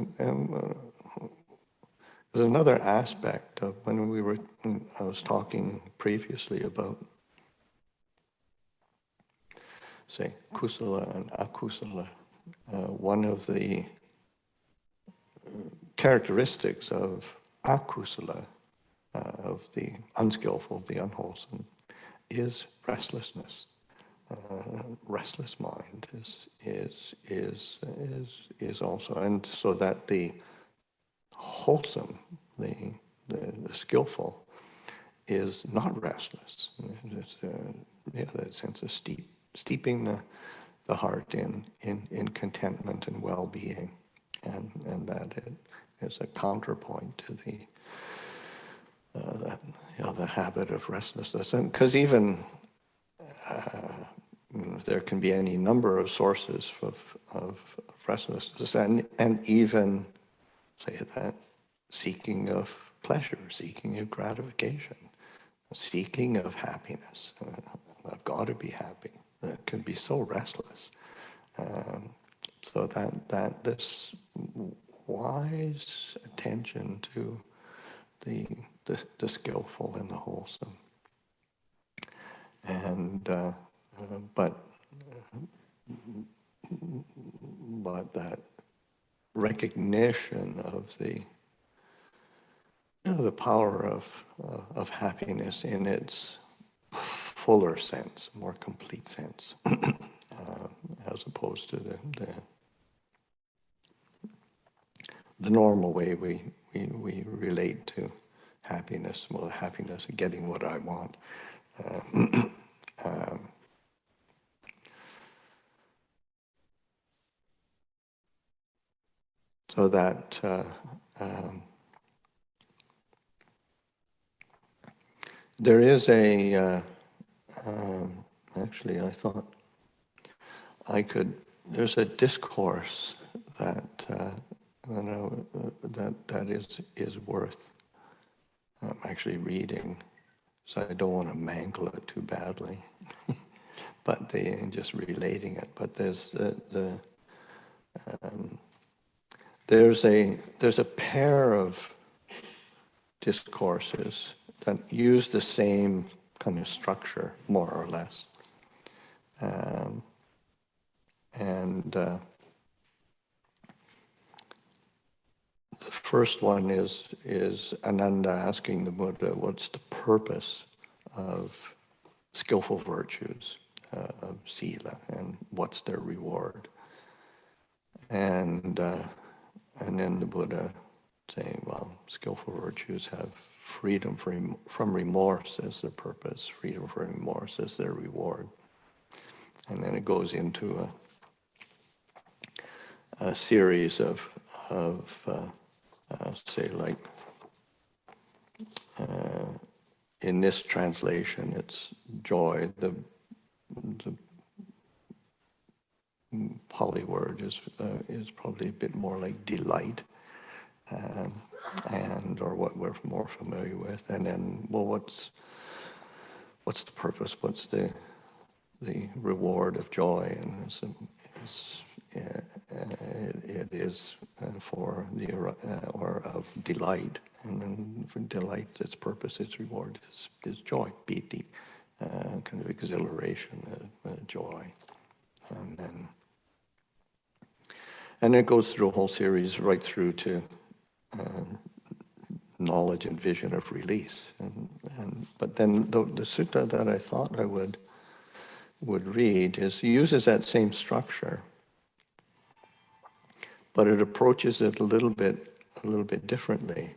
there's another aspect of when I was talking previously about, say, kusala and akusala. One of the characteristics of akusala, of the unskillful, the unwholesome, is restlessness. Restless mind is also, and so that the wholesome, the skillful, is not restless. It's that sense of steeping the heart in contentment and well-being, and that it is a counterpoint to the habit of restlessness. And because even there can be any number of sources of restlessness, and even say that seeking of pleasure, seeking of gratification, seeking of happiness. I've got to be happy. It can be so restless. So that this wise attention to the skillful and the wholesome, and but that recognition of the power of happiness in its fuller sense, more complete sense, as opposed to the normal way we relate to happiness. Well, happiness of getting what I want. So that there is actually I thought there's a discourse that that is worth actually reading. So I don't want to mangle it too badly, but just relating it. But there's a pair of discourses that use the same kind of structure, more or less. And the first one is Ananda asking the Buddha, what's the purpose of skillful virtues, of sila, and what's their reward? And then the Buddha saying, well, skillful virtues have freedom from remorse as their purpose, freedom from remorse as their reward. And then it goes into a series of say, like, in this translation, it's joy, the Pali word is probably a bit more like delight, and or what we're more familiar with. And then, well, what's the purpose? What's the reward of joy? And it is for the or of delight, and then for delight, its purpose, its reward is joy, piti, kind of exhilaration, joy, and it goes through a whole series right through to knowledge and vision of release. But then the sutta that I thought I would read uses that same structure, but it approaches it a little bit differently,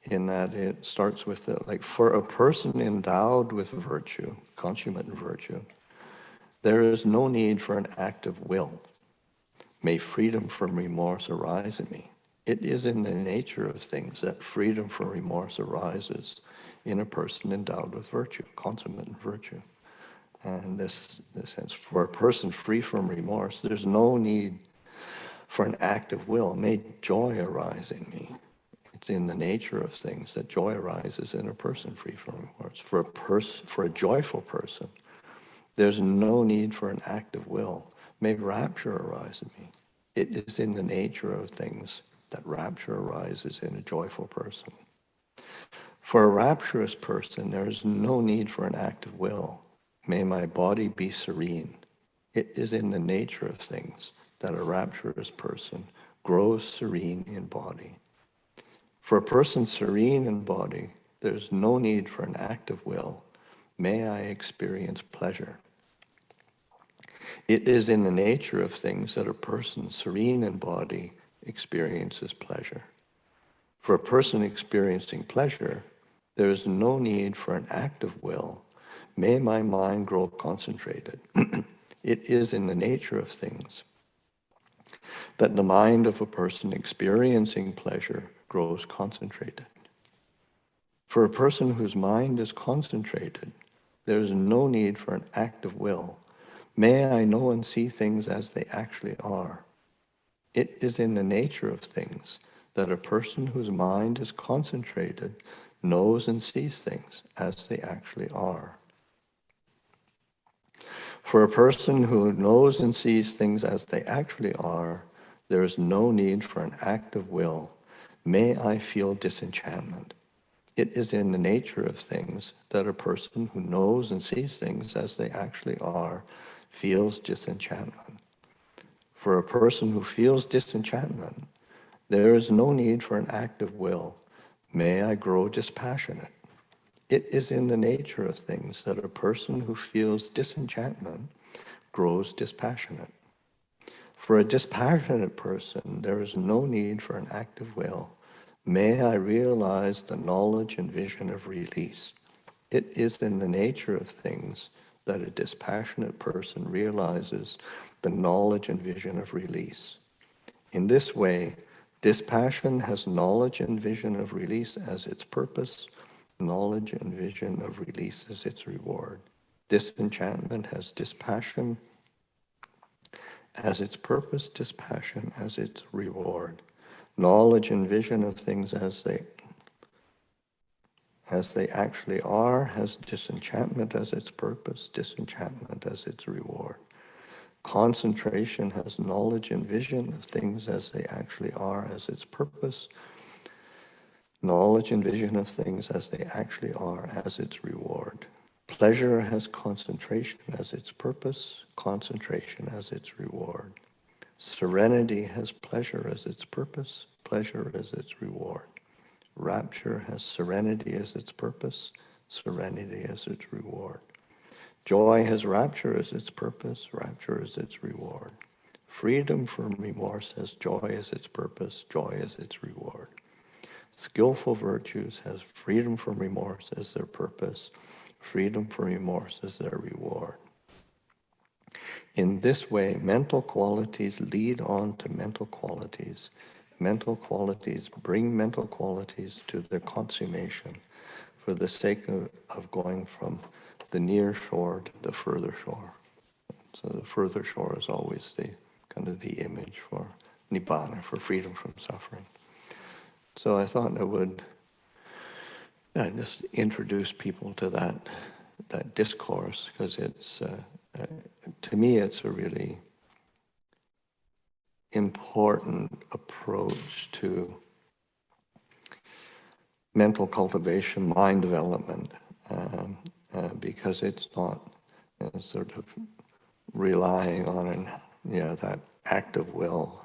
in that it starts with like, for a person endowed with virtue, consummate virtue, there is no need for an active will. May freedom from remorse arise in me. It is in the nature of things that freedom from remorse arises in a person endowed with virtue, consummate virtue. And this sense, for a person free from remorse, there's no need for an active will. May joy arise in me. It's in the nature of things that joy arises in a person free from remorse. For a joyful person, there's no need for an active will. May rapture arise in me. It is in the nature of things that rapture arises in a joyful person. For a rapturous person, there is no need for an active will. May my body be serene. It is in the nature of things that a rapturous person grows serene in body. For a person serene in body, there's no need for an active will. May I experience pleasure. It is in the nature of things that a person serene in body experiences pleasure. For a person experiencing pleasure, there is no need for an active will. May my mind grow concentrated. It is in the nature of things that the mind of a person experiencing pleasure grows concentrated. For a person whose mind is concentrated, there is no need for an active will. May I know and see things as they actually are. It is in the nature of things that a person whose mind is concentrated knows and sees things as they actually are. For a person who knows and sees things as they actually are, there is no need for an active will. May I feel disenchantment. It is in the nature of things that a person who knows and sees things as they actually are feels disenchantment. For a person who feels disenchantment, there is no need for an active will. May I grow dispassionate. It is in the nature of things that a person who feels disenchantment grows dispassionate. For a dispassionate person, there is no need for an active will. May I realize the knowledge and vision of release. It is in the nature of things that a dispassionate person realizes the knowledge and vision of release. In this way, dispassion has knowledge and vision of release as its purpose. Knowledge and vision of release as its reward. Disenchantment has dispassion as its purpose, dispassion as its reward. Knowledge and vision of things as they actually are has disenchantment as its purpose, disenchantment as its reward. Concentration has knowledge and vision of things as they actually are as its purpose, knowledge and vision of things as they actually are as its reward. Pleasure has concentration as its purpose, concentration as its reward. Serenity has pleasure as its purpose, pleasure as its reward. Rapture has serenity as its purpose, serenity as its reward. Joy has rapture as its purpose, rapture as its reward. Freedom from remorse has joy as its purpose, joy as its reward. Skillful virtues has freedom from remorse as their purpose, freedom from remorse as their reward. In this way, mental qualities lead on to mental qualities. Mental qualities bring mental qualities to their consummation for the sake of going from the near shore to the further shore. So the further shore is always the kind of the image for nibbana, for freedom from suffering. So I thought I would just introduce people to that discourse, because it's to me it's a really important approach to mental cultivation, mind development, because it's not sort of relying on that act of will.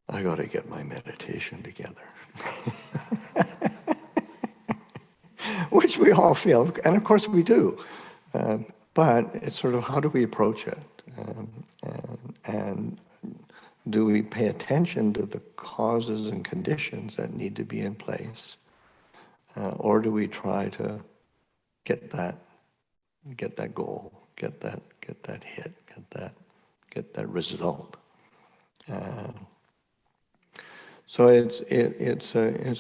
I got to get my meditation together, which we all feel, and of course we do. But it's sort of, how do we approach it, and do we pay attention to the causes and conditions that need to be in place, or do we try to get that goal, get that hit, get that result? So it's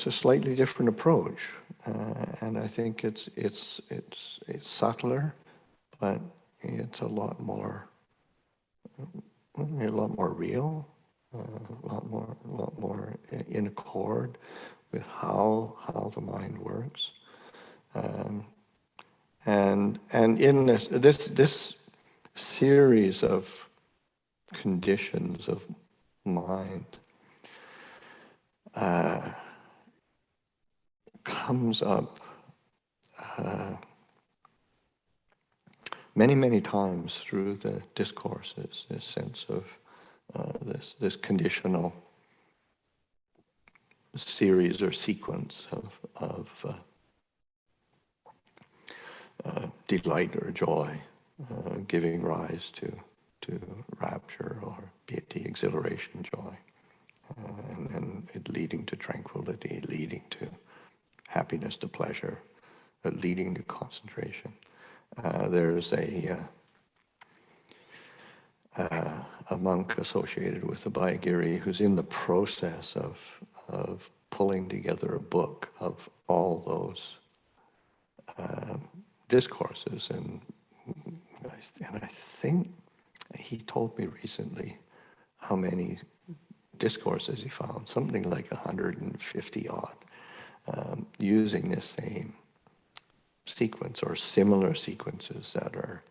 a slightly different approach, and I think it's subtler, but it's a lot more real, a lot more in accord with how the mind works, and in this series of conditions of mind comes up many times through the discourses. This sense of this conditional series or sequence of delight or joy, giving rise to rapture or piety, exhilaration, joy, and then it leading to tranquility, leading to happiness, to pleasure, leading to concentration. There's a monk associated with the Bhayagiri who's in the process of pulling together a book of all those discourses, and I think he told me recently how many discourses he found, something like 150 odd, using this same sequence or similar sequences that are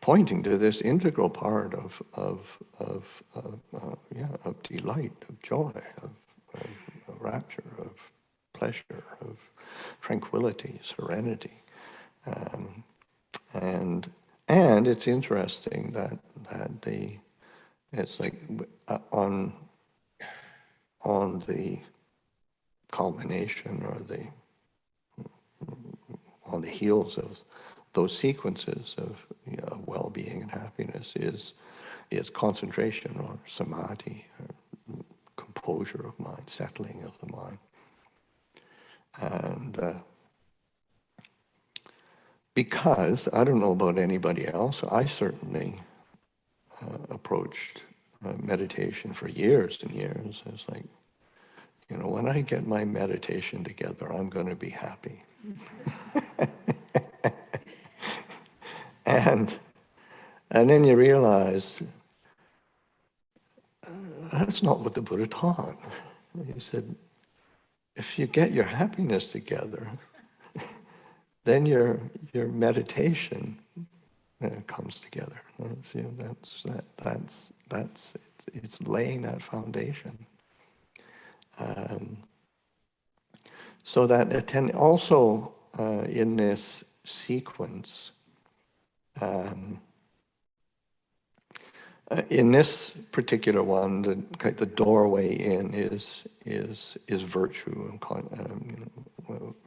pointing to this integral part of delight, of joy, of rapture, of pleasure, of tranquility, serenity, and it's interesting that it's like on the culmination, or on the heels of those sequences of well-being and happiness is concentration, or samadhi, or composure of mind, settling of the mind. And because, I don't know about anybody else, I certainly approached meditation for years and years. It's like, when I get my meditation together, I'm going to be happy. And then you realize that's not what the Buddha taught. He said, if you get your happiness together, then your meditation comes together. It's laying that foundation. So that also in this sequence. In this particular one, the doorway in is virtue,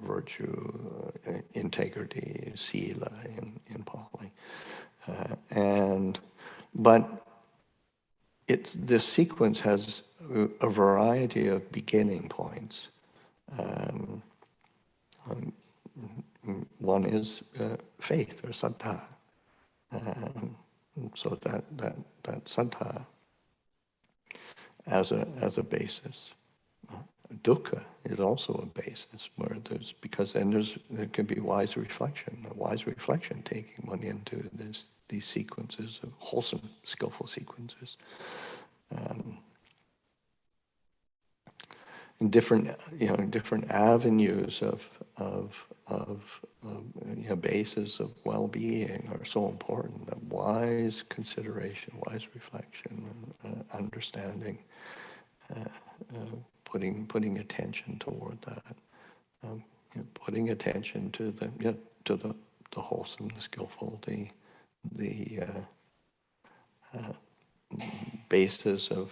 virtue, integrity, sila in Pali, but this sequence has a variety of beginning points. One is faith or saddha. So that saddha as a basis, dukkha is also a basis where because then there can be wise reflection, a wise reflection taking one into these sequences of wholesome, skillful sequences. In different avenues of bases of well-being are so important. That wise consideration, wise reflection, understanding, putting attention toward that, putting attention to the wholesome, the skillful, the basis of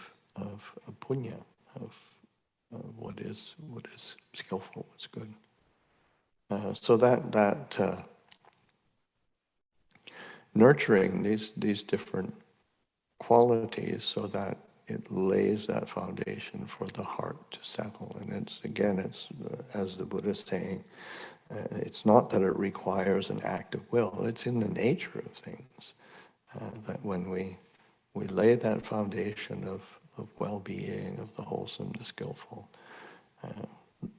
punya, of what is skillful, what's good. So that nurturing these different qualities, so that it lays that foundation for the heart to settle. And it's as the Buddha is saying, it's not that it requires an act of will. It's in the nature of things that when we lay that foundation of well-being, of the wholesome, the skillful,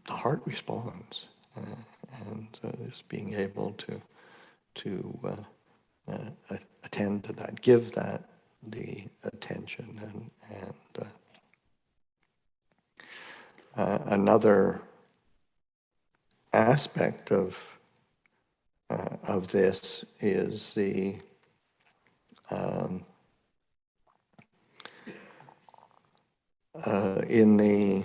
the heart responds, and is being able to attend to that, give that the attention, and another aspect of this is the in the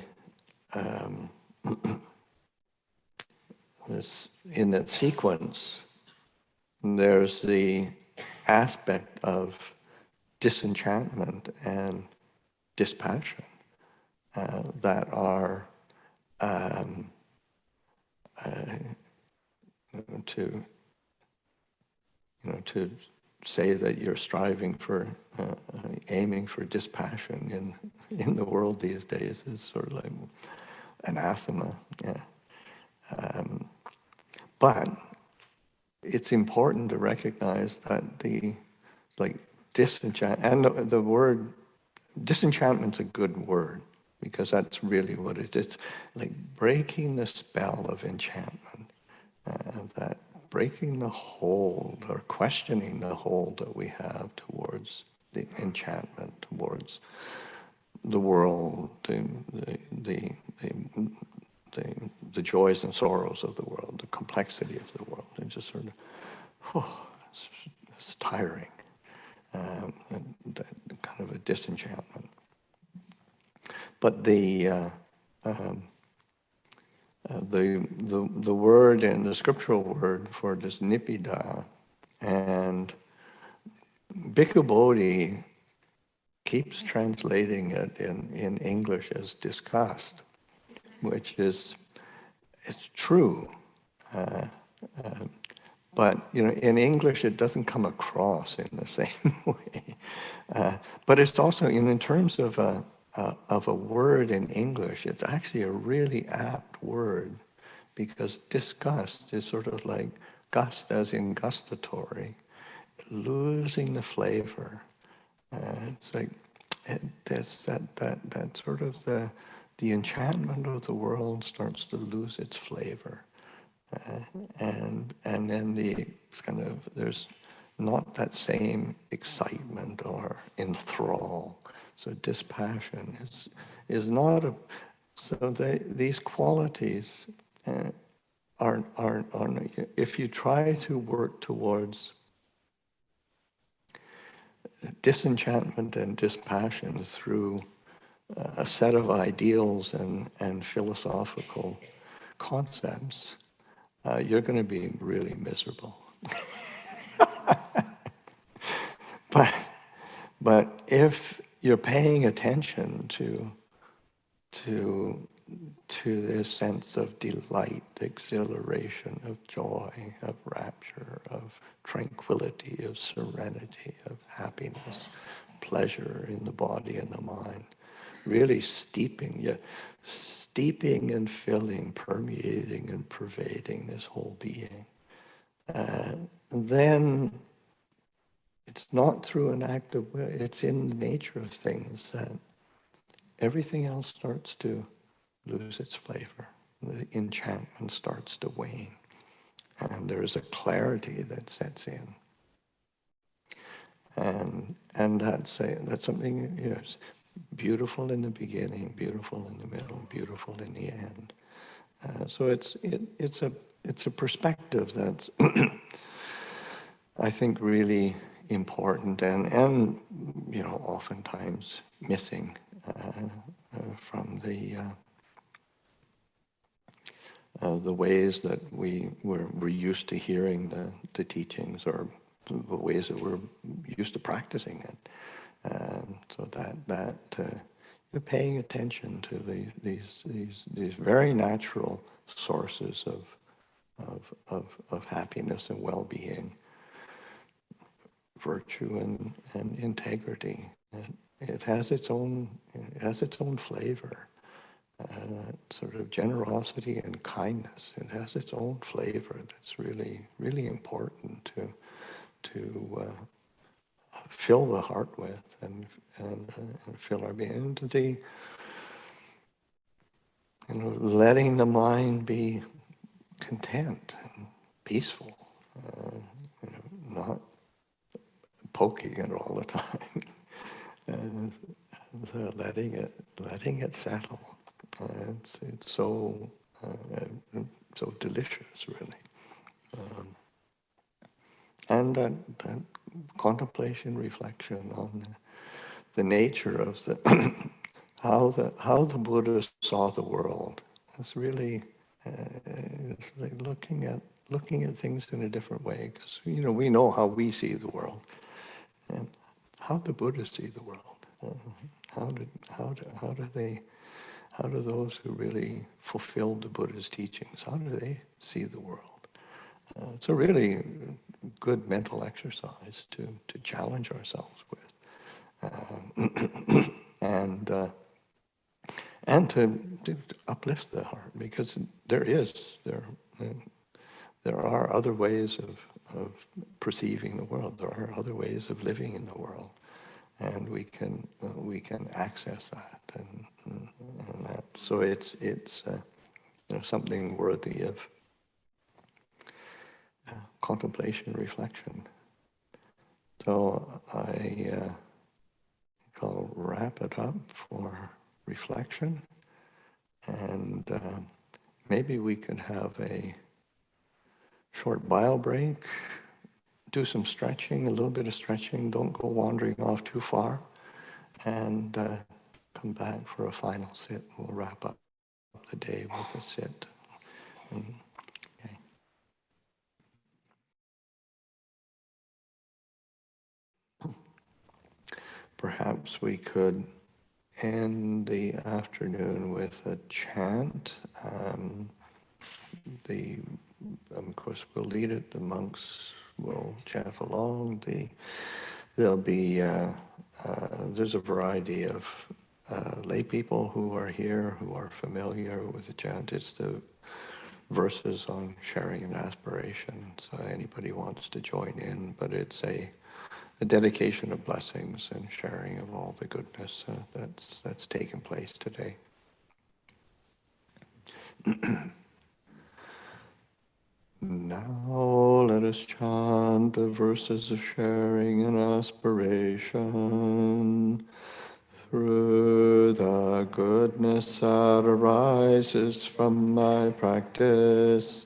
in that sequence, there's the aspect of disenchantment and dispassion that are to say that you're striving for aiming for dispassion in the world these days is sort of like anathema. Yeah. But it's important to recognize that disenchant, and the word disenchantment's a good word, because that's really what it is. It's like breaking the spell of enchantment, that breaking the hold or questioning the hold that we have towards the enchantment, towards the world, the joys and sorrows of the world, the complexity of the world, and just sort of, it's tiring, and that kind of a disenchantment. But the word and the scriptural word for this nibbida, and Bhikkhu Bodhi keeps translating it in English as disgust, which is, it's true. But in English it doesn't come across in the same way. But it's also, in terms of a word in English, it's actually a really apt word, because disgust is sort of like gust, as in gustatory, losing the flavor. It's like that sort of the enchantment of the world starts to lose its flavor, and then there's not that same excitement or enthrall. So dispassion is not a. So these qualities aren't. If you try to work towards disenchantment and dispassion through a set of ideals and philosophical concepts, you're going to be really miserable. But if you're paying attention to this sense of delight, exhilaration, of joy, of rapture, of tranquility, of serenity, of happiness, pleasure in the body and the mind, really steeping and filling, permeating and pervading this whole being, then it's not through an act of will, it's in the nature of things that everything else starts to lose its flavor. The enchantment starts to wane, and there is a clarity that sets in. And that's something, yes, beautiful in the beginning, beautiful in the middle, beautiful in the end. So it's a perspective that's I think really important and oftentimes missing from the ways that we're used to hearing the teachings, or the ways that we're used to practicing it. So you're paying attention to these very natural sources of happiness and well-being, virtue and integrity. It has its own flavor. Sort of generosity and kindness. It has its own flavor that's really, really important to fill the heart with and fill our being. Letting the mind be content and peaceful, not poking it all the time, and letting it settle. It's so delicious, really, and that contemplation, reflection on the nature of how the Buddha saw the world. It's really it's like looking at things in a different way, because we know how we see the world, and how the Buddhists see the world. How do those who really fulfilled the Buddha's teachings, how do they see the world? It's a really good mental exercise to challenge ourselves with, and to uplift the heart, because there are other ways of perceiving the world. There are other ways of living in the world, and we can access that, and that. So it's something worthy of contemplation, reflection. So I'll wrap it up for reflection, and maybe we can have a short bio break, do some stretching, a little bit of stretching, don't go wandering off too far, and come back for a final sit. We'll wrap up the day with a sit. Okay. Perhaps we could end the afternoon with a chant. Of course, we'll lead it. The monks will chant along. There'll be there's a variety of lay people who are here who are familiar with the chant. It's the verses on sharing and aspiration. So anybody wants to join in, but it's a dedication of blessings and sharing of all the goodness that's taken place today. Now let us chant the verses of sharing and aspiration. Through the goodness that arises from my practice,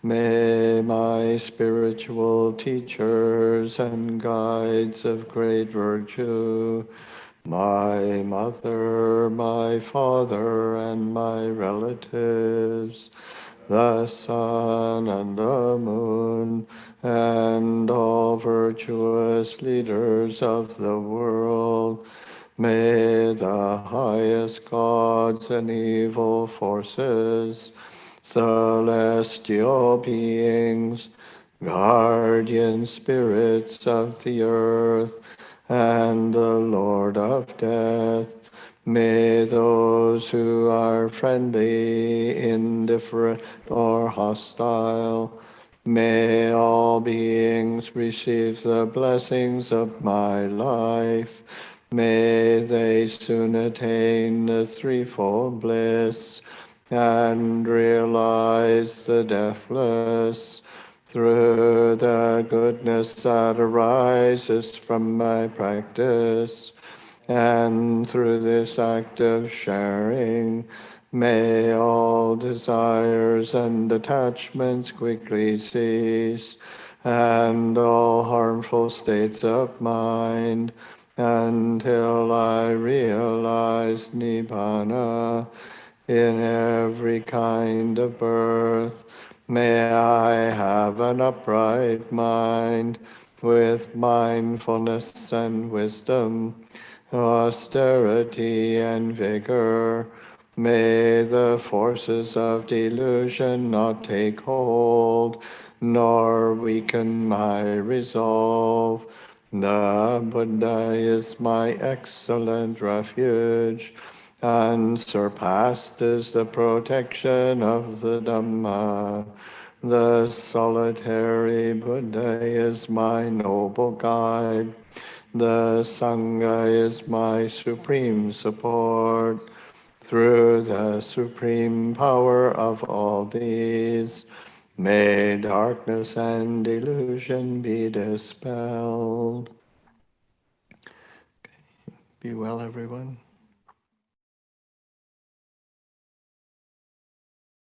may my spiritual teachers and guides of great virtue, my mother, my father, and my relatives, the sun and the moon, and all virtuous leaders of the world, may the highest gods and evil forces, celestial beings, guardian spirits of the earth, and the Lord of death, may those who are friendly, indifferent, or hostile, may all beings receive the blessings of my life. May they soon attain the threefold bliss. and realize the deathless through the goodness that arises from my practice. And through this act of sharing, may all desires and attachments quickly cease, and all harmful states of mind, until I realize Nibbana in every kind of birth. May I have an upright mind with mindfulness and wisdom, austerity and vigor. May the forces of delusion not take hold, nor weaken my resolve. The Buddha is my excellent refuge. Unsurpassed is the protection of the Dhamma. The solitary Buddha is my noble guide. The Sangha is my supreme support. Through the supreme power of all these, may darkness and delusion be dispelled. Be well, everyone.